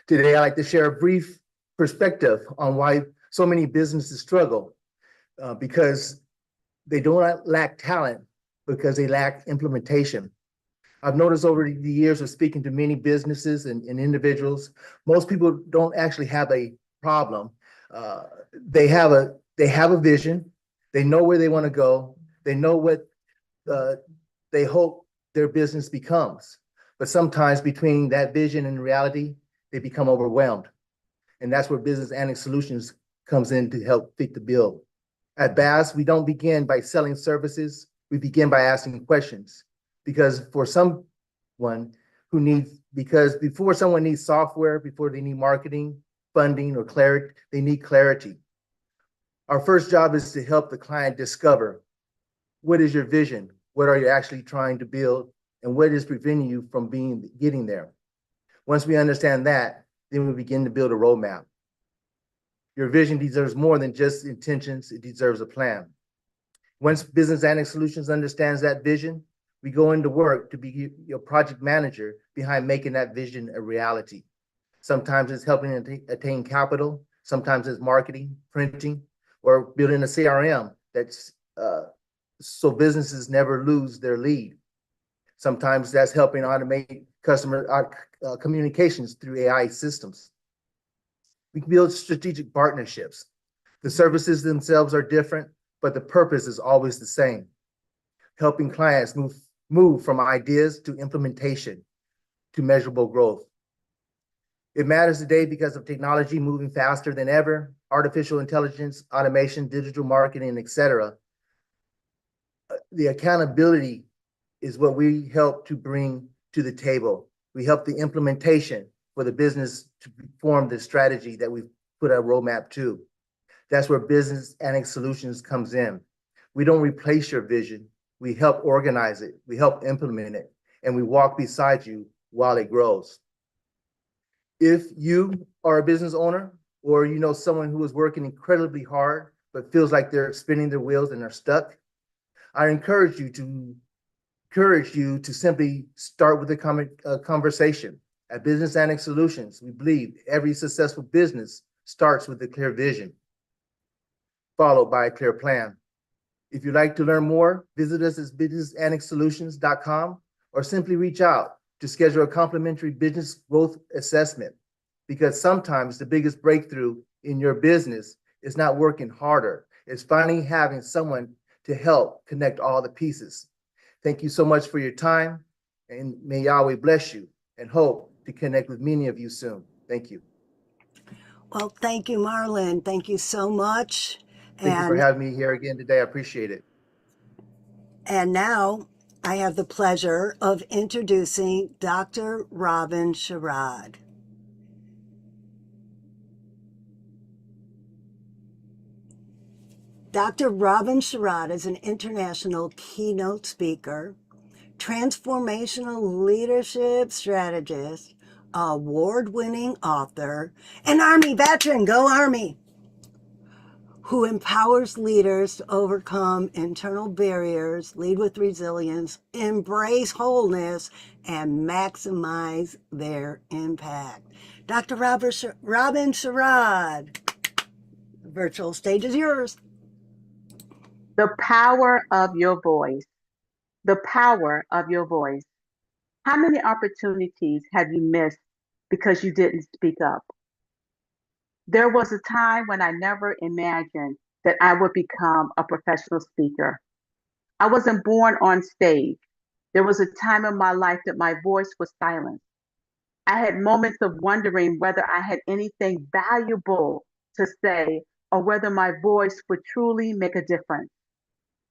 Today, I'd like to share a brief perspective on why so many businesses struggle, because they don't lack talent, because they lack implementation. I've noticed over the years of speaking to many businesses and individuals, most people don't actually have a problem. They have a vision. They know where they want to go. They know what they hope their business becomes. But sometimes between that vision and reality, they become overwhelmed. And that's where Business Annex Solutions comes in to help fit the bill. At BAS, we don't begin by selling services. We begin by asking questions. Because before someone needs software, before they need marketing, funding, or clarity, they need clarity. Our first job is to help the client discover, what is your vision? What are you actually trying to build? And what is preventing you from getting there? Once we understand that, then we begin to build a roadmap. Your vision deserves more than just intentions, it deserves a plan. Once Business Annex Solutions understands that vision, we go into work to be your project manager behind making that vision a reality. Sometimes it's helping attain capital, sometimes it's marketing, printing, or building a CRM that's so businesses never lose their lead. Sometimes that's helping automate customer communications through AI systems. We can build strategic partnerships. The services themselves are different, but the purpose is always the same: helping clients move from ideas to implementation to measurable growth. It matters today because of technology moving faster than ever, artificial intelligence, automation, digital marketing, etc. The accountability is what we help to bring to the table. We help the implementation for the business to form the strategy that we put our roadmap to. That's where Business Annex Solutions comes in. We don't replace your vision. We help organize it. We help implement it. And we walk beside you while it grows. If you are a business owner, or you know someone who is working incredibly hard but feels like they're spinning their wheels and are stuck, I encourage you to simply start with a conversation. At Business Annex Solutions, we believe every successful business starts with a clear vision, followed by a clear plan. If you'd like to learn more, visit us at businessannexsolutions.com or simply reach out to schedule a complimentary business growth assessment, because sometimes the biggest breakthrough in your business is not working harder. It's finally having someone to help connect all the pieces. Thank you so much for your time, and may Yahweh bless you, and hope to connect with many of you soon. Thank you. Well, thank you, Marlon. Thank you so much. Thank you for having me here again today. I appreciate it. And now I have the pleasure of introducing Dr. Robin Sherrod. Dr. Robin Sherrod is an international keynote speaker, transformational leadership strategist, award-winning author, and Army veteran, go Army, who empowers leaders to overcome internal barriers, lead with resilience, embrace wholeness, and maximize their impact. Dr. Robin Sherrod, the virtual stage is yours. The power of your voice. The power of your voice. How many opportunities have you missed because you didn't speak up? There was a time when I never imagined that I would become a professional speaker. I wasn't born on stage. There was a time in my life that my voice was silenced. I had moments of wondering whether I had anything valuable to say or whether my voice would truly make a difference.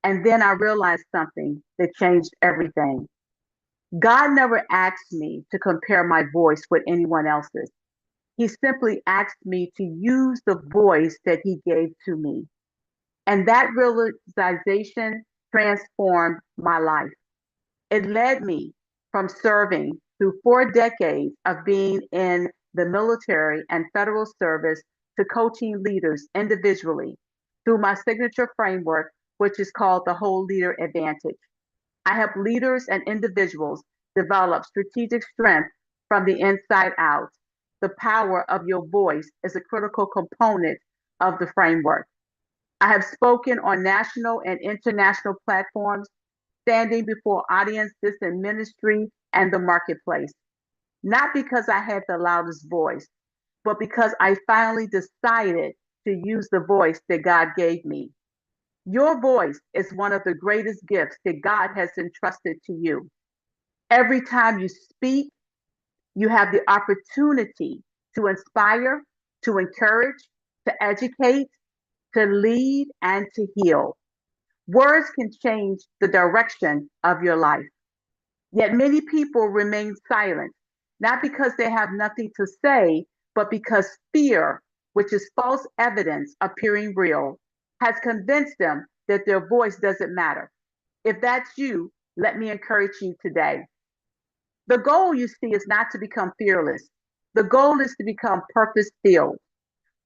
And then I realized something that changed everything. God never asked me to compare my voice with anyone else's. He simply asked me to use the voice that he gave to me. And that realization transformed my life. It led me from serving through 4 decades of being in the military and federal service to coaching leaders individually through my signature framework, which is called the Whole Leader Advantage. I help leaders and individuals develop strategic strength from the inside out. The power of your voice is a critical component of the framework. I have spoken on national and international platforms, standing before audiences in ministry and the marketplace, not because I had the loudest voice, but because I finally decided to use the voice that God gave me. Your voice is one of the greatest gifts that God has entrusted to you. Every time you speak, you have the opportunity to inspire, to encourage, to educate, to lead, and to heal. Words can change the direction of your life. Yet many people remain silent, not because they have nothing to say, but because fear, which is false evidence appearing real, has convinced them that their voice doesn't matter. If that's you, let me encourage you today. The goal, you see, is not to become fearless. The goal is to become purpose filled.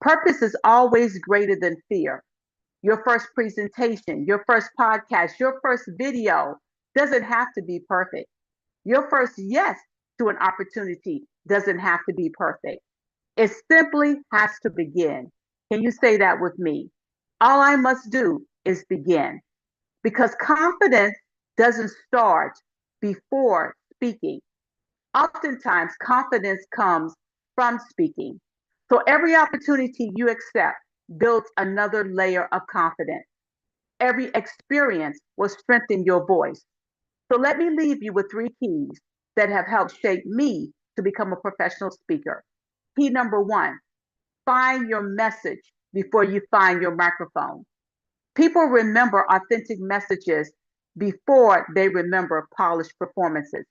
Purpose is always greater than fear. Your first presentation, your first podcast, your first video doesn't have to be perfect. Your first yes to an opportunity doesn't have to be perfect. It simply has to begin. Can you say that with me? All I must do is begin, because confidence doesn't start before speaking. Oftentimes, confidence comes from speaking. So every opportunity you accept builds another layer of confidence. Every experience will strengthen your voice. So let me leave you with 3 keys that have helped shape me to become a professional speaker. Key number 1, find your message before you find your microphone. People remember authentic messages before they remember polished performances.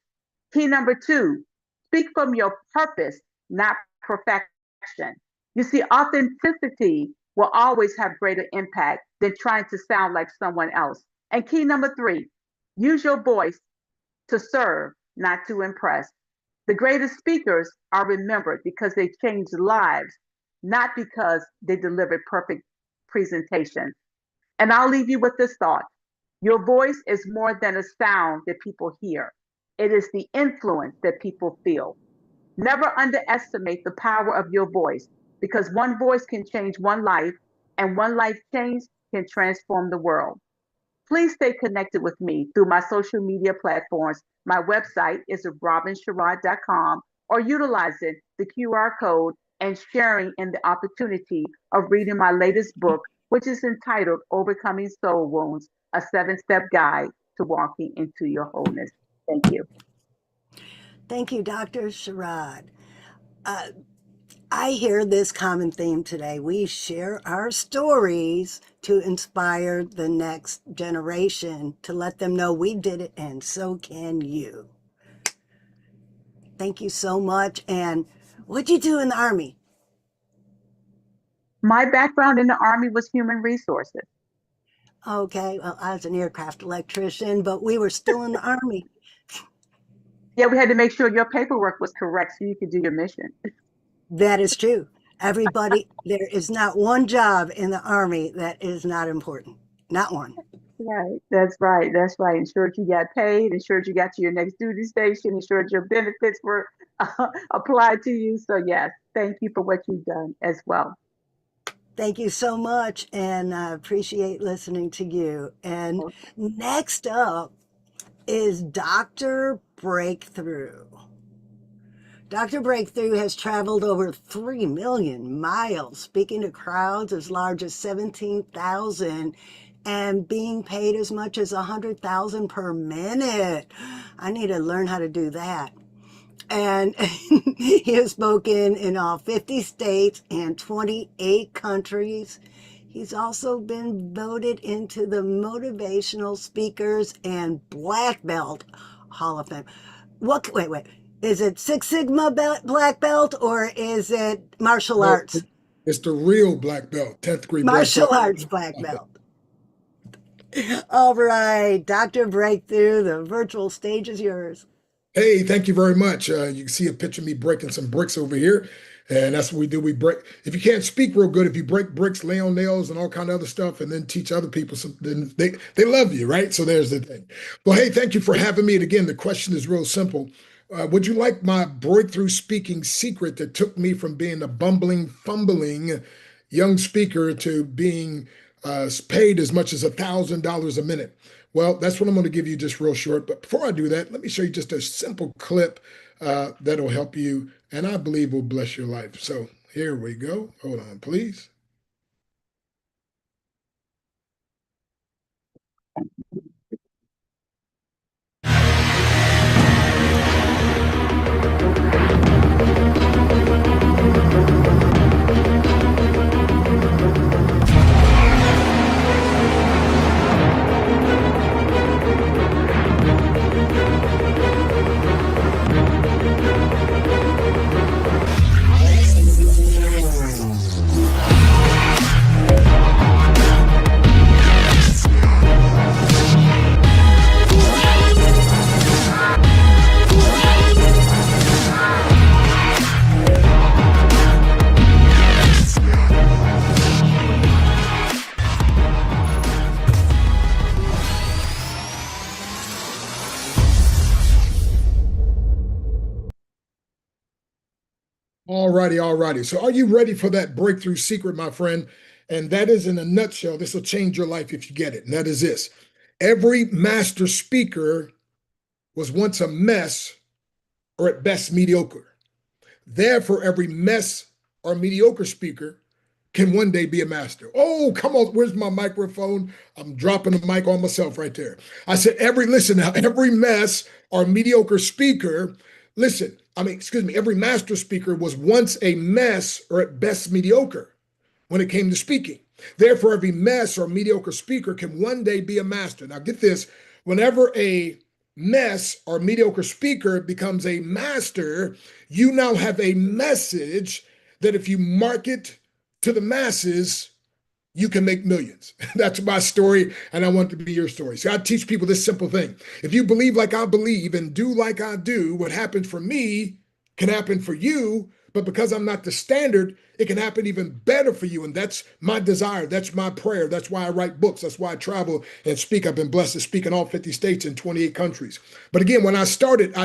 Key number 2, speak from your purpose, not perfection. You see, authenticity will always have greater impact than trying to sound like someone else. And key number 3, use your voice to serve, not to impress. The greatest speakers are remembered because they changed lives, not because they delivered perfect presentations. And I'll leave you with this thought. Your voice is more than a sound that people hear. It is the influence that people feel. Never underestimate the power of your voice because one voice can change one life, and one life change can transform the world. Please stay connected with me through my social media platforms. My website is robinsherrod.com or utilizing the QR code and sharing in the opportunity of reading my latest book, which is entitled Overcoming Soul Wounds, a 7-step guide to walking into your wholeness. Thank you. Thank you, Dr. Sherrod. I hear this common theme today. We share our stories to inspire the next generation, to let them know we did it and so can you. Thank you so much. And what'd you do in the Army? My background in the Army was human resources. Okay, well, I was an aircraft electrician, but we were still in the Army. Yeah, we had to make sure your paperwork was correct so you could do your mission. That is true. Everybody, there is not one job in the Army that is not important. Not one. Right, that's right, that's right. Ensured you got paid, ensured you got to your next duty station, ensured your benefits were applied to you. So yes, thank you for what you've done as well. Thank you so much, and I appreciate listening to you. And next up is Dr. Breakthrough. Dr. Breakthrough has traveled over 3 million miles, speaking to crowds as large as 17,000 and being paid as much as 100,000 per minute. I need to learn how to do that. And he has spoken in all 50 states and 28 countries. He's also been voted into the Motivational Speakers and Black Belt Hall of Fame. Wait. Is it Six Sigma black belt or is it martial arts? It's the real black belt, 10th degree martial arts black belt. All right, Dr. Breakthrough, the virtual stage is yours. Hey, thank you very much. You can see a picture of me breaking some bricks over here. And that's what we do. We break. If you can't speak real good, if you break bricks, lay on nails, and all kind of other stuff, and then teach other people, then they love you, right? So there's the thing. Well, hey, thank you for having me. And again, the question is real simple. Would you like my breakthrough speaking secret that took me from being a bumbling, fumbling young speaker to being paid as much as $1,000 a minute? Well, that's what I'm going to give you just real short. But before I do that, let me show you just a simple clip that'll help you and I believe will bless your life. So here we go. Hold on, please. All righty. So are you ready for that breakthrough secret, my friend? And that is in a nutshell, this will change your life if you get it. And that is this. Every master speaker was once a mess or at best mediocre. Therefore, every mess or mediocre speaker can one day be a master. Oh, come on. Where's my microphone? I'm dropping the mic on myself right there. I said, listen now, every mess or mediocre speaker, every master speaker was once a mess or at best mediocre when it came to speaking. Therefore, every mess or mediocre speaker can one day be a master. Now, get this, whenever a mess or mediocre speaker becomes a master, you now have a message that if you market to the masses, you can make millions. That's my story, and I want it to be your story. So I teach people this simple thing. If you believe like I believe and do like I do, what happens for me can happen for you, but because I'm not the standard, it can happen even better for you. And that's my desire. That's my prayer. That's why I write books. That's why I travel and speak. I've been blessed to speak in all 50 states and 28 countries. But again, when I started,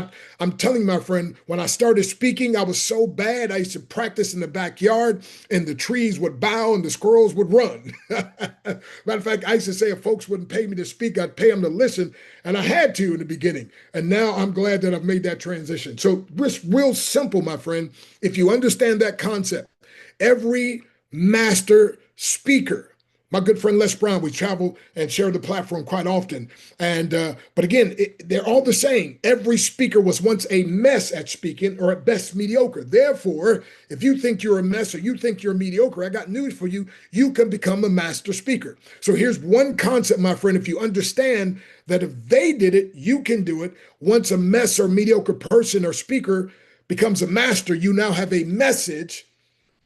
I'm telling my friend, when I started speaking, I was so bad. I used to practice in the backyard and the trees would bow and the squirrels would run. Matter of fact, I used to say if folks wouldn't pay me to speak, I'd pay them to listen. And I had to in the beginning. And now I'm glad that I've made that transition. So it's real simple, my friend. If you understand that concept, every master speaker, my good friend Les Brown, we travel and share the platform quite often. And but again, they're all the same. Every speaker was once a mess at speaking, or at best mediocre. Therefore, if you think you're a mess or you think you're mediocre, I got news for you. You can become a master speaker. So here's one concept, my friend. If you understand that if they did it, you can do it. Once a mess or mediocre person or speaker becomes a master, you now have a message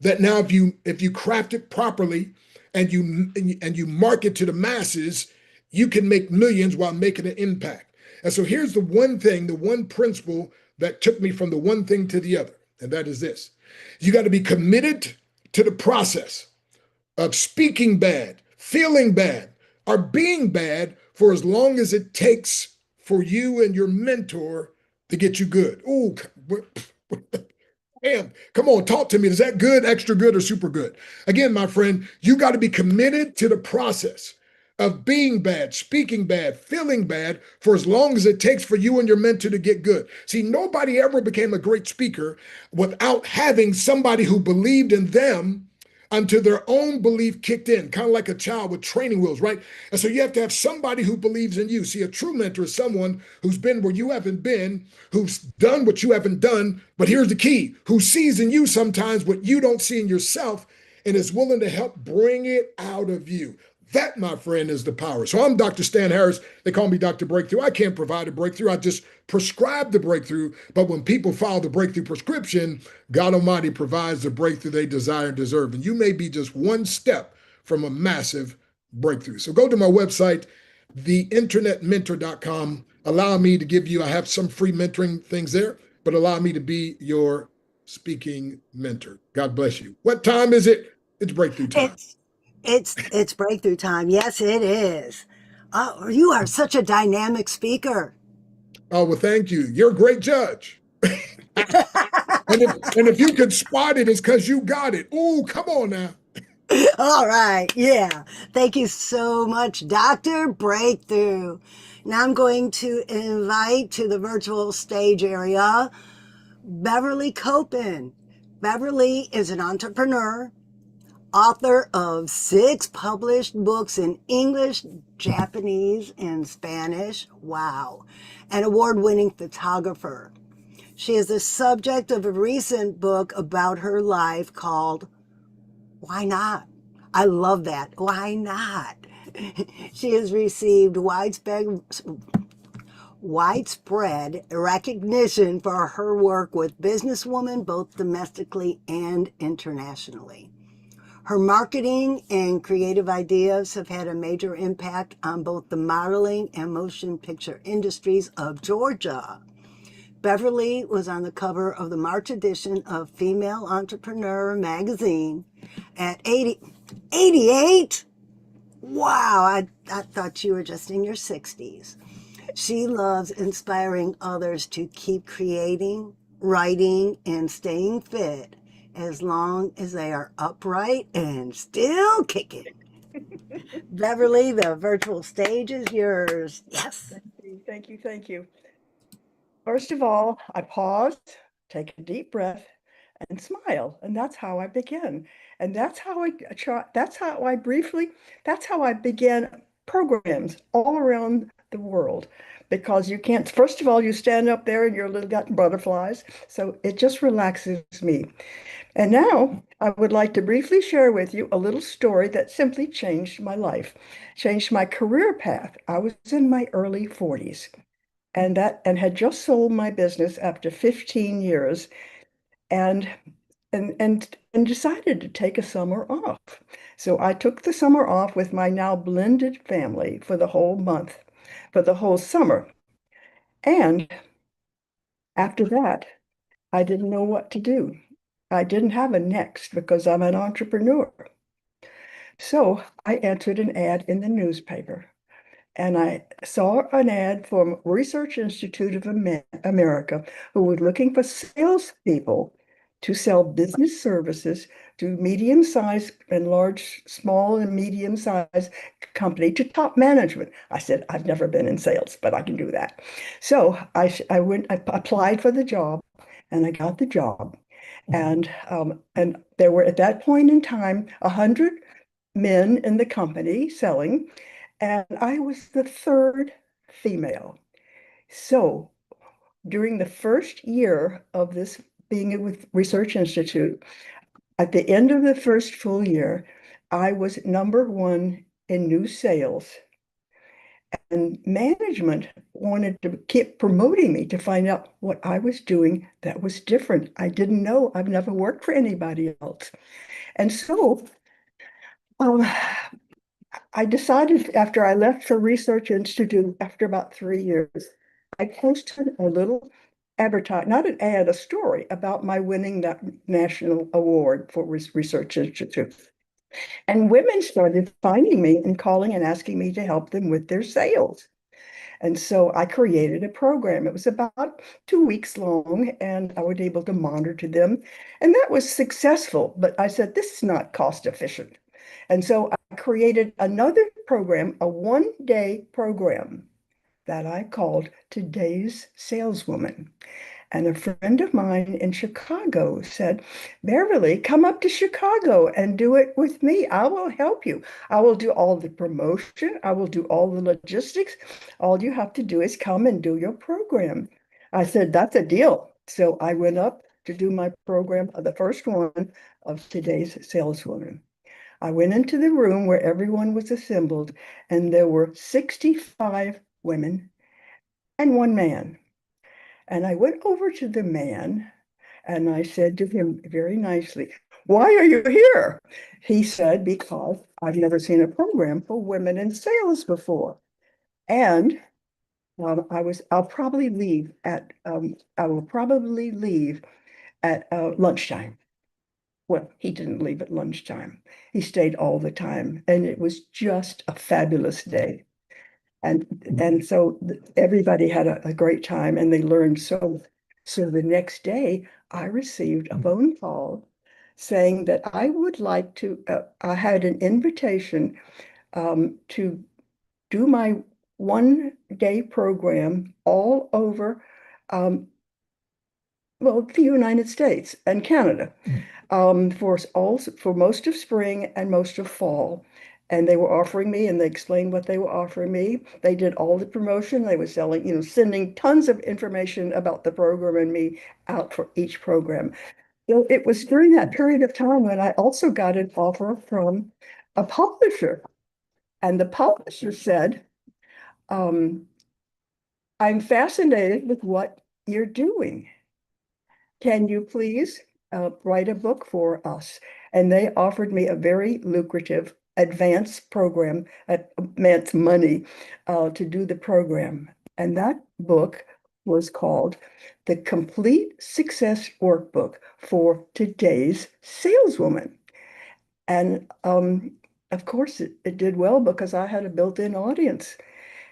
that now if you craft it properly and you market to the masses, you can make millions while making an impact. And so here's the one thing, the one principle that took me from the one thing to the other, and that is this. You got to be committed to the process of speaking bad, feeling bad, or being bad for as long as it takes for you and your mentor to get you good. Ooh, man, come on, talk to me. Is that good, extra good, or super good? Again, my friend, you got to be committed to the process of being bad, speaking bad, feeling bad for as long as it takes for you and your mentor to get good. See, nobody ever became a great speaker without having somebody who believed in them until their own belief kicked in, kind of like a child with training wheels, right? And so you have to have somebody who believes in you. See, a true mentor is someone who's been where you haven't been, who's done what you haven't done. But here's the key, who sees in you sometimes what you don't see in yourself and is willing to help bring it out of you. That, my friend, is the power. So I'm Dr. Stan Harris. They call me Dr. Breakthrough. I can't provide a breakthrough. I just prescribe the breakthrough. But when people follow the breakthrough prescription, God Almighty provides the breakthrough they desire and deserve. And you may be just one step from a massive breakthrough. So go to my website, theinternetmentor.com. Allow me to give you, I have some free mentoring things there, but allow me to be your speaking mentor. God bless you. What time is it? It's breakthrough time. It's breakthrough time. Yes, it is. Oh, you are such a dynamic speaker. Oh, well, thank you. You're a great judge. And if you could spot it, it's because you got it. Ooh, come on now. All right. Yeah. Thank you so much, Dr. Breakthrough. Now I'm going to invite to the virtual stage area Beverly Copen. Beverly is an entrepreneur, author of 6 published books in English, Japanese, and Spanish. Wow. An award-winning photographer. She is the subject of a recent book about her life called Why Not? I love that. Why not? She has received widespread recognition for her work with businesswomen, both domestically and internationally. Her marketing and creative ideas have had a major impact on both the modeling and motion picture industries of Georgia. Beverly was on the cover of the March edition of Female Entrepreneur magazine at 88. Wow, I thought you were just in your 60s. She loves inspiring others to keep creating, writing, and staying fit as long as they are upright and still kicking. Beverly, the virtual stage is yours. Yes. Thank you. Thank you. First of all, I pause, take a deep breath, and smile, and that's how I begin. And that's how I try. That's how I began programs all around the world. Because you can't. First of all, you stand up there and your little got butterflies, so it just relaxes me. And now I would like to briefly share with you a little story that simply changed my life, changed my career path. I was in my early 40s and had just sold my business after 15 years and and decided to take a summer off. So I took the summer off with my now blended family for the whole month, for the whole summer. And after that, I didn't know what to do. I didn't have a next because I'm an entrepreneur. So I entered an ad in the newspaper, and I saw an ad from Research Institute of America, who was looking for salespeople to sell business services to medium-sized and large, small and medium-sized company to top management. I said, I've never been in sales, but I can do that. So I applied for the job, and I got the job. And there were at that point in time 100 men in the company selling, and I was the third female. So during the first year of this being with Research Institute, at the end of the first full year, I was number one in new sales. And management wanted to keep promoting me to find out what I was doing that was different. I didn't know. I've never worked for anybody else. And so um, I decided after I left for Research Institute, after about 3 years, I posted a little advertise, not an ad, a story about my winning that national award for Research Institute. And women started finding me and calling and asking me to help them with their sales. And so I created a program. It was about 2 weeks long, and I was able to monitor them. And that was successful. But I said, this is not cost efficient. And so I created another program, a 1-day program that I called Today's Saleswoman. And a friend of mine in Chicago said, Beverly, come up to Chicago and do it with me. I will help you. I will do all the promotion. I will do all the logistics. All you have to do is come and do your program. I said, that's a deal. So I went up to do my program, the first one of Today's Saleswoman. I went into the room where everyone was assembled, and there were 65 women and one man. And I went over to the man and I said to him very nicely, why are you here? He said, because I've never seen a program for women in sales before. And I'll probably leave I will probably leave at lunchtime. Well, he didn't leave at lunchtime. He stayed all the time. And it was just a fabulous day. And so everybody had a great time and they learned so. So the next day, I received a phone call saying that I would like to, I had an invitation to do my 1-day program all over, well, the United States and Canada for most of spring and most of fall. And they were offering me, and they explained what they were offering me. They did all the promotion. They were selling, sending tons of information about the program and me out for each program. So it was during that period of time when I also got an offer from a publisher. And the publisher said, I'm fascinated with what you're doing. Can you please write a book for us? And they offered me a very lucrative advanced program, advanced money to do the program. And that book was called The Complete Success Workbook for Today's Saleswoman. And of course, it did well because I had a built-in audience.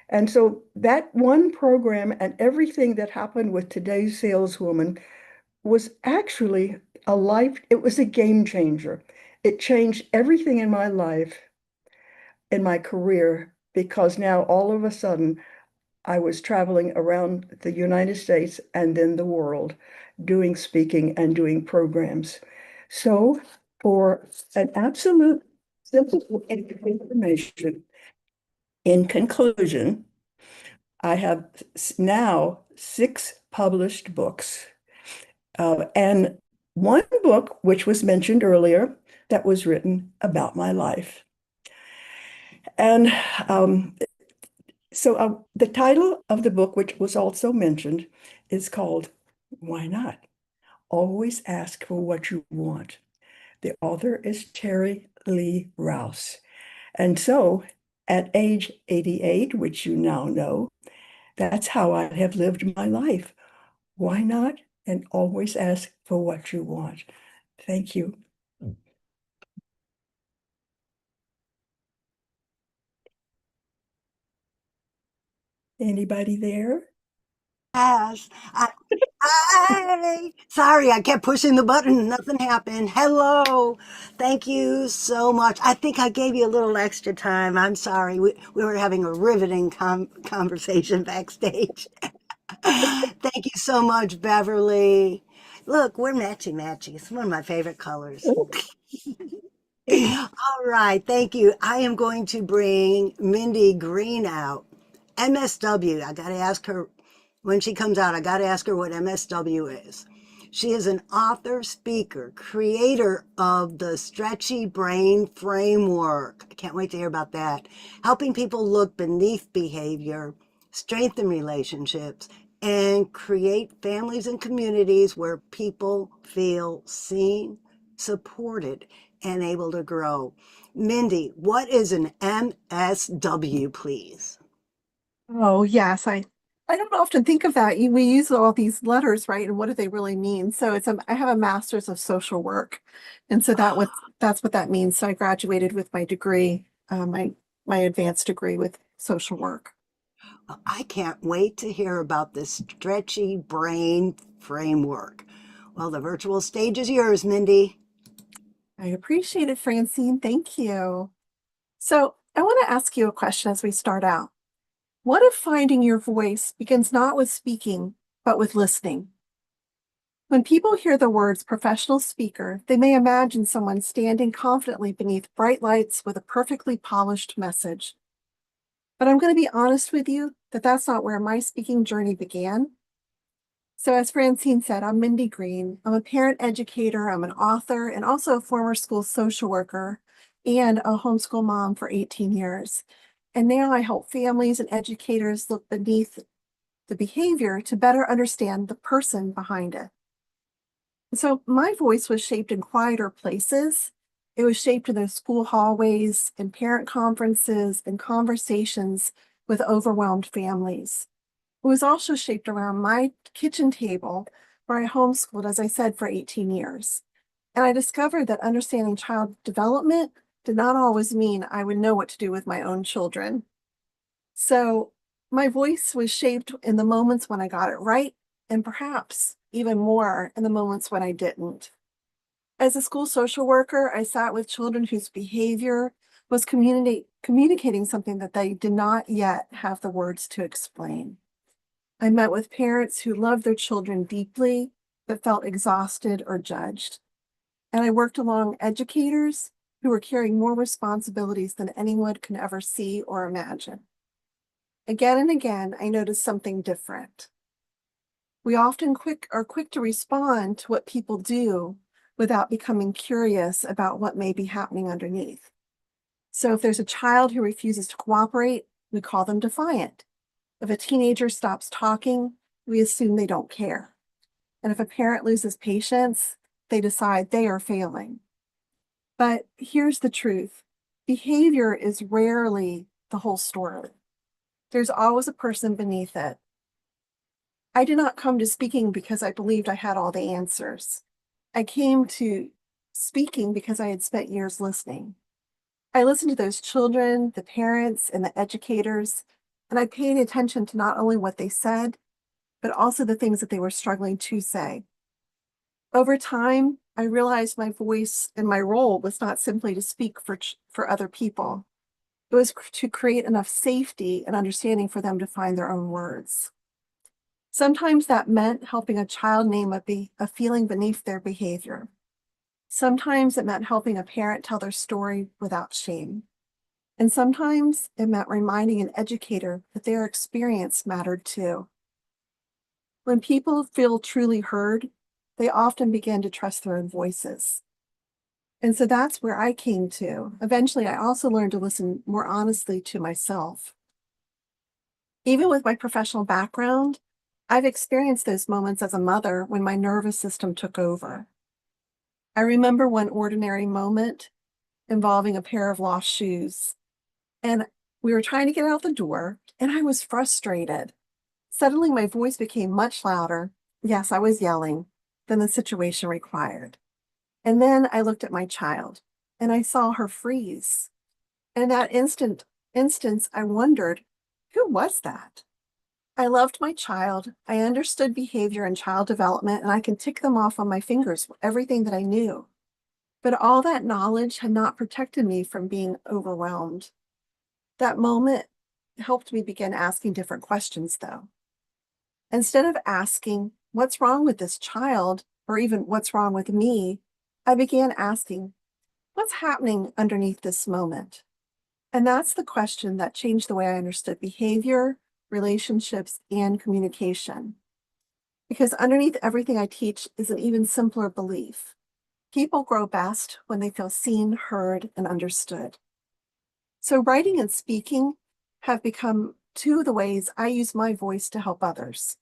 And so that one program and everything that happened with Today's Saleswoman was actually it was a game changer. It changed everything in my life, in my career, because now all of a sudden I was traveling around the United States and then the world doing speaking and doing programs. So for an absolute simple information, in conclusion, I have now 6 published books. And one book, which was mentioned earlier, that was written about my life. And so the title of the book, which was also mentioned, is called Why Not? Always Ask for What You Want. The author is Terry Lee Rouse. And so at age 88, which you now know, that's how I have lived my life. Why not? And always ask for what you want. Thank you. Anybody there? Yes. Sorry, I kept pushing the button. Nothing happened. Hello. Thank you so much. I think I gave you a little extra time. I'm sorry. We were having a riveting conversation backstage. Thank you so much, Beverly. Look, we're matchy-matchy. It's one of my favorite colors. All right, thank you. I am going to bring Mindy Green out. MSW, I got to ask her when she comes out, I got to ask her what MSW is. She is an author, speaker, creator of the Stretchy Brain Framework. I can't wait to hear about that. Helping people look beneath behavior, strengthen relationships, and create families and communities where people feel seen, supported, and able to grow. Mindy, what is an MSW, please? Oh, yes. I don't often think of that. We use all these letters, right? And what do they really mean? So I have a master's of social work. And so that's what that means. So I graduated with my degree, my advanced degree with social work. I can't wait to hear about this stretchy brain framework. Well, the virtual stage is yours, Mindy. I appreciate it, Francine. Thank you. So I want to ask you a question as we start out. What if finding your voice begins not with speaking, but with listening? When people hear the words professional speaker, they may imagine someone standing confidently beneath bright lights with a perfectly polished message. But I'm going to be honest with you that that's not where my speaking journey began. So as Francine said, I'm Mindy Green. I'm a parent educator, I'm an author, and also a former school social worker and a homeschool mom for 18 years. And now I help families and educators look beneath the behavior to better understand the person behind it. So my voice was shaped in quieter places. It was shaped in those school hallways, in parent conferences, and conversations with overwhelmed families. It was also shaped around my kitchen table where I homeschooled, as I said, for 18 years. And I discovered that understanding child development did not always mean I would know what to do with my own children. So my voice was shaped in the moments when I got it right, and perhaps even more in the moments when I didn't. As a school social worker, I sat with children whose behavior was communicating something that they did not yet have the words to explain. I met with parents who loved their children deeply, but felt exhausted or judged. And I worked along educators who were carrying more responsibilities than anyone can ever see or imagine. Again and again, I noticed something different. We often are quick to respond to what people do without becoming curious about what may be happening underneath. So if there's a child who refuses to cooperate, we call them defiant. If a teenager stops talking, we assume they don't care. And if a parent loses patience, they decide they are failing. But here's the truth. Behavior is rarely the whole story. There's always a person beneath it. I did not come to speaking because I believed I had all the answers. I came to speaking because I had spent years listening. I listened to those children, the parents, and the educators, and I paid attention to not only what they said, but also the things that they were struggling to say. Over time, I realized my voice and my role was not simply to speak for other people. It was to create enough safety and understanding for them to find their own words. Sometimes that meant helping a child name a feeling beneath their behavior. Sometimes it meant helping a parent tell their story without shame. And sometimes it meant reminding an educator that their experience mattered too. When people feel truly heard, they often begin to trust their own voices. And so that's where I came to. Eventually, I also learned to listen more honestly to myself. Even with my professional background, I've experienced those moments as a mother when my nervous system took over. I remember one ordinary moment involving a pair of lost shoes. And we were trying to get out the door, and I was frustrated. Suddenly, my voice became much louder. Yes, I was yelling than the situation required. And then I looked at my child and I saw her freeze. And in that instance, I wondered, who was that? I loved my child. I understood behavior and child development, and I can tick them off on my fingers, everything that I knew. But all that knowledge had not protected me from being overwhelmed. That moment helped me begin asking different questions, though. Instead of asking, what's wrong with this child, or even what's wrong with me, I began asking, what's happening underneath this moment? And that's the question that changed the way I understood behavior, relationships, and communication. Because underneath everything I teach is an even simpler belief. People grow best when they feel seen, heard, and understood. So writing and speaking have become two of the ways I use my voice to help others.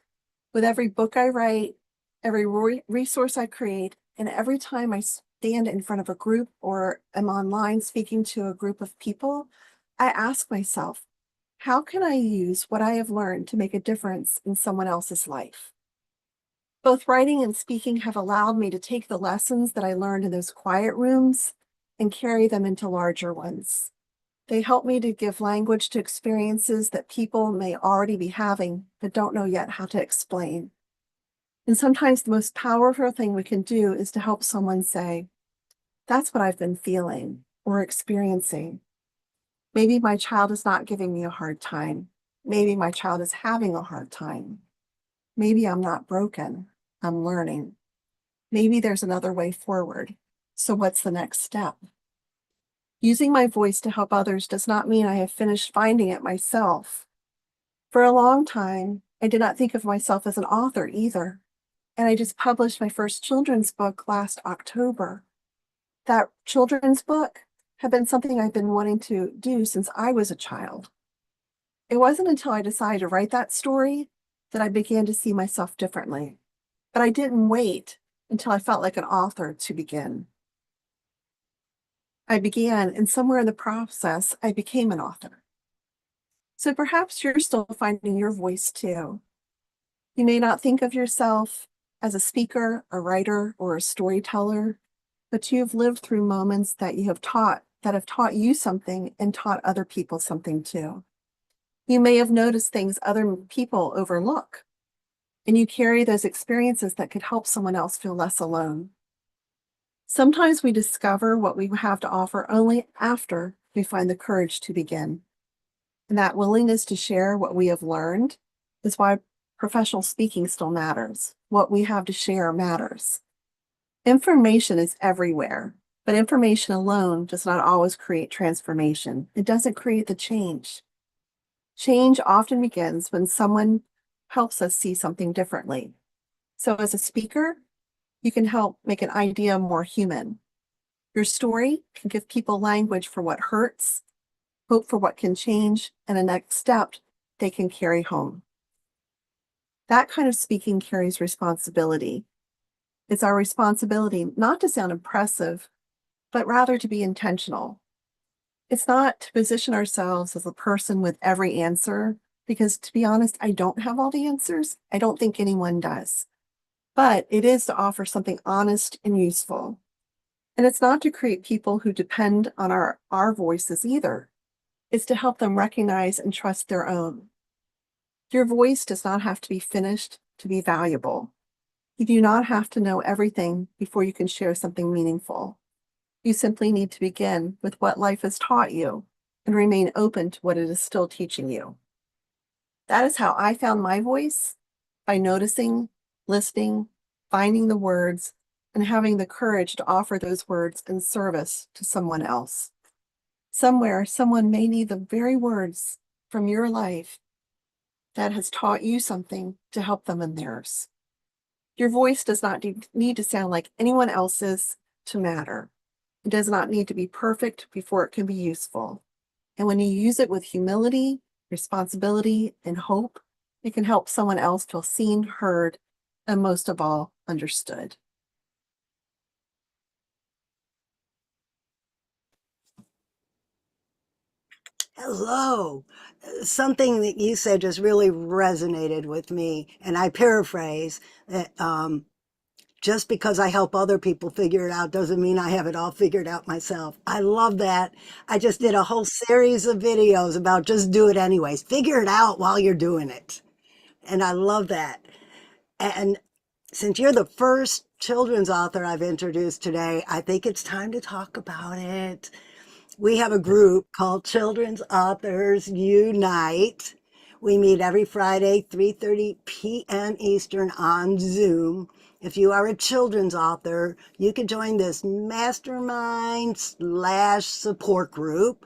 With every book I write, every resource I create, and every time I stand in front of a group or am online speaking to a group of people, I ask myself, how can I use what I have learned to make a difference in someone else's life? Both writing and speaking have allowed me to take the lessons that I learned in those quiet rooms and carry them into larger ones. They help me to give language to experiences that people may already be having but don't know yet how to explain. And sometimes the most powerful thing we can do is to help someone say, that's what I've been feeling or experiencing. Maybe my child is not giving me a hard time. Maybe my child is having a hard time. Maybe I'm not broken. I'm learning. Maybe there's another way forward. So what's the next step? Using my voice to help others does not mean I have finished finding it myself. For a long time, I did not think of myself as an author either. And I just published my first children's book last October. That children's book had been something I've been wanting to do since I was a child. It wasn't until I decided to write that story that I began to see myself differently. But I didn't wait until I felt like an author to begin. I began, and somewhere in the process, I became an author. So perhaps you're still finding your voice too. You may not think of yourself as a speaker, a writer, or a storyteller, but you have lived through moments that have taught you something and taught other people something too. You may have noticed things other people overlook, and you carry those experiences that could help someone else feel less alone. Sometimes we discover what we have to offer only after we find the courage to begin. And that willingness to share what we have learned is why professional speaking still matters. What we have to share matters. Information is everywhere, but information alone does not always create transformation. It doesn't create the change. Change often begins when someone helps us see something differently. So as a speaker, you can help make an idea more human. Your story can give people language for what hurts, hope for what can change, and a next step they can carry home. That kind of speaking carries responsibility. It's our responsibility not to sound impressive, but rather to be intentional. It's not to position ourselves as a person with every answer, because to be honest, I don't have all the answers. I don't think anyone does. But it is to offer something honest and useful. And it's not to create people who depend on our voices either. It's to help them recognize and trust their own. Your voice does not have to be finished to be valuable. You do not have to know everything before you can share something meaningful. You simply need to begin with what life has taught you and remain open to what it is still teaching you. That is how I found my voice, by noticing, listening, finding the words, and having the courage to offer those words in service to someone else. Somewhere, someone may need the very words from your life that has taught you something to help them in theirs. Your voice does not need to sound like anyone else's to matter. It does not need to be perfect before it can be useful. And when you use it with humility, responsibility, and hope, it can help someone else feel seen, heard, and most of all, understood. Hello. Something that you said just really resonated with me, and I paraphrase that Just because I help other people figure it out doesn't mean I have it all figured out myself. I love that. I just did a whole series of videos about just do it anyways. Figure it out while you're doing it. And I love that. And since you're the first children's author I've introduced today, I think it's time to talk about it. We have a group called Children's Authors Unite. We meet every Friday, 3:30 p.m. Eastern on Zoom. If you are a children's author, you can join this mastermind / support group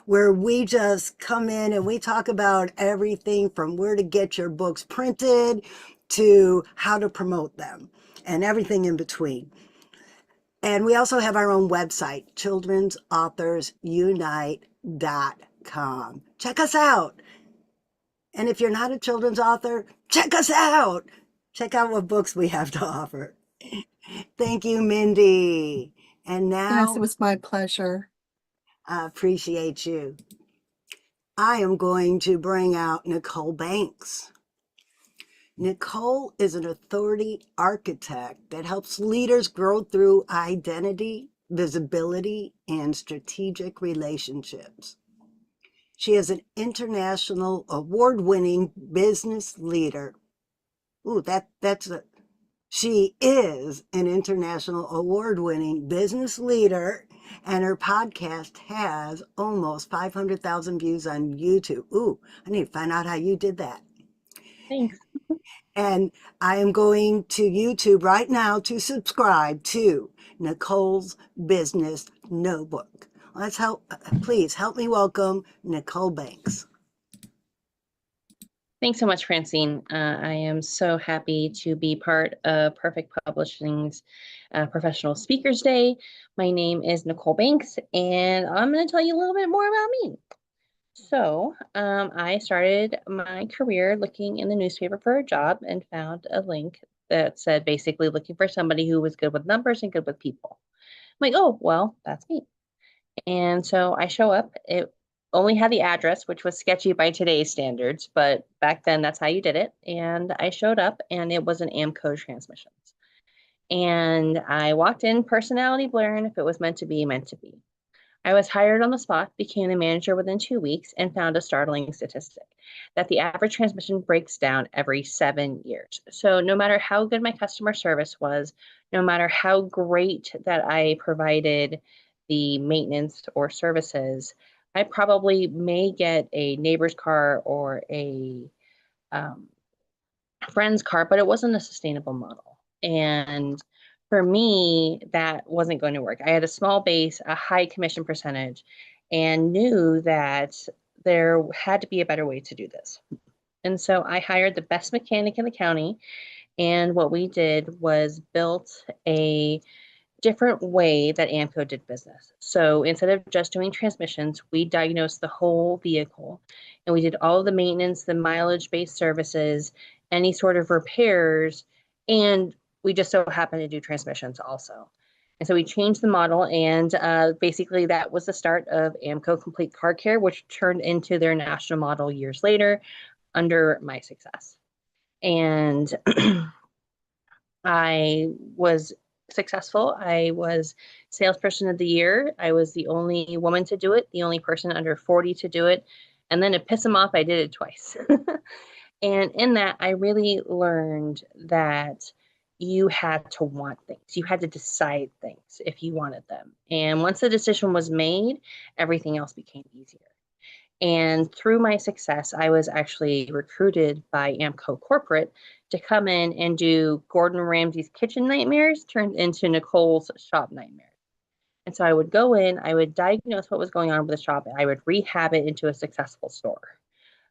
where we just come in and we talk about everything from where to get your books printed to how to promote them and everything in between. And we also have our own website, children'sauthorsunite.com. Check us out. And if you're not a children's author, check us out. Check out what books we have to offer. Thank you, Mindy. And now, Yes, it was my pleasure. I appreciate you. I am going to bring out Nicole Banks. Nicole is an authority architect that helps leaders grow through identity, visibility, and strategic relationships. She is an international award-winning business leader. She is an international award-winning business leader, and her podcast has almost 500,000 views on YouTube. I need to find out how you did that. Thanks. And I am going to YouTube right now to subscribe to Nicole's Business Notebook. Please help me welcome Nicole Banks. Thanks so much, Francine. I am so happy to be part of Perfect Publishing's Professional Speakers Day. My name is Nicole Banks, and I'm going to tell you a little bit more about me. So I started my career looking in the newspaper for a job and found a link that said basically looking for somebody who was good with numbers and good with people. I'm like, oh, well, that's me. And so I show up. It only had the address, which was sketchy by today's standards, but back then that's how you did it. And I showed up and it was an AMCO Transmissions. And I walked in, personality blaring, if it was meant to be, meant to be. I was hired on the spot, became the manager within 2 weeks, and found a startling statistic that the average transmission breaks down every 7 years. So no matter how good my customer service was, no matter how great that I provided the maintenance or services, I probably may get a neighbor's car or a friend's car, but it wasn't a sustainable model. And for me, that wasn't going to work. I had a small base, a high commission percentage, and knew that there had to be a better way to do this. And so I hired the best mechanic in the county. And what we did was built a different way that AMCO did business. So instead of just doing transmissions, we diagnosed the whole vehicle and we did all of the maintenance, the mileage-based services, any sort of repairs, and we just so happened to do transmissions also. And so we changed the model, and basically that was the start of AMCO Complete Car Care, which turned into their national model years later under my success. And I was successful. I was salesperson of the year. I was the only woman to do it, the only person under 40 to do it. And then to piss them off, I did it twice. And in that, I really learned that you had to want things. You had to decide things if you wanted them. And once the decision was made, everything else became easier. And through my success, I was actually recruited by AMCO Corporate to come in and do Gordon Ramsay's kitchen nightmares turned into Nicole's shop nightmares. And so I would go in, I would diagnose what was going on with the shop, and I would rehab it into a successful store.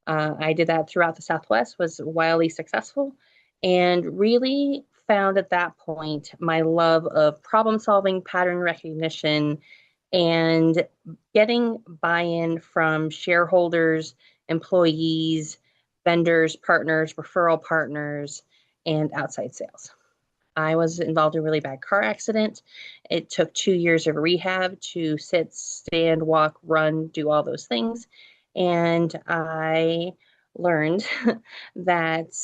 I did that throughout the Southwest, was wildly successful, and really found at that point my love of problem solving, pattern recognition, and getting buy-in from shareholders, employees, vendors, partners, referral partners, and outside sales. I was involved in a really bad car accident. It took 2 years of rehab to sit, stand, walk, run, do all those things. And I learned that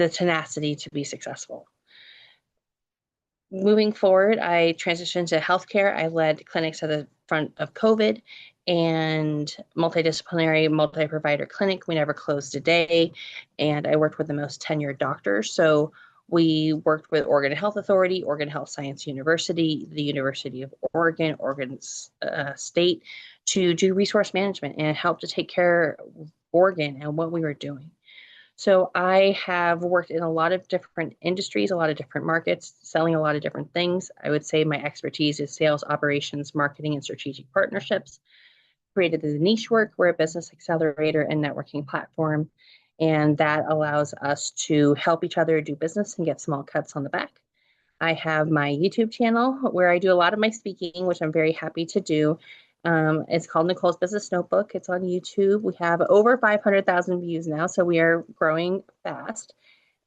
the tenacity to be successful. Moving forward, I transitioned to healthcare. I led clinics at the front of COVID and multidisciplinary, multi-provider clinic. We never closed a day. And I worked with the most tenured doctors. So we worked with Oregon Health Authority, Oregon Health Science University, the University of Oregon, Oregon State, to do resource management and help to take care of Oregon and what we were doing. So I have worked in a lot of different industries, a lot of different markets, selling a lot of different things. I would say my expertise is sales, operations, marketing, and strategic partnerships. Created the Niche Work, we're a business accelerator and networking platform, and that allows us to help each other do business and get small cuts on the back. I have my YouTube channel where I do a lot of my speaking, which I'm very happy to do. It's called Nicole's Business Notebook. It's on YouTube. We have over 500,000 views now, so we are growing fast.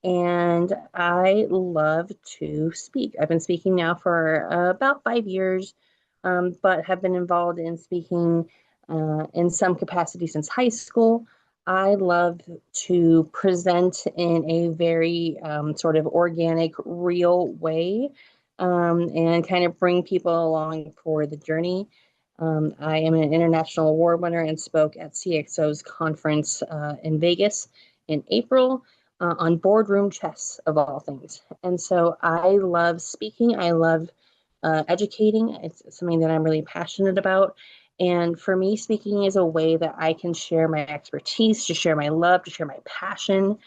And I love to speak. I've been speaking now for about 5 years, but have been involved in speaking in some capacity since high school. I love to present in a very sort of organic, real way, and kind of bring people along for the journey. I am an international award winner and spoke at CXO's conference in Vegas in April on boardroom chess, of all things. And so I love speaking. I love educating. It's something that I'm really passionate about. And for me, speaking is a way that I can share my expertise, to share my love, to share my passion.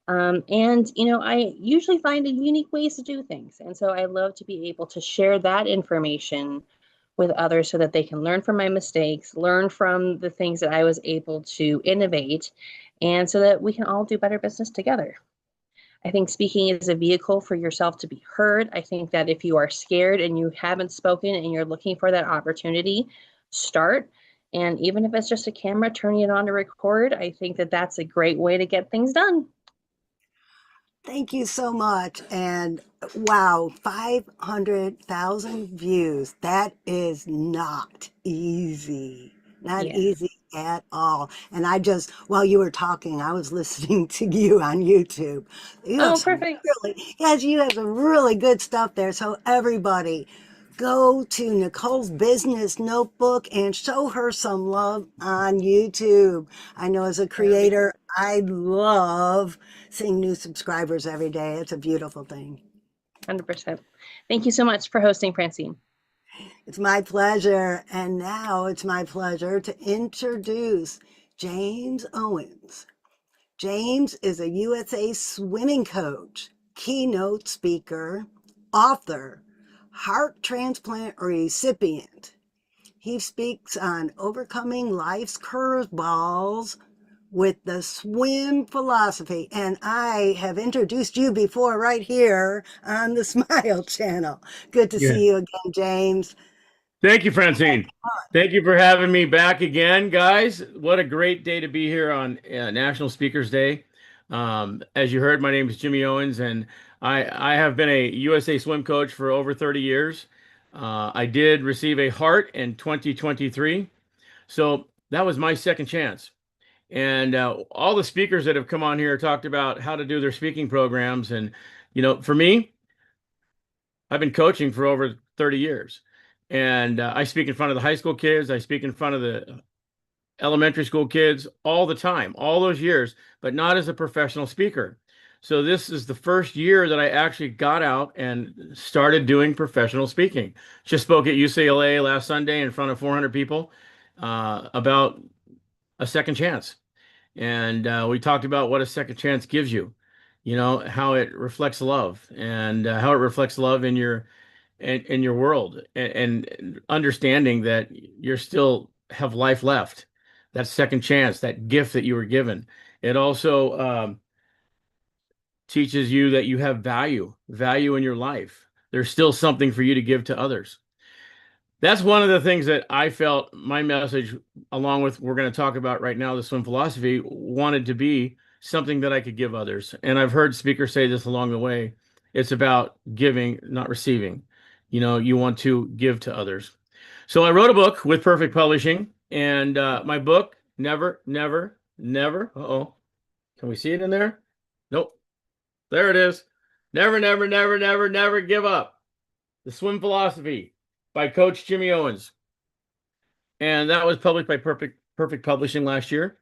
And, you know, I usually find unique ways to do things. And so I love to be able to share that information with others so that they can learn from my mistakes, learn from the things that I was able to innovate, and so that we can all do better business together. I think speaking is a vehicle for yourself to be heard. I think that if you are scared and you haven't spoken and you're looking for that opportunity, start. And even if it's just a camera, turning it on to record, I think that that's a great way to get things done. Thank you so much. And wow, 500,000 views. That is not easy. Not Yeah. easy at all. And I just, while you were talking, I was listening to you on YouTube. You have Oh, some perfect. yes, you have some really good stuff there. So everybody, go to Nicole's Business Notebook and show her some love on YouTube. I know as a creator, I love seeing new subscribers every day. It's a beautiful thing. 100%. Thank you so much for hosting, Francine. It's my pleasure. And now it's my pleasure to introduce James Owens. James is a USA swimming coach, keynote speaker, author, heart transplant recipient. He speaks on overcoming life's curveballs with the swim philosophy. And I have introduced you before right here on the Smile Channel. Good to see you again, James. Thank you, Francine. Thank you for having me back again, guys. What a great day to be here on National Speakers Day. As you heard, my name is Jimmy Owens, and I have been a USA swim coach for over 30 years. I did receive a heart in 2023, so that was my second chance. And all the speakers that have come on here talked about how to do their speaking programs. And, you know, for me, I've been coaching for over 30 years. And I speak in front of the high school kids. I speak in front of the elementary school kids all the time, all those years, but not as a professional speaker. So this is the first year that I actually got out and started doing professional speaking. Just spoke at UCLA last Sunday in front of 400 people about a second chance. And we talked about what a second chance gives you, you know, how it reflects love and how it reflects love in your world, and understanding that you're still have life left, that second chance, that gift that you were given. It also teaches you that you have value in your life. There's still something for you to give to others. That's one of the things that I felt my message, along with we're going to talk about right now, the swim philosophy, wanted to be something that I could give others. And I've heard speakers say this along the way. It's about giving, not receiving. You know, you want to give to others. So I wrote a book with Perfect Publishing, and my book, Never, Never, Never. Uh-oh. Can we see it in there? Nope. There it is. Never, never, never, never, never give up. The Swim Philosophy by Coach Jimmy Owens. And that was published by Perfect Publishing last year.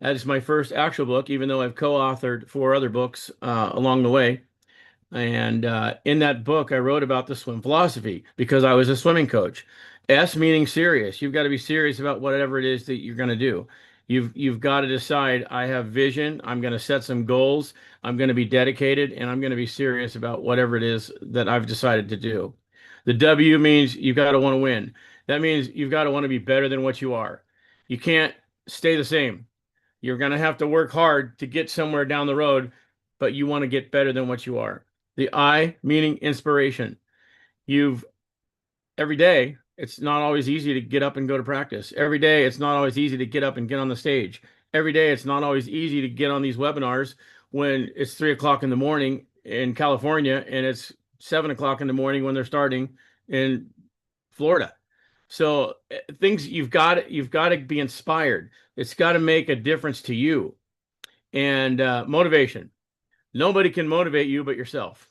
That is my first actual book, even though I've co-authored 4 other books along the way. And in that book, I wrote about the swim philosophy because I was a swimming coach. S meaning serious. You've got to be serious about whatever it is that you're going to do. You've got to decide, I have vision. I'm going to set some goals. I'm going to be dedicated, and I'm going to be serious about whatever it is that I've decided to do. The W means you've got to want to win. That means you've got to want to be better than what you are. You can't stay the same. You're going to have to work hard to get somewhere down the road, but you want to get better than what you are. The I meaning inspiration. Every day, it's not always easy to get up and go to practice. Every day, it's not always easy to get up and get on the stage. Every day, it's not always easy to get on these webinars when it's 3 o'clock in the morning in California and it's 7 o'clock in the morning when they're starting in Florida. So things you've got to be inspired. It's got to make a difference to you. And motivation. Nobody can motivate you but yourself.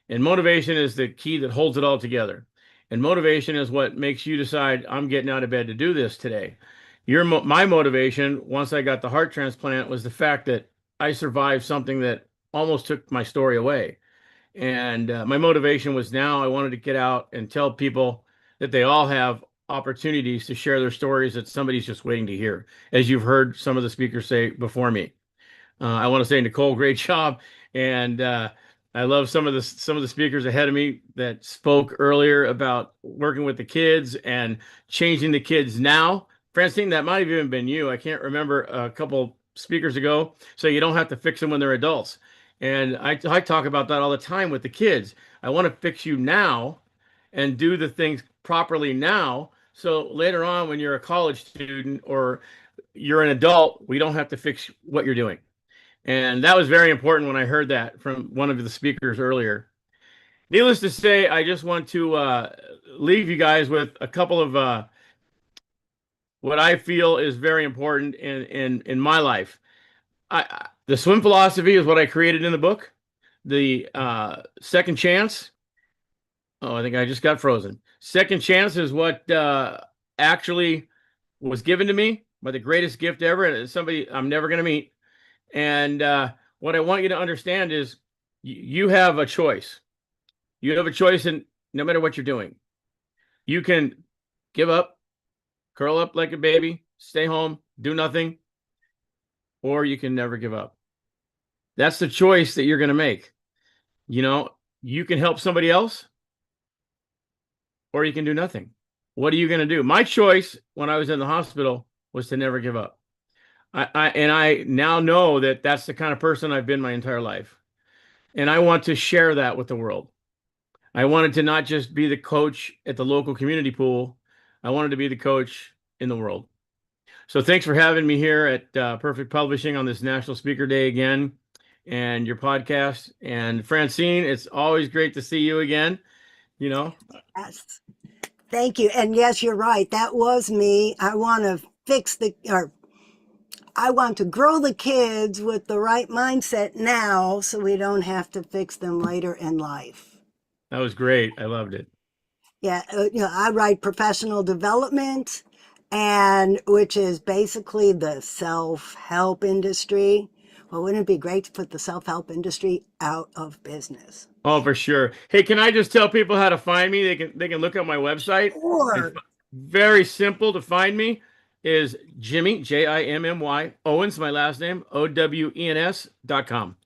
And motivation is the key that holds it all together. And motivation is what makes you decide, I'm getting out of bed to do this today. My motivation, once I got the heart transplant, was the fact that I survived something that almost took my story away. And my motivation was now I wanted to get out and tell people that they all have opportunities to share their stories that somebody's just waiting to hear, as you've heard some of the speakers say before me. I want to say, Nicole, great job. And I love some of the speakers ahead of me that spoke earlier about working with the kids and changing the kids now. Francine, that might have even been you. I can't remember a couple speakers ago. So you don't have to fix them when they're adults. And I talk about that all the time with the kids. I want to fix you now and do the things properly now. So later on, when you're a college student or you're an adult, we don't have to fix what you're doing. And that was very important when I heard that from one of the speakers earlier. Needless to say, I just want to leave you guys with a couple of what I feel is very important in my life. The swim philosophy is what I created in the book. The second chance. Oh, I think I just got frozen. Second chance is what actually was given to me by the greatest gift ever, and it's somebody I'm never going to meet. And what I want you to understand is you have a choice. You have a choice in no matter what you're doing. You can give up, curl up like a baby, stay home, do nothing, or you can never give up. That's the choice that you're going to make. You can help somebody else, or you can do nothing. What are you going to do? My choice when I was in the hospital was to never give up. I now know that that's the kind of person I've been my entire life. And I want to share that with the world. I wanted to not just be the coach at the local community pool. I wanted to be the coach in the world. So thanks for having me here at Perfect Publishing on this National Speaker Day again and your podcast. And Francine, it's always great to see you again. Yes. Thank you. And yes, you're right. That was me. I want to I want to grow the kids with the right mindset now so we don't have to fix them later in life. That was great. I loved it. Yeah, I write professional development, and which is basically the self-help industry. Well, wouldn't it be great to put the self-help industry out of business? Oh, for sure. Hey, can I just tell people how to find me? They can look up my website. Sure. Very simple to find me is Jimmy, Jimmy, Owens, my last name, OWENS.com.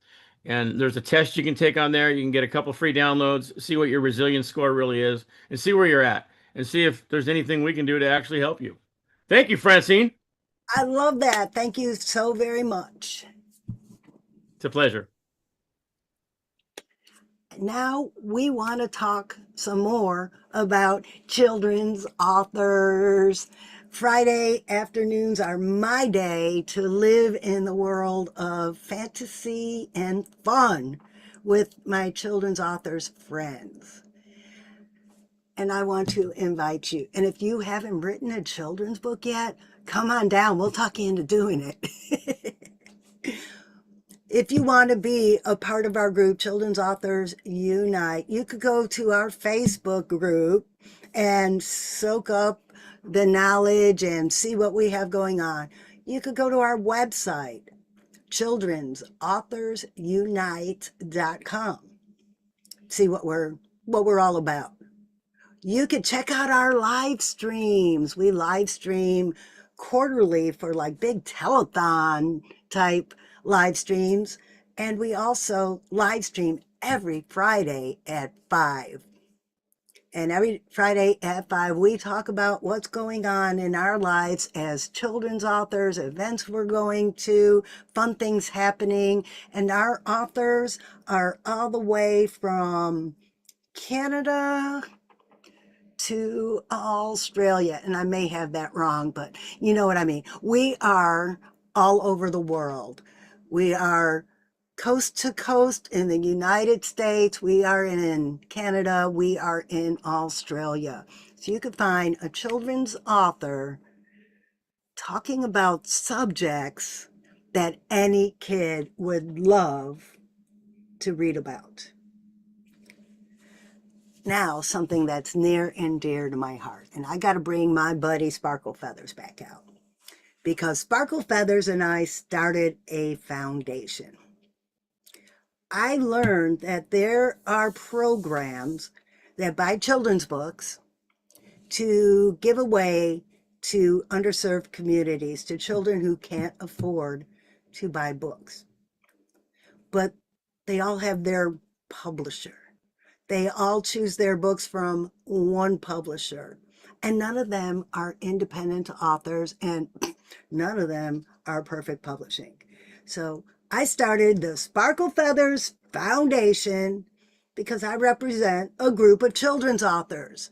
And there's a test you can take on there. You can get a couple free downloads, see what your resilience score really is, and see where you're at, and see if there's anything we can do to actually help you. Thank you, Francine. I love that. Thank you so very much. It's a pleasure. Now we want to talk some more about children's authors. Friday afternoons are my day to live in the world of fantasy and fun with my children's authors friends. And I want to invite you. And if you haven't written a children's book yet, come on down. We'll talk you into doing it. If you want to be a part of our group, Children's Authors Unite, you could go to our Facebook group and soak up the knowledge and see what we have going on. You could go to our website, children'sauthorsunite.com. See what we're all about. You could check out our live streams. We live stream quarterly for like big telethon type live streams. And we also live stream every Friday at 5. And every Friday at 5, we talk about what's going on in our lives as children's authors, events we're going to, fun things happening. And our authors are all the way from Canada to Australia. And I may have that wrong, but you know what I mean. We are all over the world. We are coast to coast in the United States. We are in Canada. We are in Australia. So you could find a children's author talking about subjects that any kid would love to read about. Now, something that's near and dear to my heart, and I got to bring my buddy Sparkle Feathers back out, because Sparkle Feathers and I started a foundation. I learned that there are programs that buy children's books to give away to underserved communities, to children who can't afford to buy books. But they all have their publisher. They all choose their books from one publisher. And none of them are independent authors, and none of them are perfect publishing. So I started the Sparkle Feathers Foundation because I represent a group of children's authors.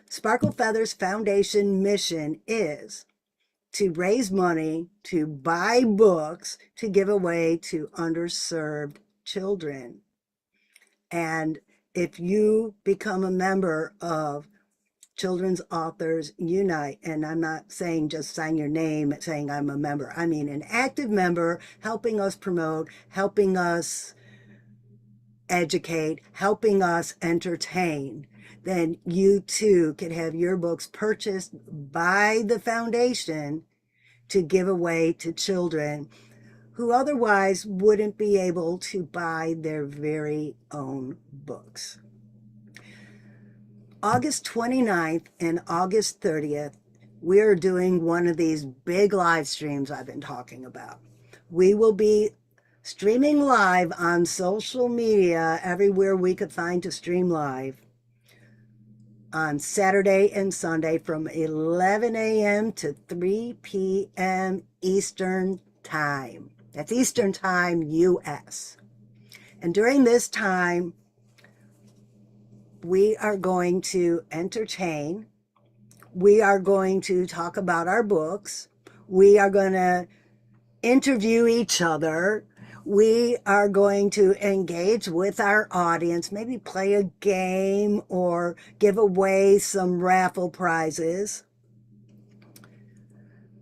Sparkle Feathers Foundation mission is to raise money to buy books to give away to underserved children. And if you become a member of Children's Authors Unite, and I'm not saying just sign your name saying I'm a member, I mean an active member helping us promote, helping us educate, helping us entertain, then you too can have your books purchased by the foundation to give away to children who otherwise wouldn't be able to buy their very own books. August 29th and August 30th, we're doing one of these big live streams I've been talking about. We will be streaming live on social media everywhere we could find to stream live on Saturday and Sunday from 11 a.m. to 3 p.m. Eastern Time. That's Eastern Time, U.S. And during this time, we are going to entertain. We are going to talk about our books. We are going to interview each other. We are going to engage with our audience, maybe play a game or give away some raffle prizes.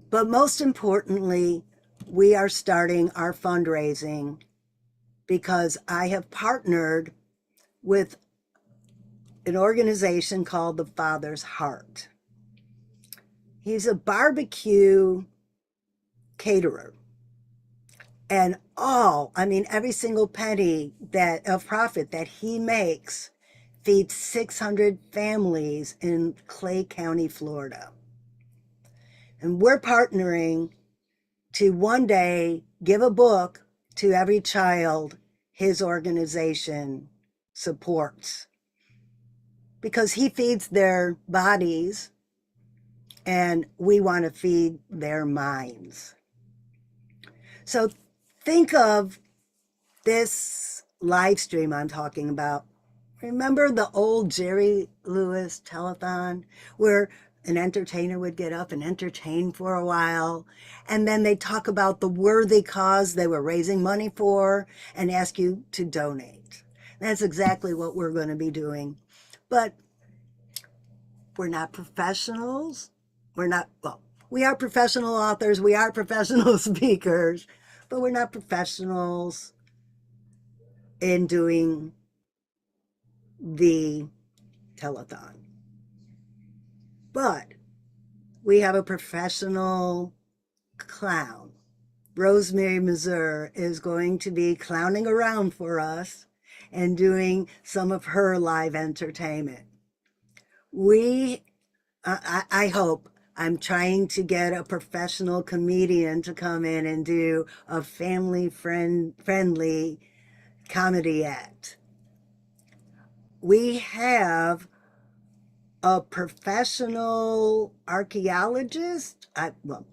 But most importantly, we are starting our fundraising because I have partnered with an organization called the Father's Heart. He's a barbecue caterer. And every single penny of profit that he makes feeds 600 families in Clay County, Florida. And we're partnering to one day give a book to every child his organization supports, because he feeds their bodies and we want to feed their minds. So think of this live stream I'm talking about. Remember the old Jerry Lewis telethon where an entertainer would get up and entertain for a while, and then they talk about the worthy cause they were raising money for and ask you to donate. That's exactly what we're going to be doing. But we're not professionals. We are professional authors. We are professional speakers, but we're not professionals. in doing the telethon. But we have a professional clown. Rosemary Mazur is going to be clowning around for us and doing some of her live entertainment. I hope, I'm trying to get a professional comedian to come in and do a friendly comedy act. We have a professional archaeologist. Well,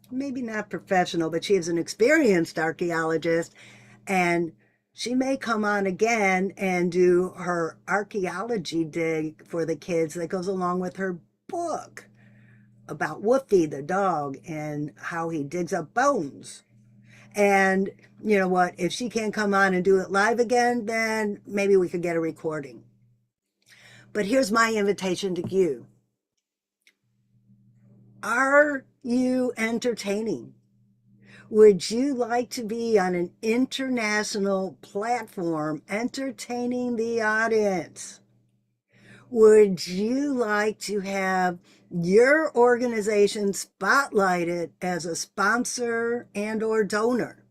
maybe not professional, but she is an experienced archaeologist, and she may come on again and do her archaeology dig for the kids that goes along with her book about Woofy the dog and how he digs up bones. And you know what? If she can't come on and do it live again, then maybe we could get a recording. But here's my invitation to you. Are you entertaining? Would you like to be on an international platform entertaining the audience? Would you like to have your organization spotlighted as a sponsor and or donor?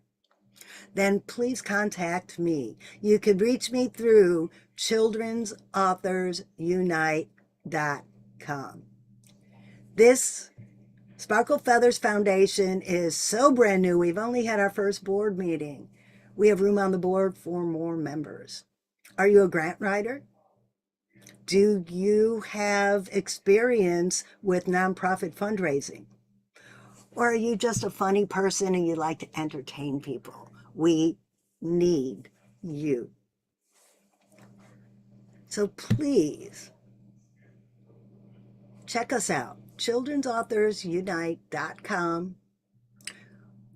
Then please contact me. You can reach me through children'sauthorsUnite.com. This Sparkle Feathers Foundation is so brand new. We've only had our first board meeting. We have room on the board for more members. Are you a grant writer? Do you have experience with nonprofit fundraising? Or are you just a funny person and you like to entertain people? We need you. So please check us out, children'sauthorsUnite.com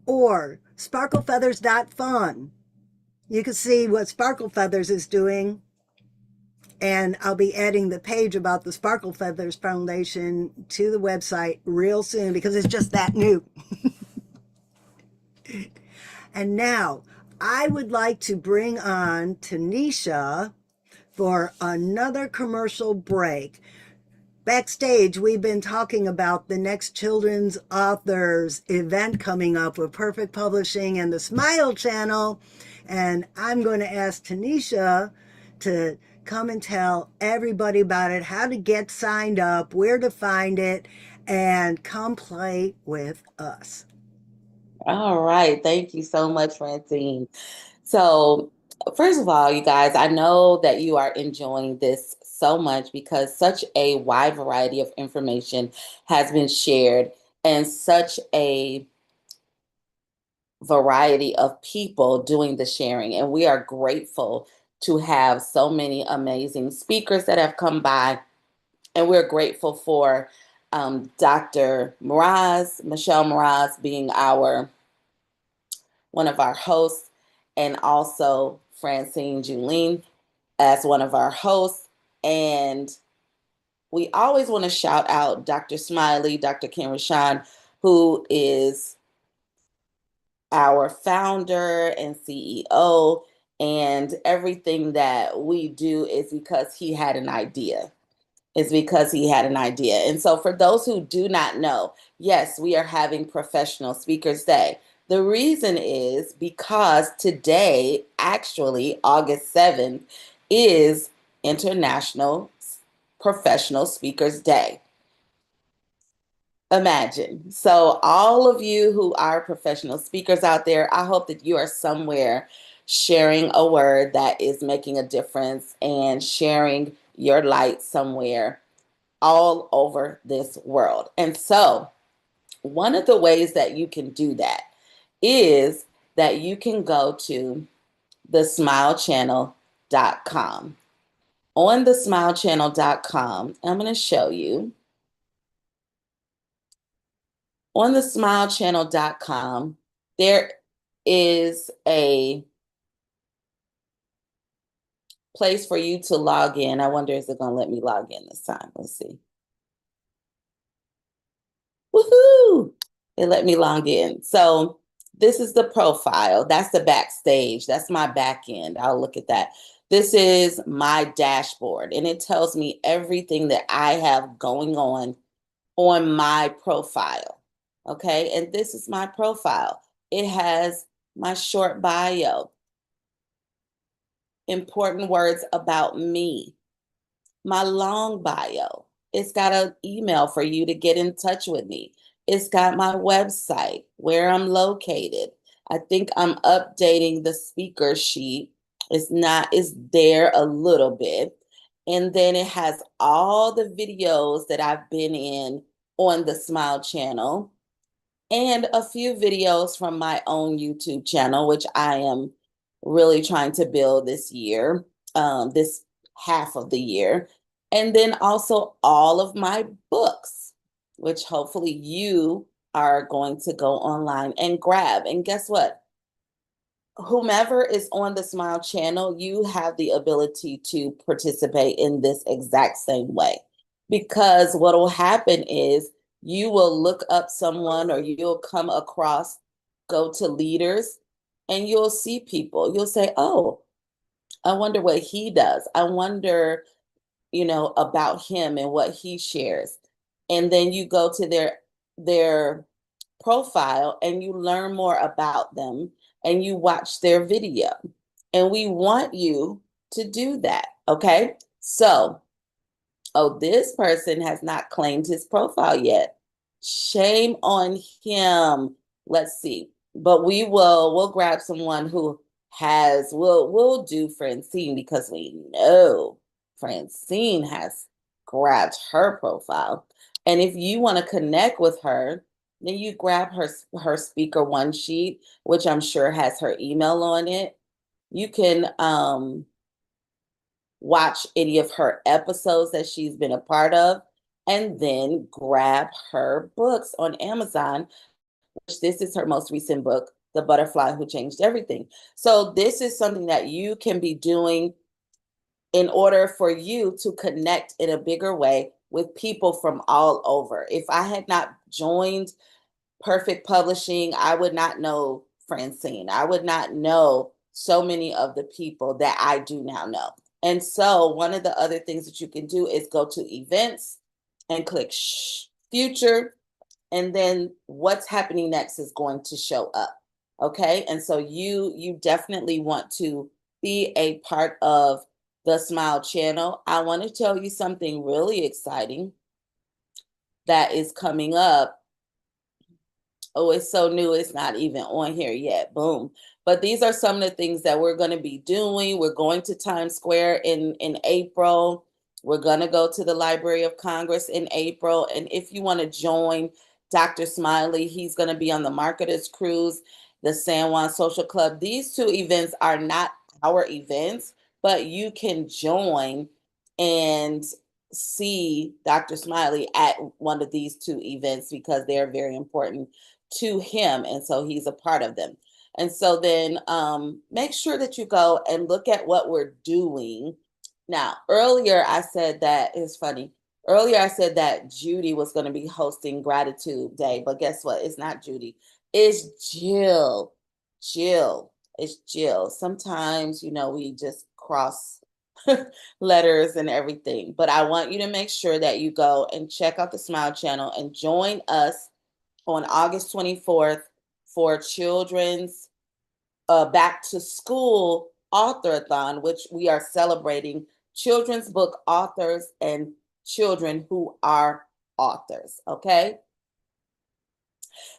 or sparklefeathers.fun. You can see what Sparkle Feathers is doing, and I'll be adding the page about the Sparkle Feathers Foundation to the website real soon because it's just that new. And now I would like to bring on Tanisha for another commercial break. Backstage, we've been talking about the next children's authors event coming up with Perfect Publishing and the Smile Channel. And I'm going to ask Tanisha to come and tell everybody about it, how to get signed up, where to find it, and come play with us. All right. Thank you so much, Francine. So, first of all, you guys, I know that you are enjoying this so much because such a wide variety of information has been shared and such a variety of people doing the sharing. And we are grateful to have so many amazing speakers that have come by. And we're grateful for Dr. Michelle Mraz being one of our hosts, and also Francine Julene as one of our hosts. And we always want to shout out Dr. Smiley, Dr. Ken Rochon, who is our founder and CEO. And everything that we do is because he had an idea. And so for those who do not know, yes, we are having Professional Speakers Day. The reason is because today, actually August 7th, is International Professional Speakers Day. Imagine. So all of you who are professional speakers out there, I hope that you are somewhere sharing a word that is making a difference and sharing your light somewhere all over this world. And so one of the ways that you can do that is that you can go to thesmilechannel.com. On thesmilechannel.com, I'm going to show you. On thesmilechannel.com, there is a place for you to log in. I wonder, is it going to let me log in this time? Let's see. Woohoo! It let me log in. So This is the profile. That's the backstage. That's my back end. I'll look at that. This is my dashboard, and it tells me everything that I have going on my profile. Okay, and this is my profile. It has my short bio, important words about me, my long bio. It's got an email for you to get in touch with me. It's got my website, where I'm located. I think I'm updating the speaker sheet. It's there a little bit. And then it has all the videos that I've been in on the Smile channel and a few videos from my own YouTube channel, which I am really trying to build this year, this half of the year. And then also all of my books, which hopefully you are going to go online and grab. And guess what? Whomever is on the Smile channel, you have the ability to participate in this exact same way. Because what will happen is you will look up someone or you'll come across, go to leaders, and you'll see people. You'll say, oh, I wonder what he does. I wonder, about him and what he shares. And then you go to their profile and you learn more about them and you watch their video. And we want you to do that. Okay. So, oh, this person has not claimed his profile yet. Shame on him. Let's see. But we'll grab someone who we'll do Francine because we know Francine has grabbed her profile. And if you want to connect with her, then you grab her speaker one sheet, which I'm sure has her email on it. You can watch any of her episodes that she's been a part of, and then grab her books on Amazon, which this is her most recent book, The Butterfly Who Changed Everything. So this is something that you can be doing in order for you to connect in a bigger way with people from all over. If I had not joined Perfect Publishing, I would not know Francine. I would not know so many of the people that I do now know. And so one of the other things that you can do is go to events and click future, and then what's happening next is going to show up. Okay. And so you definitely want to be a part of the Smile channel. I want to tell you something really exciting that is coming up. Oh, it's so new, it's not even on here yet. Boom. But these are some of the things that we're going to be doing. We're going to Times Square in April. We're going to go to the Library of Congress in April. And if you want to join Dr. Smiley, he's going to be on the Marketers Cruise, the San Juan Social Club. These two events are not our events, but you can join and see Dr. Smiley at one of these two events because they're very important to him. And so he's a part of them. And so then make sure that you go and look at what we're doing. Now, earlier I said that, it's funny. Earlier I said that Judy was going to be hosting Gratitude Day, but guess what? It's not Judy. It's Jill. It's Jill. Sometimes, we just cross letters and everything. But I want you to make sure that you go and check out the Smile channel and join us on August 24th for children's back to school authorathon, which we are celebrating children's book authors and children who are authors. Okay.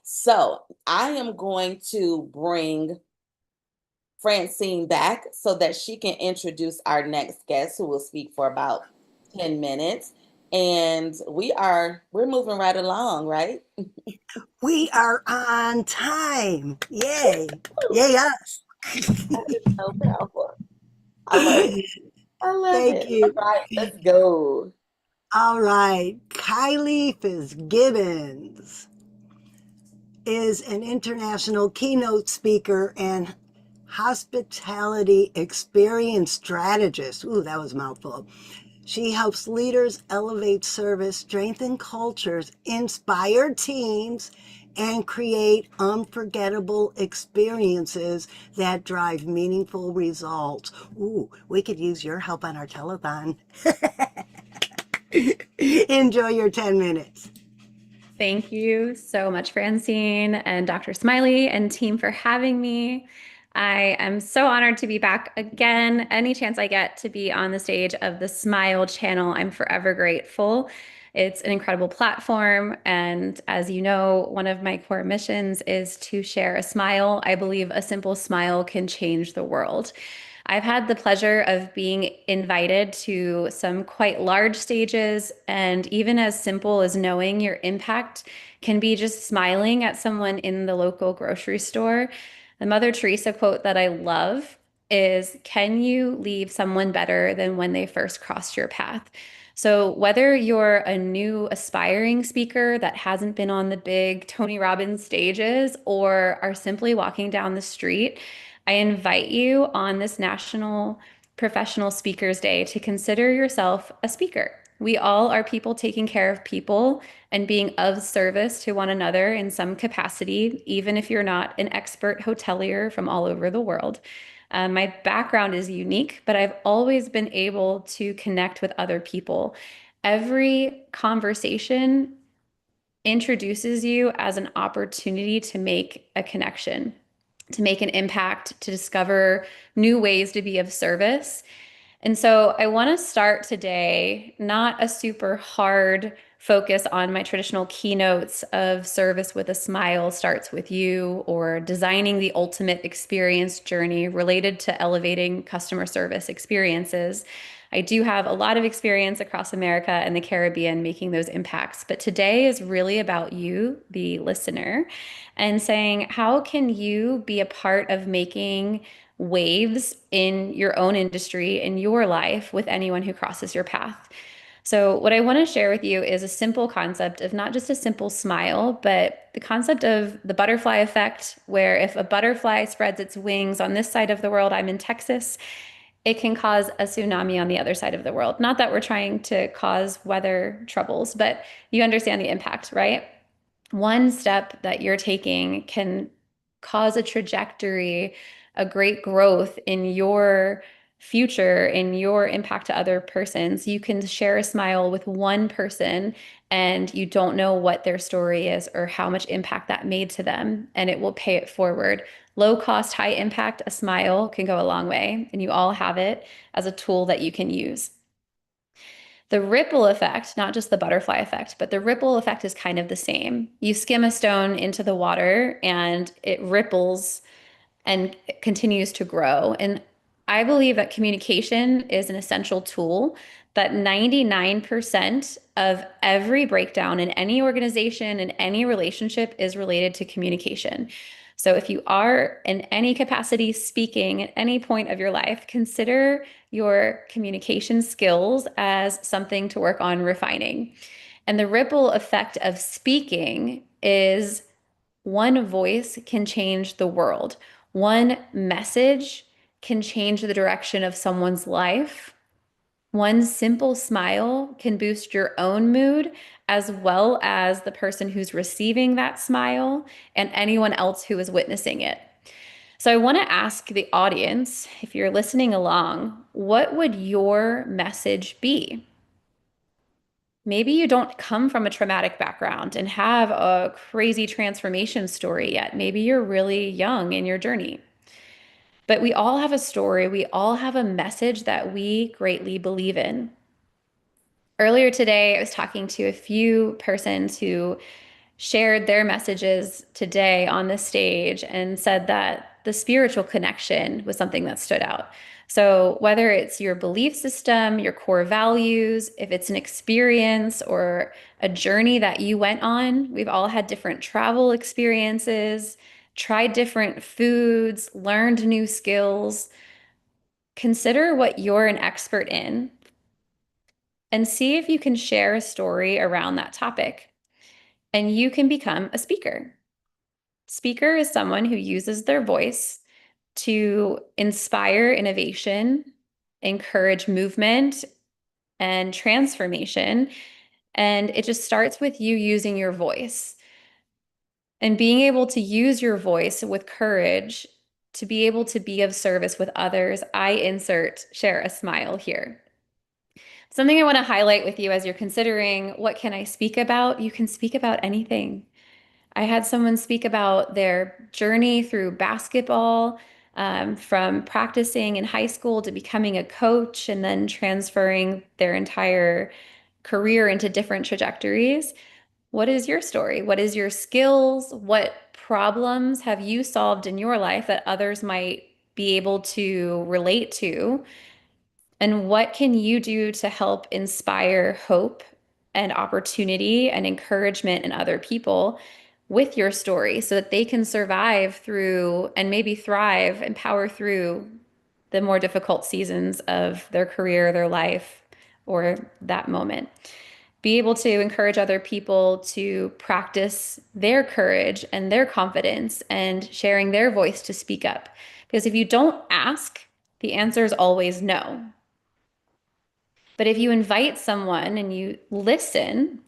So I am going to bring Francine back so that she can introduce our next guest who will speak for about 10 minutes. And we're moving right along, right? We are on time. Yay. Yay us. That is so powerful. I love it. I love Thank it. All you. right, let's go. All right. Kylie Fitzgibbons is an international keynote speaker and hospitality experience strategist. Ooh, that was a mouthful. She helps leaders elevate service, strengthen cultures, inspire teams, and create unforgettable experiences that drive meaningful results. Ooh, we could use your help on our telethon. Enjoy your 10 minutes. Thank you so much, Francine and Dr. Smiley and team for having me. I am so honored to be back again. Any chance I get to be on the stage of the Smile channel, I'm forever grateful. It's an incredible platform. And as you know, one of my core missions is to share a smile. I believe a simple smile can change the world. I've had the pleasure of being invited to some quite large stages, and even as simple as knowing your impact can be just smiling at someone in the local grocery store. The Mother Teresa quote that I love is, "Can you leave someone better than when they first crossed your path?" So whether you're a new aspiring speaker that hasn't been on the big Tony Robbins stages or are simply walking down the street, I invite you on this National Professional Speakers Day to consider yourself a speaker. We all are people taking care of people and being of service to one another in some capacity, even if you're not an expert hotelier from all over the world. My background is unique, but I've always been able to connect with other people. Every conversation introduces you as an opportunity to make a connection, to make an impact, to discover new ways to be of service. And so I want to start today, not a super hard focus on my traditional keynotes of service with a smile starts with you, or designing the ultimate experience journey related to elevating customer service experiences. I do have a lot of experience across America and the Caribbean making those impacts, but today is really about you, the listener, and saying, how can you be a part of making waves in your own industry, in your life, with anyone who crosses your path? So what I want to share with you is a simple concept of not just a simple smile, but the concept of the butterfly effect, where if a butterfly spreads its wings on this side of the world, I'm in Texas, it can cause a tsunami on the other side of the world. Not that we're trying to cause weather troubles, but you understand the impact, right? One step that you're taking can cause a trajectory, a great growth in your future, in your impact to other persons. You can share a smile with one person and you don't know what their story is or how much impact that made to them, and it will pay it forward. Low cost, high impact, a smile can go a long way, and you all have it as a tool that you can use. The ripple effect, not just the butterfly effect, but the ripple effect is kind of the same. You skim a stone into the water and it ripples and continues to grow. And I believe that communication is an essential tool, that 99% of every breakdown in any organization, in any relationship, is related to communication. So if you are in any capacity speaking at any point of your life, consider your communication skills as something to work on refining. And the ripple effect of speaking is, one voice can change the world. One message can change the direction of someone's life. One simple smile can boost your own mood, as well as the person who's receiving that smile and anyone else who is witnessing it. So I want to ask the audience, if you're listening along, what would your message be? Maybe you don't come from a traumatic background and have a crazy transformation story yet. Maybe you're really young in your journey. But we all have a story. We all have a message that we greatly believe in. Earlier today, I was talking to a few persons who shared their messages today on the stage and said that the spiritual connection was something that stood out. So whether it's your belief system, your core values, if it's an experience or a journey that you went on, we've all had different travel experiences, tried different foods, learned new skills. Consider what you're an expert in and see if you can share a story around that topic. And you can become a speaker. Speaker is someone who uses their voice to inspire innovation, encourage movement, and transformation. And it just starts with you using your voice and being able to use your voice with courage to be able to be of service with others. I insert share a smile here. Something I want to highlight with you as you're considering what can I speak about? You can speak about anything. I had someone speak about their journey through basketball, from practicing in high school to becoming a coach and then transferring their entire career into different trajectories. What is your story? What is your skills? What problems have you solved in your life that others might be able to relate to? And what can you do to help inspire hope and opportunity and encouragement in other people with your story so that they can survive through and maybe thrive and power through the more difficult seasons of their career, their life, or that moment? Be able to encourage other people to practice their courage and their confidence and sharing their voice to speak up. Because if you don't ask, the answer is always no. But if you invite someone and you listen,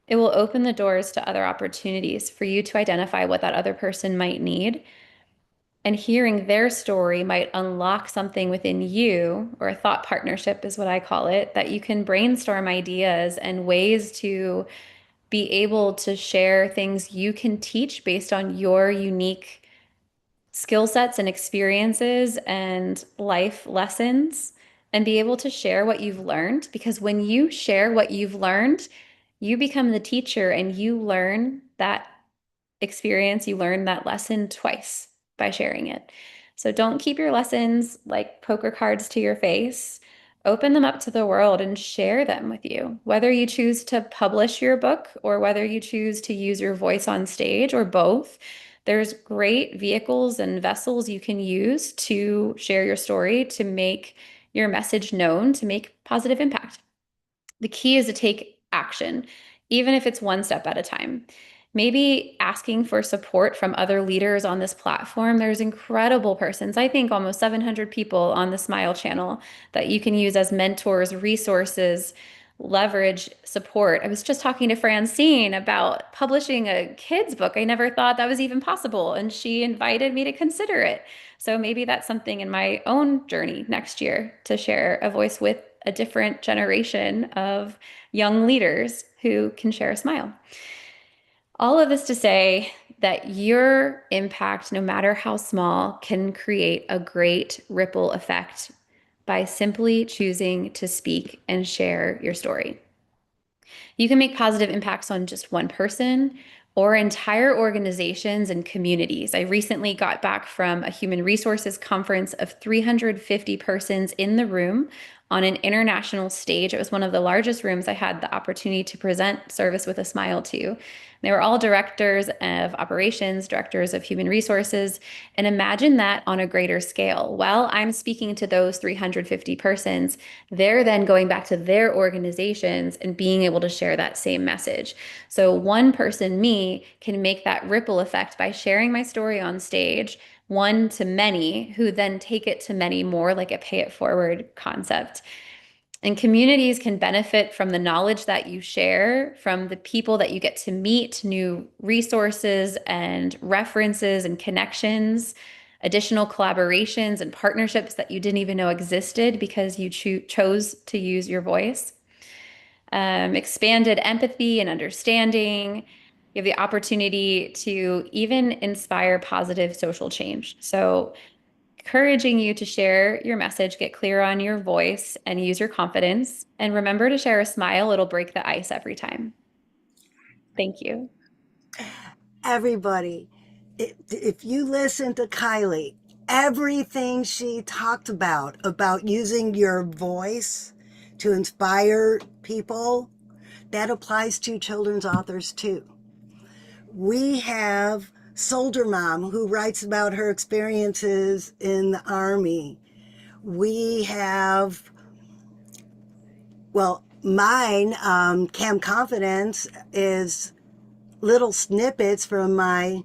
it will open the doors to other opportunities for you to identify what that other person might need. And hearing their story might unlock something within you, or a thought partnership is what I call it, that you can brainstorm ideas and ways to be able to share things you can teach based on your unique skill sets and experiences and life lessons, and be able to share what you've learned. Because when you share what you've learned, you become the teacher and you learn that experience, you learn that lesson twice by sharing it. So don't keep your lessons like poker cards to your face. Open them up to the world and share them with you. Whether you choose to publish your book or whether you choose to use your voice on stage or both, there's great vehicles and vessels you can use to share your story, to make your message known, to make positive impact. The key is to take action, even if it's one step at a time. Maybe asking for support from other leaders on this platform. There's incredible persons, I think almost 700 people on the Smile channel that you can use as mentors, resources, leverage, support. I was just talking to Francine about publishing a kid's book. I never thought that was even possible, and she invited me to consider it. So maybe that's something in my own journey next year, to share a voice with a different generation of young leaders who can share a smile. All of this to say that your impact, no matter how small, can create a great ripple effect by simply choosing to speak and share your story. You can make positive impacts on just one person or entire organizations and communities. I recently got back from a human resources conference of 350 persons in the room on an international stage. It was one of the largest rooms I had the opportunity to present Service with a Smile to. They were all directors of operations, directors of human resources, and imagine that on a greater scale. While I'm speaking to those 350 persons, they're then going back to their organizations and being able to share that same message. So one person, me, can make that ripple effect by sharing my story on stage, one to many, who then take it to many more, like a pay it forward concept. And communities can benefit from the knowledge that you share, from the people that you get to meet, new resources and references and connections, additional collaborations and partnerships that you didn't even know existed because you chose to use your voice. Expanded empathy and understanding. You have the opportunity to even inspire positive social change. So encouraging you to share your message, get clear on your voice, and use your confidence. And remember to share a smile. It'll break the ice every time. Thank you. Everybody, if you listen to Kylie, everything she talked about using your voice to inspire people, that applies to children's authors too. We have Soldier Mom, who writes about her experiences in the Army. We have, well, mine, Cam Confidence, is little snippets from my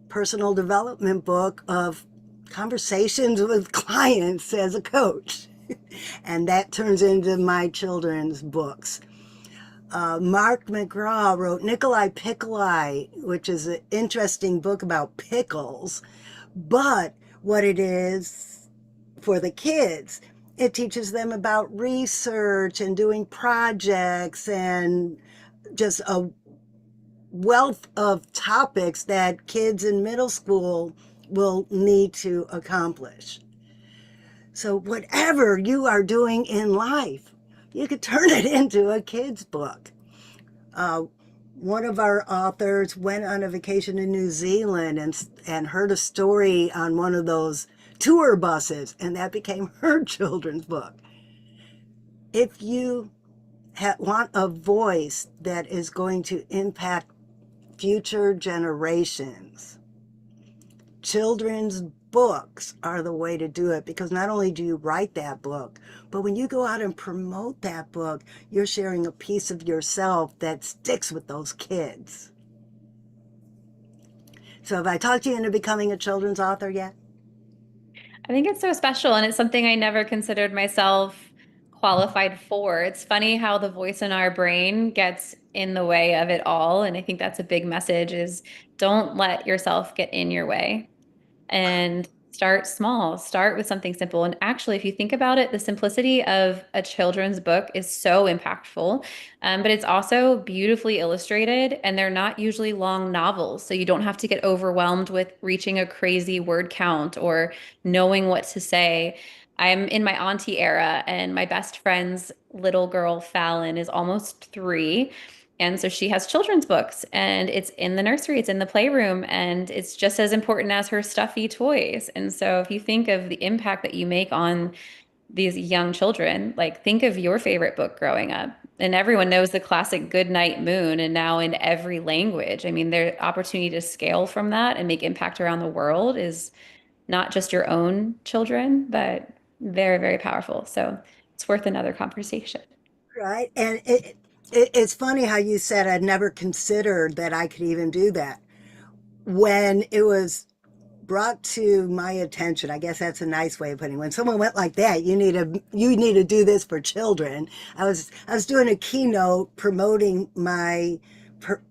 personal development book of conversations with clients as a coach. And that turns into my children's books. Mark McGraw wrote Nikolai Pickli, which is an interesting book about pickles. But what it is for the kids, it teaches them about research and doing projects and just a wealth of topics that kids in middle school will need to accomplish. So whatever you are doing in life, you could turn it into a kid's book. One of our authors went on a vacation in New Zealand and heard a story on one of those tour buses, and that became her children's book. If you want a voice that is going to impact future generations, children's books are the way to do it, because not only do you write that book, but when you go out and promote that book, you're sharing a piece of yourself that sticks with those kids. So have I talked you into becoming a children's author yet? I think it's so special, and it's something I never considered myself qualified for. It's funny how the voice in our brain gets in the way of it all, and I think that's a big message is don't let yourself get in your way. And start small, start with something simple. And actually, if you think about it, the simplicity of a children's book is so impactful, but it's also beautifully illustrated, and they're not usually long novels. So you don't have to get overwhelmed with reaching a crazy word count or knowing what to say. I'm in my auntie era, and my best friend's little girl, Fallon, is almost 3. And so she has children's books, and it's in the nursery, it's in the playroom, and it's just as important as her stuffy toys. And so if you think of the impact that you make on these young children, like think of your favorite book growing up. And everyone knows the classic Good Night Moon, and now in every language. I mean, their opportunity to scale from that and make impact around the world is not just your own children, but very, very powerful. So it's worth another conversation. Right. And it's funny how you said I'd never considered that I could even do that. When it was brought to my attention, I guess that's a nice way of putting it. When someone went like that, you need to do this for children. I was doing a keynote promoting my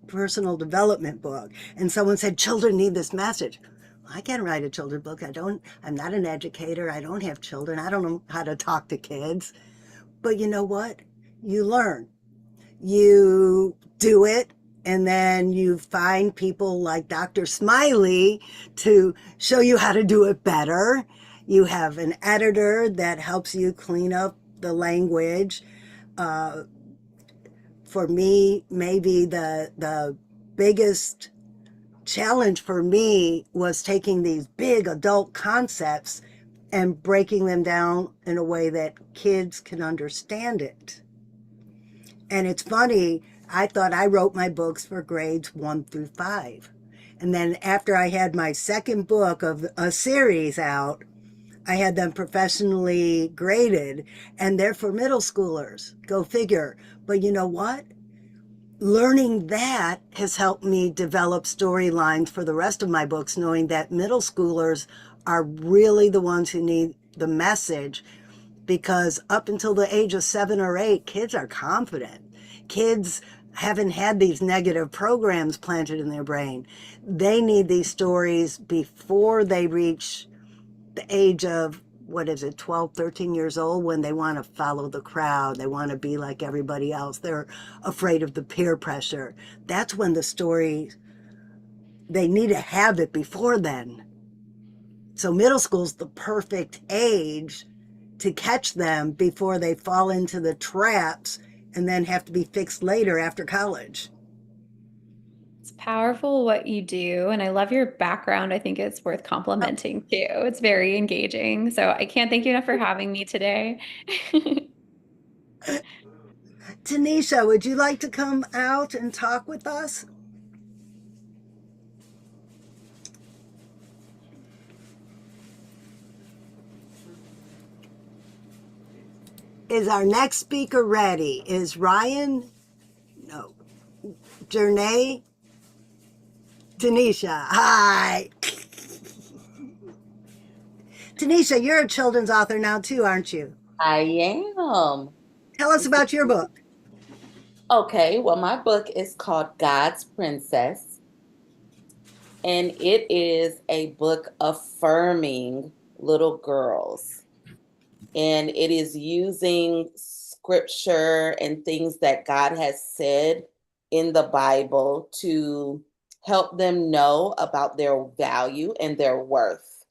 personal development book, and someone said children need this message. Well, I can't write a children's book. I'm not an educator. I don't have children. I don't know how to talk to kids. But you know what? You learn. You do it, and then you find people like Dr. Smiley to show you how to do it better. You have an editor that helps you clean up the language. For me, maybe the biggest challenge for me was taking these big adult concepts and breaking them down in a way that kids can understand it. And it's funny, I thought I wrote my books for grades 1 through 5. And then after I had my second book of a series out, I had them professionally graded, and they're for middle schoolers. Go figure. But you know what? Learning that has helped me develop storylines for the rest of my books, knowing that middle schoolers are really the ones who need the message, because up until the age of 7 or 8, kids are confident. Kids haven't had these negative programs planted in their brain. They need these stories before they reach the age of, 12, 13 years old, when they want to follow the crowd. They want to be like everybody else. They're afraid of the peer pressure. That's when the story, they need to have it before then. So middle school's the perfect age to catch them before they fall into the traps and then have to be fixed later after college. It's powerful what you do, and I love your background. I think it's worth complimenting too. It's very engaging. So I can't thank you enough for having me today. Tanisha, would you like to come out and talk with us? Is our next speaker ready? Is Ryan? No. Jernay? Tanisha, hi. Tanisha, you're a children's author now too, aren't you? I am. Tell us about your book. Okay, well, my book is called God's Princess, and it is a book affirming little girls. And it is using scripture and things that God has said in the Bible to help them know about their value and their worth.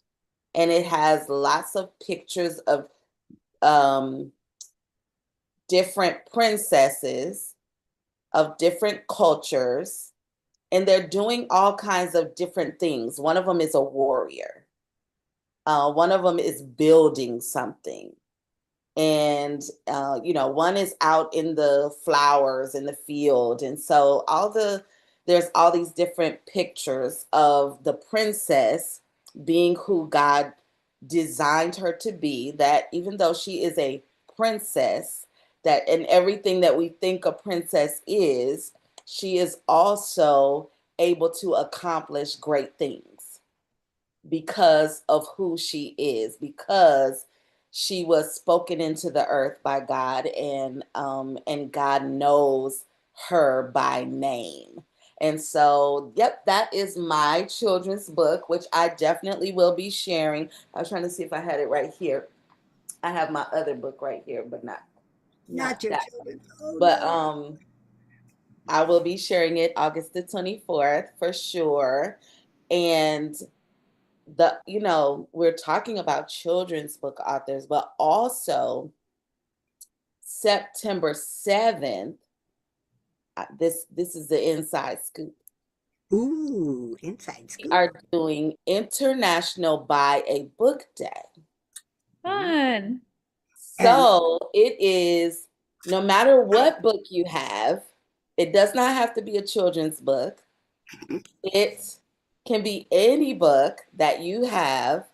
And it has lots of pictures of um, different princesses of different cultures, and they're doing all kinds of different things. One of them is a warrior. One of them is building something. And one is out in the flowers in the field. And so there's all these different pictures of the princess being who God designed her to be, that even though she is a princess, that in everything that we think a princess is, she is also able to accomplish great things because of who she is, because she was spoken into the earth by God, and God knows her by name. And so, yep, that is my children's book, which I definitely will be sharing. I was trying to see if I had it right here. I have my other book right here, but not Your that children. Oh one. But no. I will be sharing it August the 24th for sure. And we're talking about children's book authors, but also September 7th, this is the inside scoop. Ooh, inside We scoop. are doing International Buy a Book Day. Fun. So it is, no matter what book you have, it does not have to be a children's book. It can be any book that you have,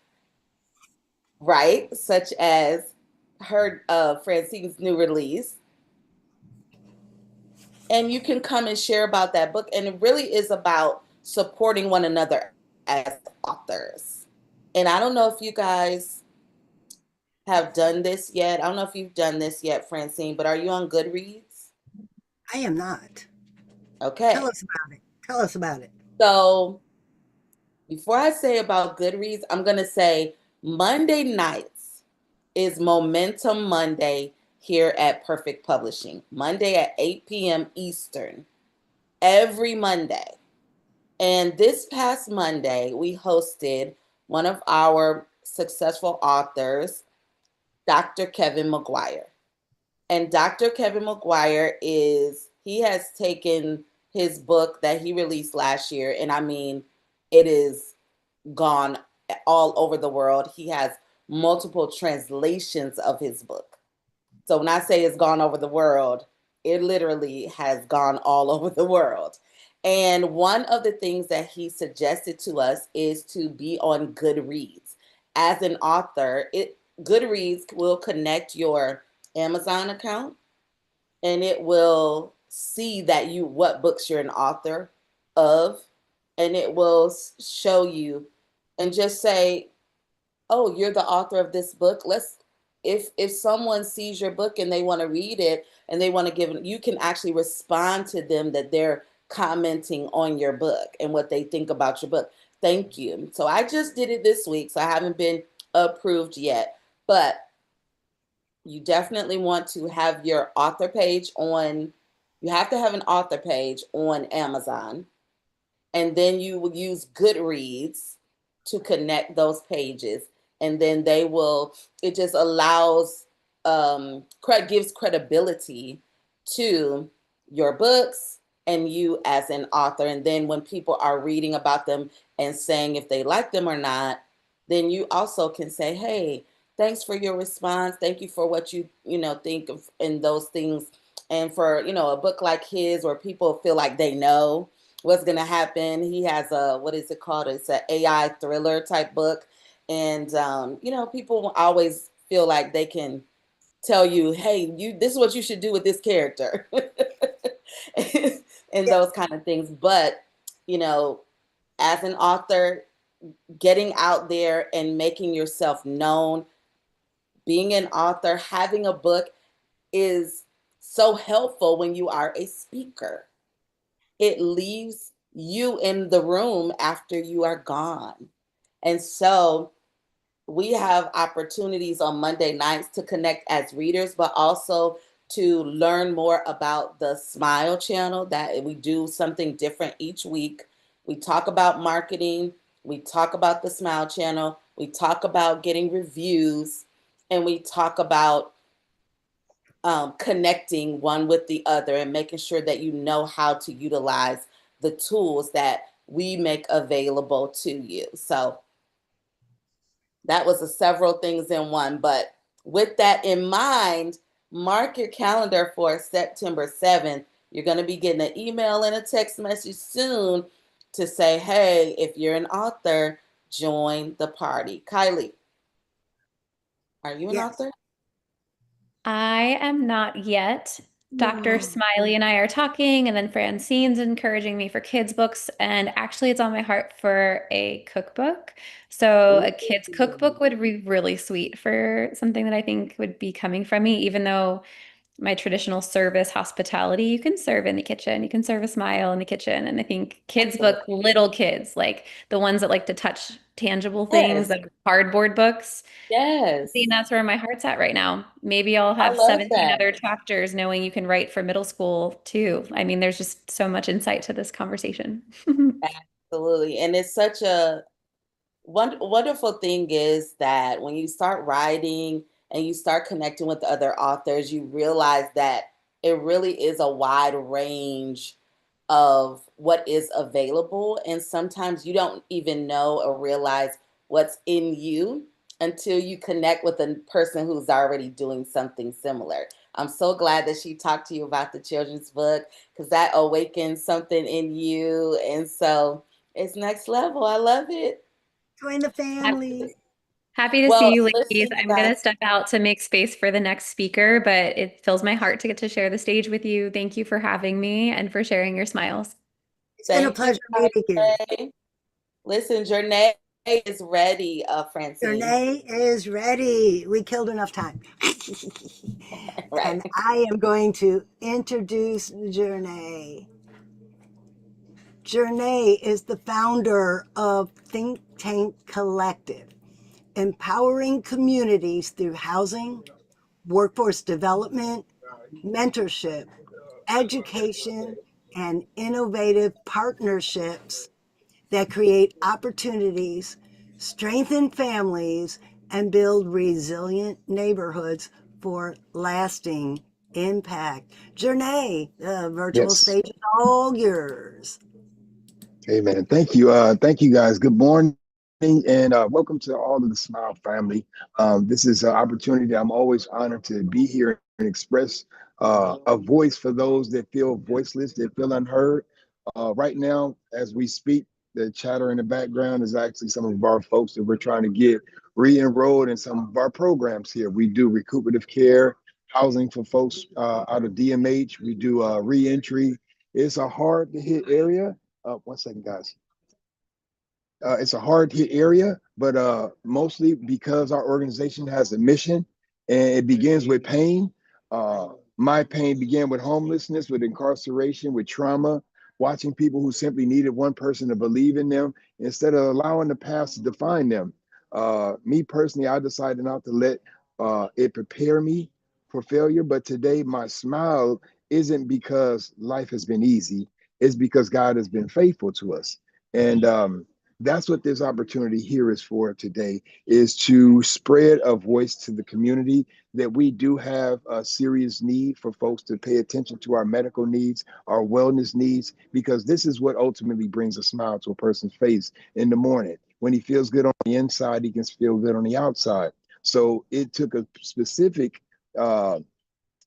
right? Such as Francine's new release. And you can come and share about that book. And it really is about supporting one another as authors. And I don't know if you guys have done this yet. I don't know if you've done this yet, Francine, but are you on Goodreads? I am not. Tell Okay. us about it. Tell us about it. So before I say about Goodreads, I'm going to say Monday nights is Momentum Monday here at Perfect Publishing. Monday at 8 p.m. Eastern. Every Monday. And this past Monday, we hosted one of our successful authors, Dr. Kevin McGuire. And Dr. Kevin McGuire he has taken his book that he released last year, and I mean, it is gone all over the world. He has multiple translations of his book. So when I say it's gone over the world, it literally has gone all over the world. And one of the things that he suggested to us is to be on Goodreads. As an author, Goodreads will connect your Amazon account, and it will see that what books you're an author of, and it will show you and just say, oh, you're the author of this book. If someone sees your book and they want to read it and they want to you can actually respond to them that they're commenting on your book and what they think about your book. Thank you. So I just did it this week, so I haven't been approved yet, but you definitely want to have your author page on. You have to have an author page on Amazon, and then you will use Goodreads to connect those pages, and then it just allows gives credibility to your books and you as an author. And then when people are reading about them and saying if they like them or not, then you also can say, hey, thanks for your response, thank you for what you think of in those things. And for a book like his, where people feel like they know what's going to happen. He has what is it called? It's an AI thriller type book. And, people always feel like they can tell you, hey, this is what you should do with this character and those kind of things. But, as an author, getting out there and making yourself known, being an author, having a book is so helpful when you are a speaker. It leaves you in the room after you are gone. And so we have opportunities on Monday nights to connect as readers, but also to learn more about the Smile channel, that we do something different each week. We talk about marketing, we talk about the Smile channel, we talk about getting reviews, and we talk about connecting one with the other and making sure that you know how to utilize the tools that we make available to you. So that was several things in one. But with that in mind, mark your calendar for September 7th. You're going to be getting an email and a text message soon to say, hey, if you're an author, join the party. Kylie, are you an author? I am not yet. Dr. Smiley and I are talking, and then Francine's encouraging me for kids' books. And actually, it's on my heart for a cookbook. So, a kids' cookbook would be really sweet for something that I think would be coming from me, even though my traditional service hospitality, you can serve in the kitchen, you can serve a smile in the kitchen. And I think kids' book, little kids, like the ones that like to touch tangible things, Yes. like cardboard books. Yes. See, that's where my heart's at right now. Maybe I'll I have love 17 that. other chapters knowing you can write for middle school too. I mean, there's just so much insight to this conversation. Absolutely. And it's such a wonderful thing is that when you start writing and you start connecting with other authors, you realize that it really is a wide range of what is available. And sometimes you don't even know or realize what's in you until you connect with a person who's already doing something similar. I'm so glad that she talked to you about the children's book because that awakens something in you. And so it's next level. I love it. Join the family. Happy to see Well, you, listen, ladies. you I'm going guys. to step out to make space for the next speaker, but it fills my heart to get to share the stage with you. Thank you for having me and for sharing your smiles. It's been a Thank you, pleasure meeting you. Janae. Listen, Janae is ready, Francine. Janae is ready. We killed enough time. Right. And I am going to introduce Janae. Janae is the founder of Think Tank Collective, empowering communities through housing, workforce development, mentorship, education, and innovative partnerships that create opportunities, strengthen families, and build resilient neighborhoods for lasting impact. Janae, the virtual Yes. stage is all yours. Amen. Thank you. Thank you guys. Good morning and welcome to all of the Smile family. This is an opportunity that I'm always honored to be here and express a voice for those that feel voiceless, that feel unheard. Right now, as we speak, the chatter in the background is actually some of our folks that we're trying to get re-enrolled in some of our programs here. We do recuperative care, housing for folks out of DMH. We do re-entry. It's a hard to hit area. One second, guys. It's a hard hit area, but mostly because our organization has a mission and it begins with pain. My pain began with homelessness, with incarceration, with trauma, watching people who simply needed one person to believe in them instead of allowing the past to define them. Me personally, I decided not to let it prepare me for failure. But today, my smile isn't because life has been easy, it's because God has been faithful to us. And that's what this opportunity here is for today, is to spread a voice to the community that we do have a serious need for folks to pay attention to our medical needs, our wellness needs, because this is what ultimately brings a smile to a person's face in the morning. When he feels good on the inside, he can feel good on the outside. So it took a specific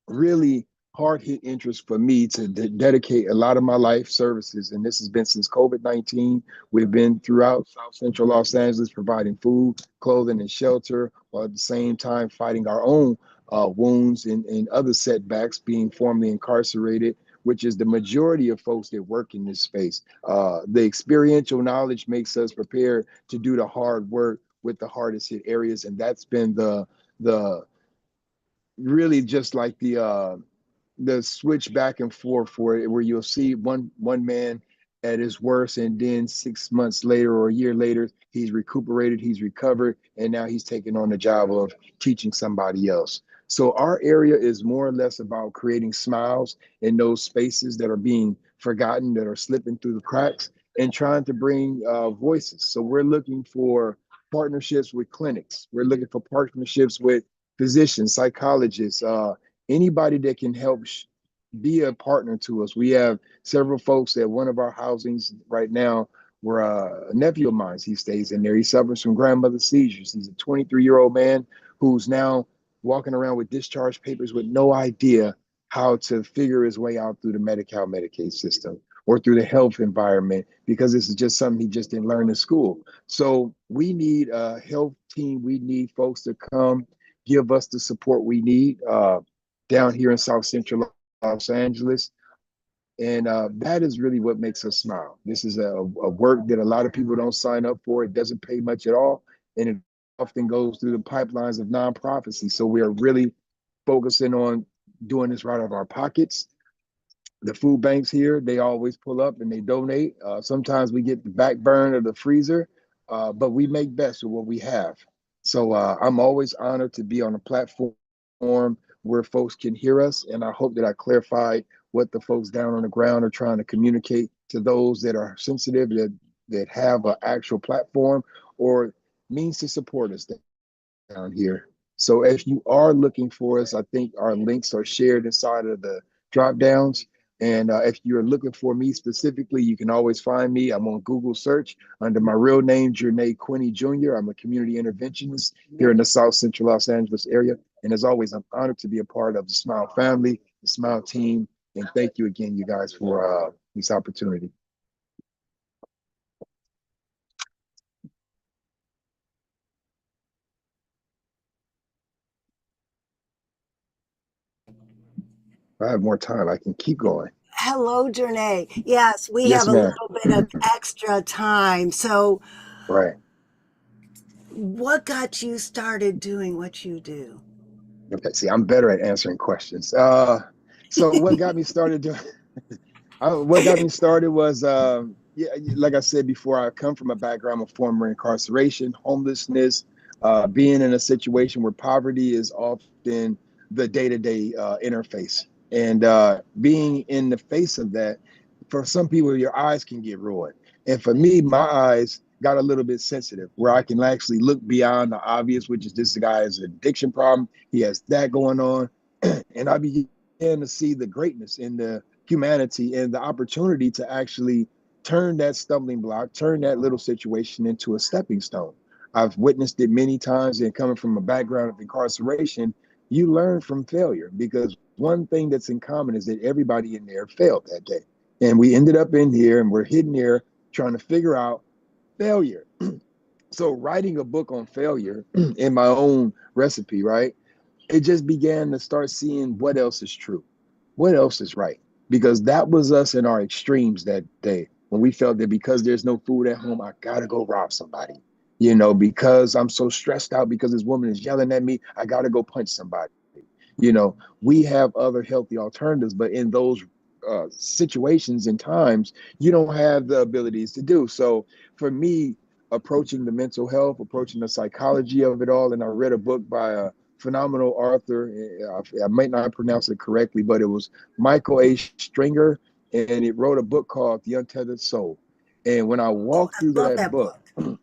really hard hit interest for me to dedicate a lot of my life services. And this has been since COVID-19. We've been throughout South Central Los Angeles providing food, clothing, and shelter, while at the same time fighting our own wounds and other setbacks, being formerly incarcerated, which is the majority of folks that work in this space. The experiential knowledge makes us prepared to do the hard work with the hardest hit areas. And that's been the really just like the switch back and forth for it, where you'll see one man at his worst, and then 6 months later or a year later, he's recuperated, he's recovered, and now he's taking on the job of teaching somebody else. So our area is more or less about creating smiles in those spaces that are being forgotten, that are slipping through the cracks, and trying to bring voices. So we're looking for partnerships with clinics. We're looking for partnerships with physicians, psychologists, anybody that can help be a partner to us. We have several folks at one of our housings right now where a nephew of mine, he stays in there. He suffers from grandmother seizures. He's a 23-year-old man who's now walking around with discharge papers with no idea how to figure his way out through the Medi-Cal Medicaid system or through the health environment, because this is just something he just didn't learn in school. So we need a health team. We need folks to come give us the support we need down here in South Central Los Angeles. And that is really what makes us smile. This is a work that a lot of people don't sign up for. It doesn't pay much at all. And it often goes through the pipelines of nonprofits. So we are really focusing on doing this right out of our pockets. The food banks here, they always pull up and they donate. Sometimes we get the back burn of the freezer, but we make best with what we have. So I'm always honored to be on a platform where folks can hear us. And I hope that I clarified what the folks down on the ground are trying to communicate to those that are sensitive, that have an actual platform or means to support us down here. So if you are looking for us, I think our links are shared inside of the drop downs. And if you're looking for me specifically, you can always find me. I'm on Google search under my real name, Jernae Quinney Jr. I'm a community interventionist here in the South Central Los Angeles area. And as always, I'm honored to be a part of the Smile family, the Smile team. And thank you again, you guys, for this opportunity. If I have more time, I can keep going. Hello, Jernae. Yes, we Yes, have a ma'am. little bit of extra time. So, Right. what got you started doing what you do? Okay, see, I'm better at answering questions. So what got me started doing what got me started was yeah, like I said before, I come from a background of former incarceration, homelessness, being in a situation where poverty is often the day-to-day interface. And being in the face of that, for some people, your eyes can get ruined. And for me, my eyes got a little bit sensitive where I can actually look beyond the obvious, which is this guy has an addiction problem. He has that going on. And I began to see the greatness in the humanity and the opportunity to actually turn that stumbling block, turn that little situation into a stepping stone. I've witnessed it many times, and coming from a background of incarceration, you learn from failure, because one thing that's in common is that everybody in there failed that day. And we ended up in here and we're hidden here trying to figure out failure. So writing a book on failure in my own recipe, right? It just began to start seeing what else is true, what else is right. Because that was us in our extremes that day, when we felt that because there's no food at home, I gotta go rob somebody. Because I'm so stressed out because this woman is yelling at me, I gotta go punch somebody. We have other healthy alternatives, but in those situations and times, you don't have the abilities to do. So for me, approaching the mental health, approaching the psychology of it all, and I read a book by a phenomenal author. I might not pronounce it correctly, but it was Michael A. Stringer, and it wrote a book called The Untethered Soul. And when I walked through Love that that book. book,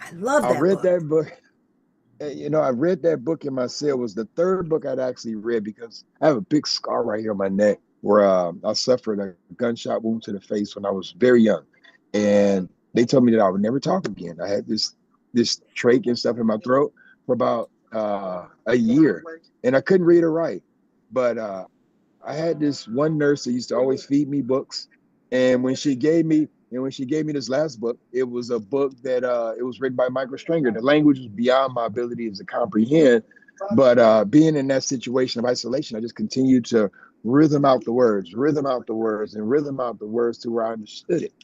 I love I that read book. that book. I read that book in my cell. It was the third book I'd actually read, because I have a big scar right here on my neck where I suffered a gunshot wound to the face when I was very young. And they told me that I would never talk again. I had this trach and stuff in my throat for about a year, and I couldn't read or write. But I had this one nurse that used to always feed me books, and when she gave me this last book, it was a book that it was written by Michael Stringer. The language was beyond my abilities to comprehend, but being in that situation of isolation, I just continued to rhythm out the words, and rhythm out the words to where I understood it.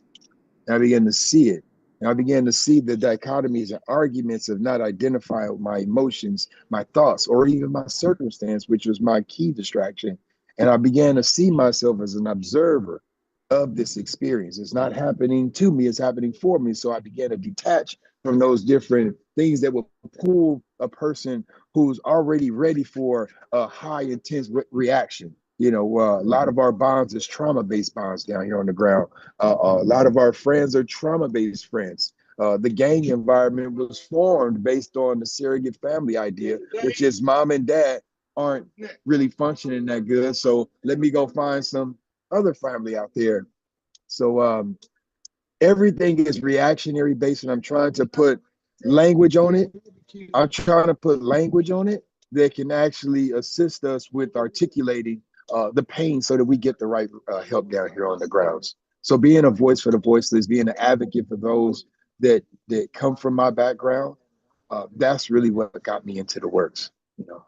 And I began to see it. And I began to see the dichotomies and arguments of not identifying my emotions, my thoughts, or even my circumstance, which was my key distraction. And I began to see myself as an observer of this experience. It's not happening to me, it's happening for me. So I began to detach from those different things that will pull a person who's already ready for a high intense reaction. You know, a lot of our bonds is trauma-based bonds down here on the ground. A lot of our friends are trauma-based friends. The gang environment was formed based on the surrogate family idea, which is mom and dad aren't really functioning that good. So let me go find some other family out there. So everything is reactionary based, and I'm trying to put language on it. I'm trying to put language on it that can actually assist us with articulating the pain so that we get the right help down here on the grounds. So being a voice for the voiceless, being an advocate for those that come from my background, that's really what got me into the works. You know.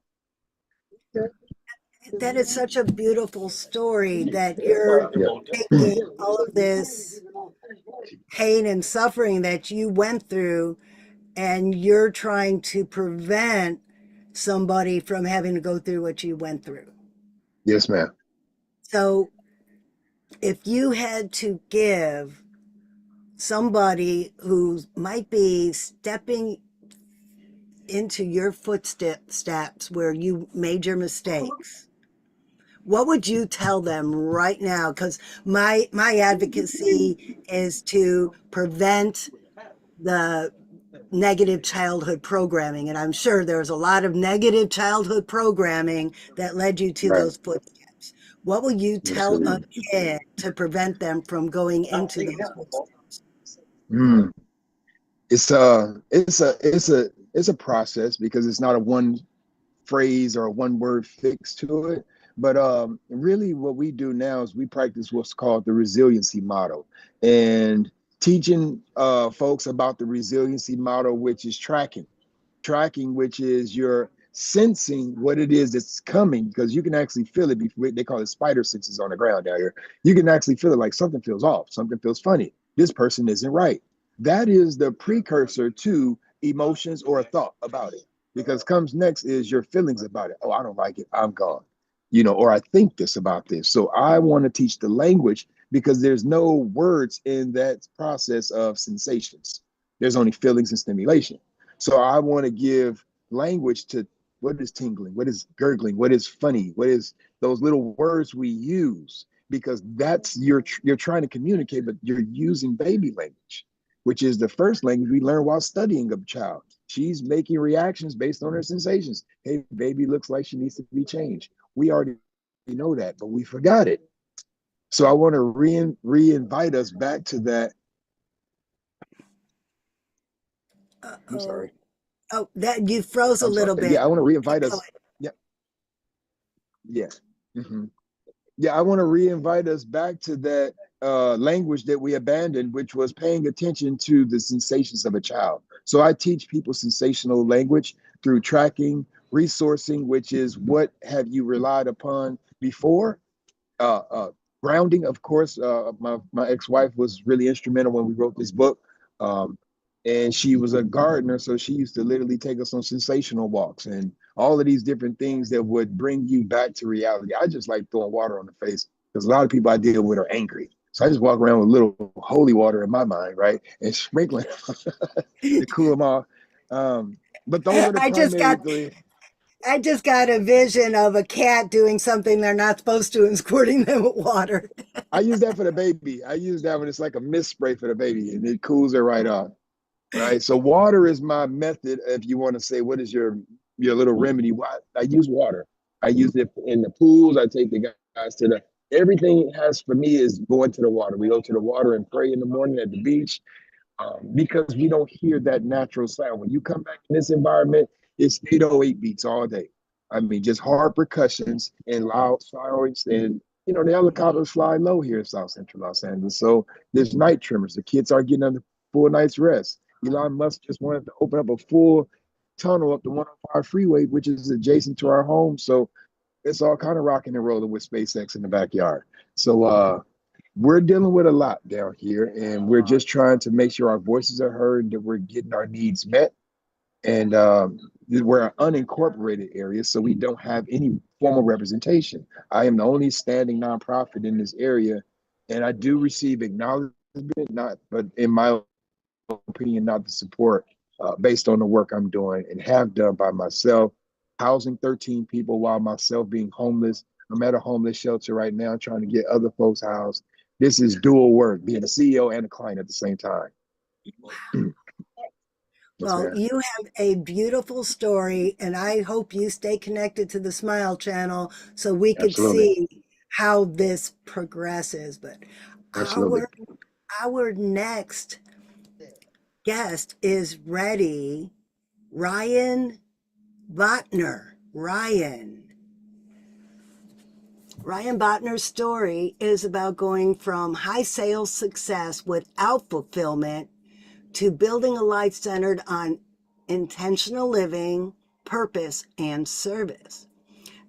That is such a beautiful story that you're taking all of this pain and suffering that you went through and you're trying to prevent somebody from having to go through what you went through. Yes, ma'am. So if you had to give somebody who might be stepping into your footsteps where you made your mistakes, what would you tell them right now? Because my advocacy is to prevent the negative childhood programming, and I'm sure there's a lot of negative childhood programming that led you to Right. those footsteps. What will you tell a kid to prevent them from going into those footsteps? Mm. It's a process because it's not a one phrase or a one word fix to it. But really, what we do now is we practice what's called the resiliency model, and teaching folks about the resiliency model, which is tracking, which is you're sensing what it is that's coming because you can actually feel it before. They call it spider senses on the ground down here. You can actually feel it like something feels off, something feels funny. This person isn't right. That is the precursor to emotions or a thought about it. Because comes next is your feelings about it. Oh, I don't like it. I'm gone. You know, or I think this about this. So I want to teach the language because there's no words in that process of sensations. There's only feelings and stimulation. So I want to give language to what is tingling, what is gurgling, what is funny, what is those little words we use, because that's you're trying to communicate, but you're using baby language, which is the first language we learn while studying a child. She's making reactions based on her sensations. Hey, baby looks like she needs to be changed. We already know that, but we forgot it. So I want to re-invite us back to that. I'm sorry. Oh, that you froze a I'm sorry. little bit. Yeah, I want to re-invite us. Yeah. Yeah. Mm-hmm. Yeah, I want to re-invite us back to that language that we abandoned, which was paying attention to the sensations of a child. So I teach people sensational language through tracking, resourcing, which is what have you relied upon before, uh, uh, grounding, of course. My ex-wife was really instrumental when we wrote this book. Um, and she was a gardener, so she used to literally take us on sensational walks and all of these different things that would bring you back to reality. I just like throwing water on the face because a lot of people I deal with are angry. So I just walk around with a little holy water in my mind, right? And sprinkling to cool them off. But those are the I just primary got three. I just got a vision of a cat doing something they're not supposed to and squirting them with water. I use that for the baby. I use that when it's like a mist spray for the baby and it cools her right off. Right. So water is my method. If you want to say, what is your little remedy? I use water. I use it in the pools. I take the guys to the, everything it has for me is going to the water. We go to the water and pray in the morning at the beach because we don't hear that natural sound. When you come back in this environment, it's 808 beats all day. I mean, just hard percussions and loud sounds. And, you know, the helicopters fly low here in South Central Los Angeles. So there's night tremors. The kids are getting a full night's rest. Elon Musk just wanted to open up a full tunnel up the 105 freeway, which is adjacent to our home. So it's all kind of rocking and rolling with SpaceX in the backyard. So we're dealing with a lot down here, and we're just trying to make sure our voices are heard, that we're getting our needs met. And we're an unincorporated area, so we don't have any formal representation. I am the only standing nonprofit in this area, and I do receive acknowledgement, not, but in my opinion, not the support based on the work I'm doing and have done by myself, housing 13 people while myself being homeless. I'm at a homeless shelter right now trying to get other folks housed. This is dual work, being a CEO and a client at the same time. Yes, Well, ma'am. you have a beautiful story, and I hope you stay connected to the Smile channel so we could Absolutely. see how this progresses. But Absolutely. our next guest is ready. Ryan Botner. Ryan Botner's story is about going from high sales success without fulfillment to building a life centered on intentional living, purpose, and service.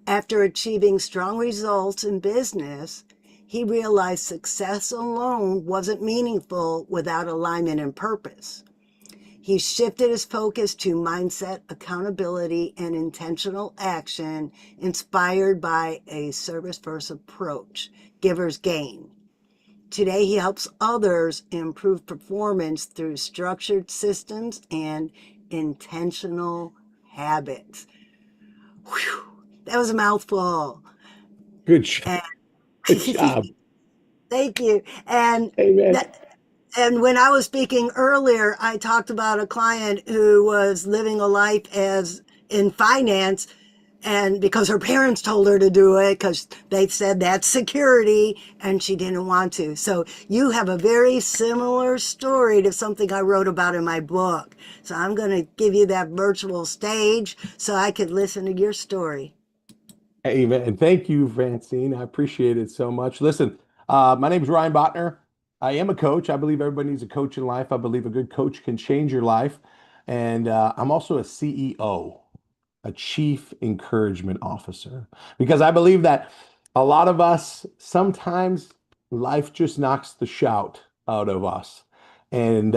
After achieving strong results in business, he realized success alone wasn't meaningful without alignment and purpose. He shifted his focus to mindset, accountability, and intentional action inspired by a service-first approach, Giver's Gain. Today, he helps others improve performance through structured systems and intentional habits. Whew, that was a mouthful. Good job. And Good job. thank you. And Amen. and when I was speaking earlier, I talked about a client who was living a life as in finance, and because her parents told her to do it because they said that's security, and she didn't want to. So you have a very similar story to something I wrote about in my book. So I'm going to give you that virtual stage so I could listen to your story. Amen. And thank you, Francine. I appreciate it so much. Listen, my name is Ryan Botner. I am a coach. I believe everybody needs a coach in life. I believe a good coach can change your life. And I'm also a CEO, a Chief Encouragement Officer, because I believe that a lot of us, sometimes life just knocks the shout out of us. And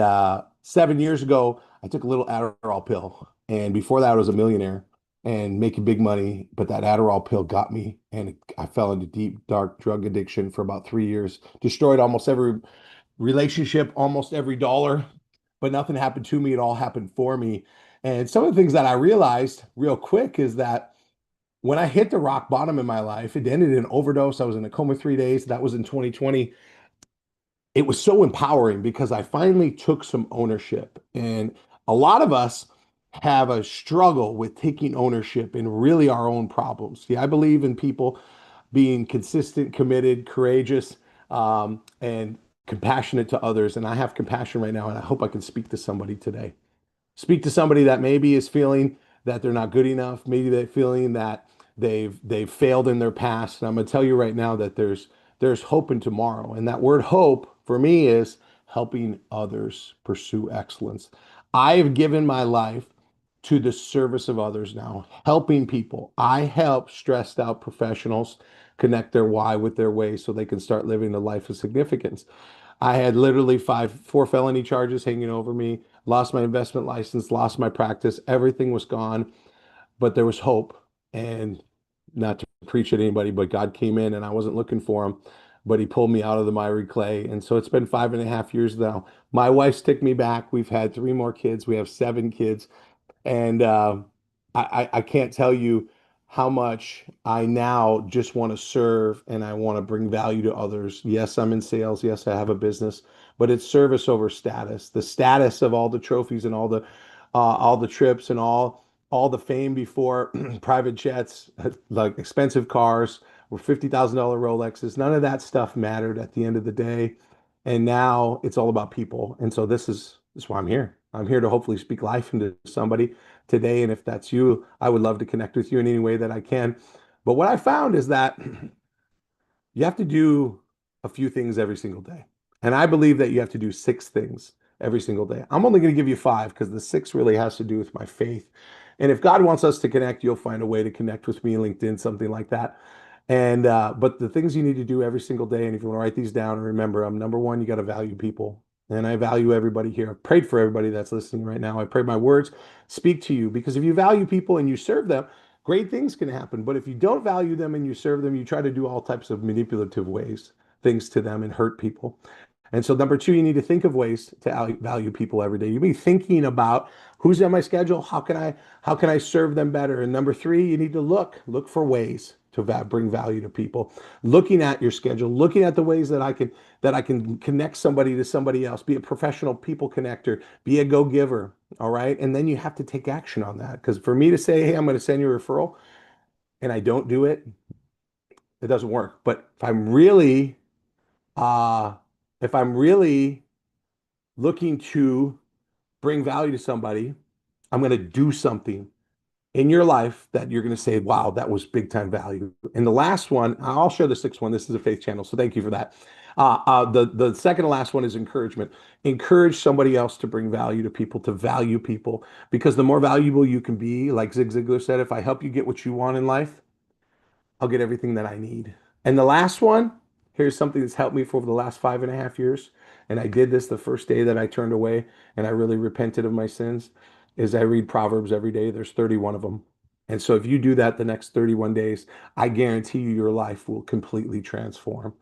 7 years ago, I took a little Adderall pill. And before that, I was a millionaire and making big money. But that Adderall pill got me, and I fell into deep, dark drug addiction for about 3 years, destroyed almost every relationship, almost every dollar, but nothing happened to me. It all happened for me. And some of the things that I realized real quick is that when I hit the rock bottom in my life, it ended in an overdose. I was in a coma 3 days. That was in 2020. It was so empowering because I finally took some ownership. And a lot of us have a struggle with taking ownership in really our own problems. See, I believe in people being consistent, committed, courageous, and compassionate to others. And I have compassion right now, and I hope I can speak to somebody today. Speak to somebody that maybe is feeling that they're not good enough, maybe they're feeling that they've failed in their past. And I'm going to tell you right now that there's hope in tomorrow. And that word hope for me is helping others pursue excellence. I have given my life to the service of others now, helping people. I help stressed out professionals connect their why with their way so they can start living a life of significance. I had literally four felony charges hanging over me, lost my investment license, lost my practice. Everything was gone, but there was hope. And not to preach at anybody, but God came in and I wasn't looking for him, but he pulled me out of the miry clay. And so it's been 5.5 years now. My wife's took me back. We've had three more kids. We have 7 kids. And I can't tell you how much I now just want to serve and I want to bring value to others. Yes, I'm in sales. Yes, I have a business, but it's service over status. The status of all the trophies and all the trips and all the fame before private jets, like expensive cars or $50,000 Rolexes. None of that stuff mattered at the end of the day. And now it's all about people. And so this is why I'm here. I'm here to hopefully speak life into somebody today. And if that's you, I would love to connect with you in any way that I can. But what I found is that you have to do a few things every single day. And I believe that you have to do 6 things every single day. I'm only going to give you 5 because the 6 really has to do with my faith. And if God wants us to connect, you'll find a way to connect with me, LinkedIn, something like that. And but the things you need to do every single day, and if you want to write these down and remember them, number one, you got to value people. And I value everybody here. I've prayed for everybody that's listening right now. I pray my words speak to you because if you value people and you serve them, great things can happen. But if you don't value them and you serve them, you try to do all types of manipulative ways, things to them and hurt people. And so number two, you need to think of ways to value people every day. You be thinking about who's on my schedule, how can I serve them better? And number three, you need to look for ways to bring value to people. Looking at your schedule, looking at the ways that I can connect somebody to somebody else, be a professional people connector, be a go-giver, all right? And then you have to take action on that. Because for me to say, hey, I'm going to send you a referral, and I don't do it, it doesn't work. But uh, if I'm really looking to bring value to somebody, I'm going to do something in your life that you're going to say, wow, that was big time value. And the last one, I'll share the sixth one. This is a faith channel. So thank you for that. The second to last one is encouragement. Encourage somebody else to bring value to people, to value people, because the more valuable you can be, like Zig Ziglar said, if I help you get what you want in life, I'll get everything that I need. And the last one, here's something that's helped me for over the last 5.5 years. And I did this the first day that I turned away and I really repented of my sins, is I read Proverbs every day. There's 31 of them. And so if you do that the next 31 days, I guarantee you your life will completely transform.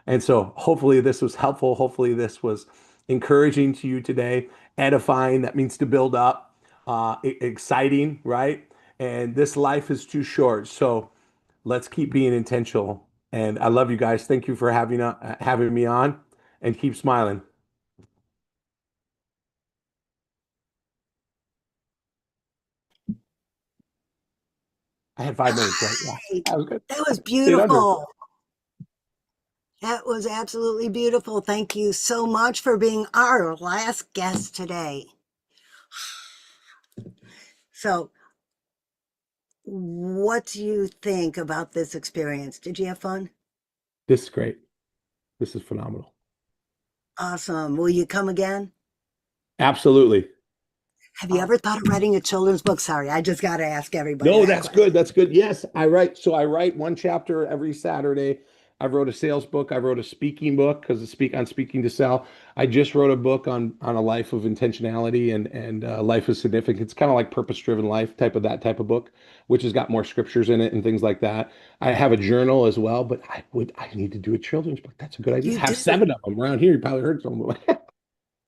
And so hopefully this was helpful. Hopefully this was encouraging to you today, edifying, that means to build up, exciting, right? And this life is too short. So let's keep being intentional. And I love you guys. Thank you for having me on, and keep smiling. I had 5 minutes, right? Yeah, that was good. That was Stayed under. beautiful. That was absolutely beautiful. Thank you so much for being our last guest today. So, what do you think about this experience? Did you have fun? This is great. This is phenomenal. Awesome. Will you come again? Absolutely. Have you ever thought of writing a children's book? Sorry, I just got to ask everybody No, that that's question. good. That's good. Yes, I write. So I write one chapter every Saturday. I wrote a sales book. I wrote a speaking book because speaking to sell. I just wrote a book on a life of intentionality and life of significance, kind of like purpose driven life type of book, which has got more scriptures in it and things like that. I have a journal as well, but I need to do a children's book. That's a good idea. You Have do. 7 of them around here. You probably heard some of them.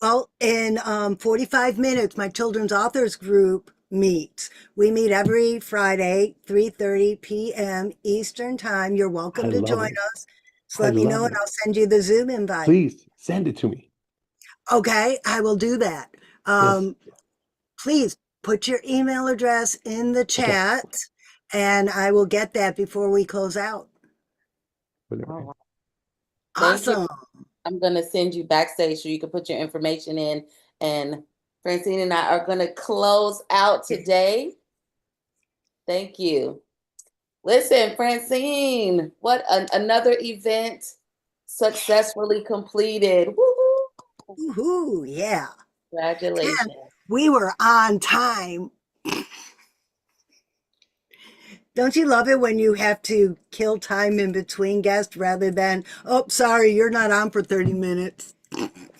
Well, in 45 minutes, my children's authors group meets. We meet every Friday, 3:30 p.m. Eastern time. You're I welcome to love join it. us. Just I let me know love and it. I'll send you the Zoom invite. Please send it to me. Okay, I will do that. Yes. Please put your email address in the Okay. chat and I will get that before we close out. All right. Thank you. Awesome. I'm going to send you backstage so you can put your information in. And Francine and I are going to close out today. Thank you. Listen, Francine, what another event successfully completed. Woo-hoo. Woohoo, yeah. Congratulations. And we were on time. Don't you love it when you have to kill time in between guests rather than, oh, sorry, you're not on for 30 minutes?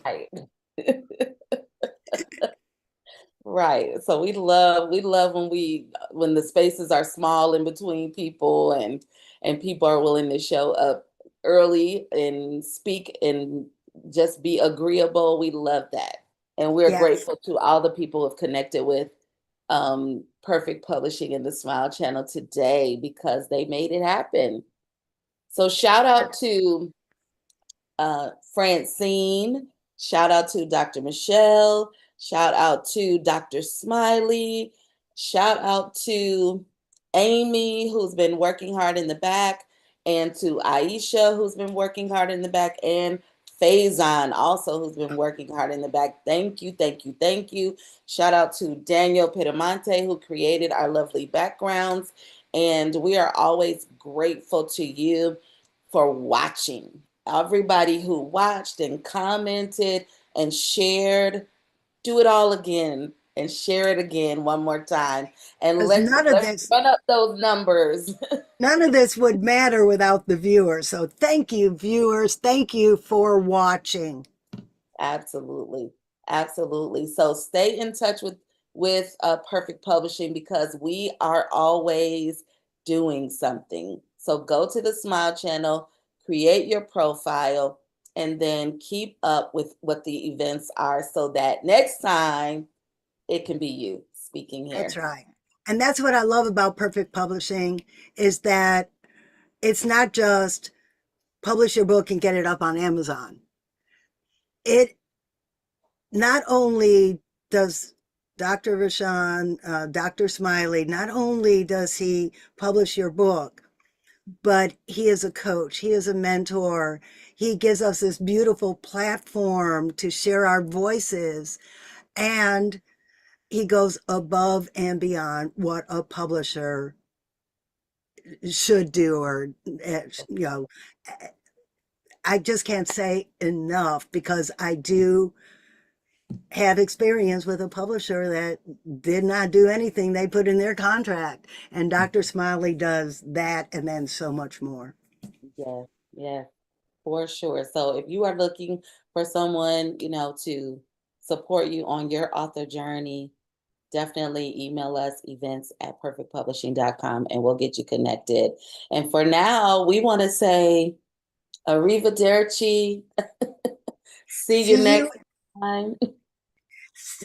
Right. Right. So we love when the spaces are small in between people and people are willing to show up early and speak and just be agreeable. We love that. And we're Yes. grateful to all the people who've connected with Perfect Publishing and the Smile Channel today because they made it happen. So shout out to Francine, shout out to Dr. Michelle, shout out to Dr. Smiley, shout out to Amy, who's been working hard in the back, and to Aisha, who's been working hard in the back, and Faison, also, who's been working hard in the back. Thank you, thank you, thank you. Shout out to Daniel Piedamonte, who created our lovely backgrounds. And we are always grateful to you for watching. Everybody who watched and commented and shared, do it all again. and share it again one more time. And 'Cause let's run up those numbers. none of this would matter without the viewers. So thank you, viewers. Thank you for Absolutely. Absolutely. So stay in touch with Perfect Publishing because we are always doing something. So go to the Smile channel, create your profile, and then keep up with what the events are so that next time it can be you speaking That's here. right. And that's what I love about Perfect Publishing is that it's not just publish your book and get it up on Amazon. It not only does Dr. Rochon, Dr. Smiley, not only does he publish your book, but he is a coach, he is a mentor. He gives us this beautiful platform to share our voices, and he goes above and beyond what a publisher should do, or I just can't say enough because I do have experience with a publisher that did not do anything they put in their contract, and Dr. Smiley does that and then so much more. Yes, yes, for sure. So if you are looking for someone, to support you on your author journey, definitely email us events@perfectpublishing.com and we'll get you connected. And for now, we want to say arrivederci. See you See you next time.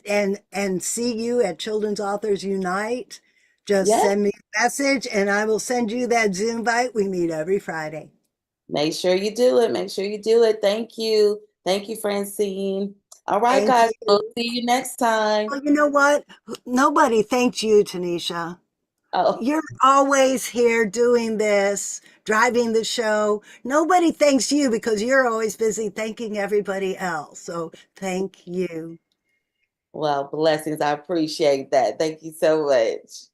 and see you at Children's Authors Unite. Just Yes. send me a message and I will send you that Zoom invite. We meet every Friday. Make sure you do it. Make sure you do it. Thank you. Thank you, Francine. All right, Thank guys. We'll you. see you next time. Well, you know what? Nobody thanked you, Tanisha. Oh. You're always here doing this, driving the show. Nobody thanks you because you're always busy thanking everybody else. So thank you. Well, blessings. I appreciate that. Thank you so much.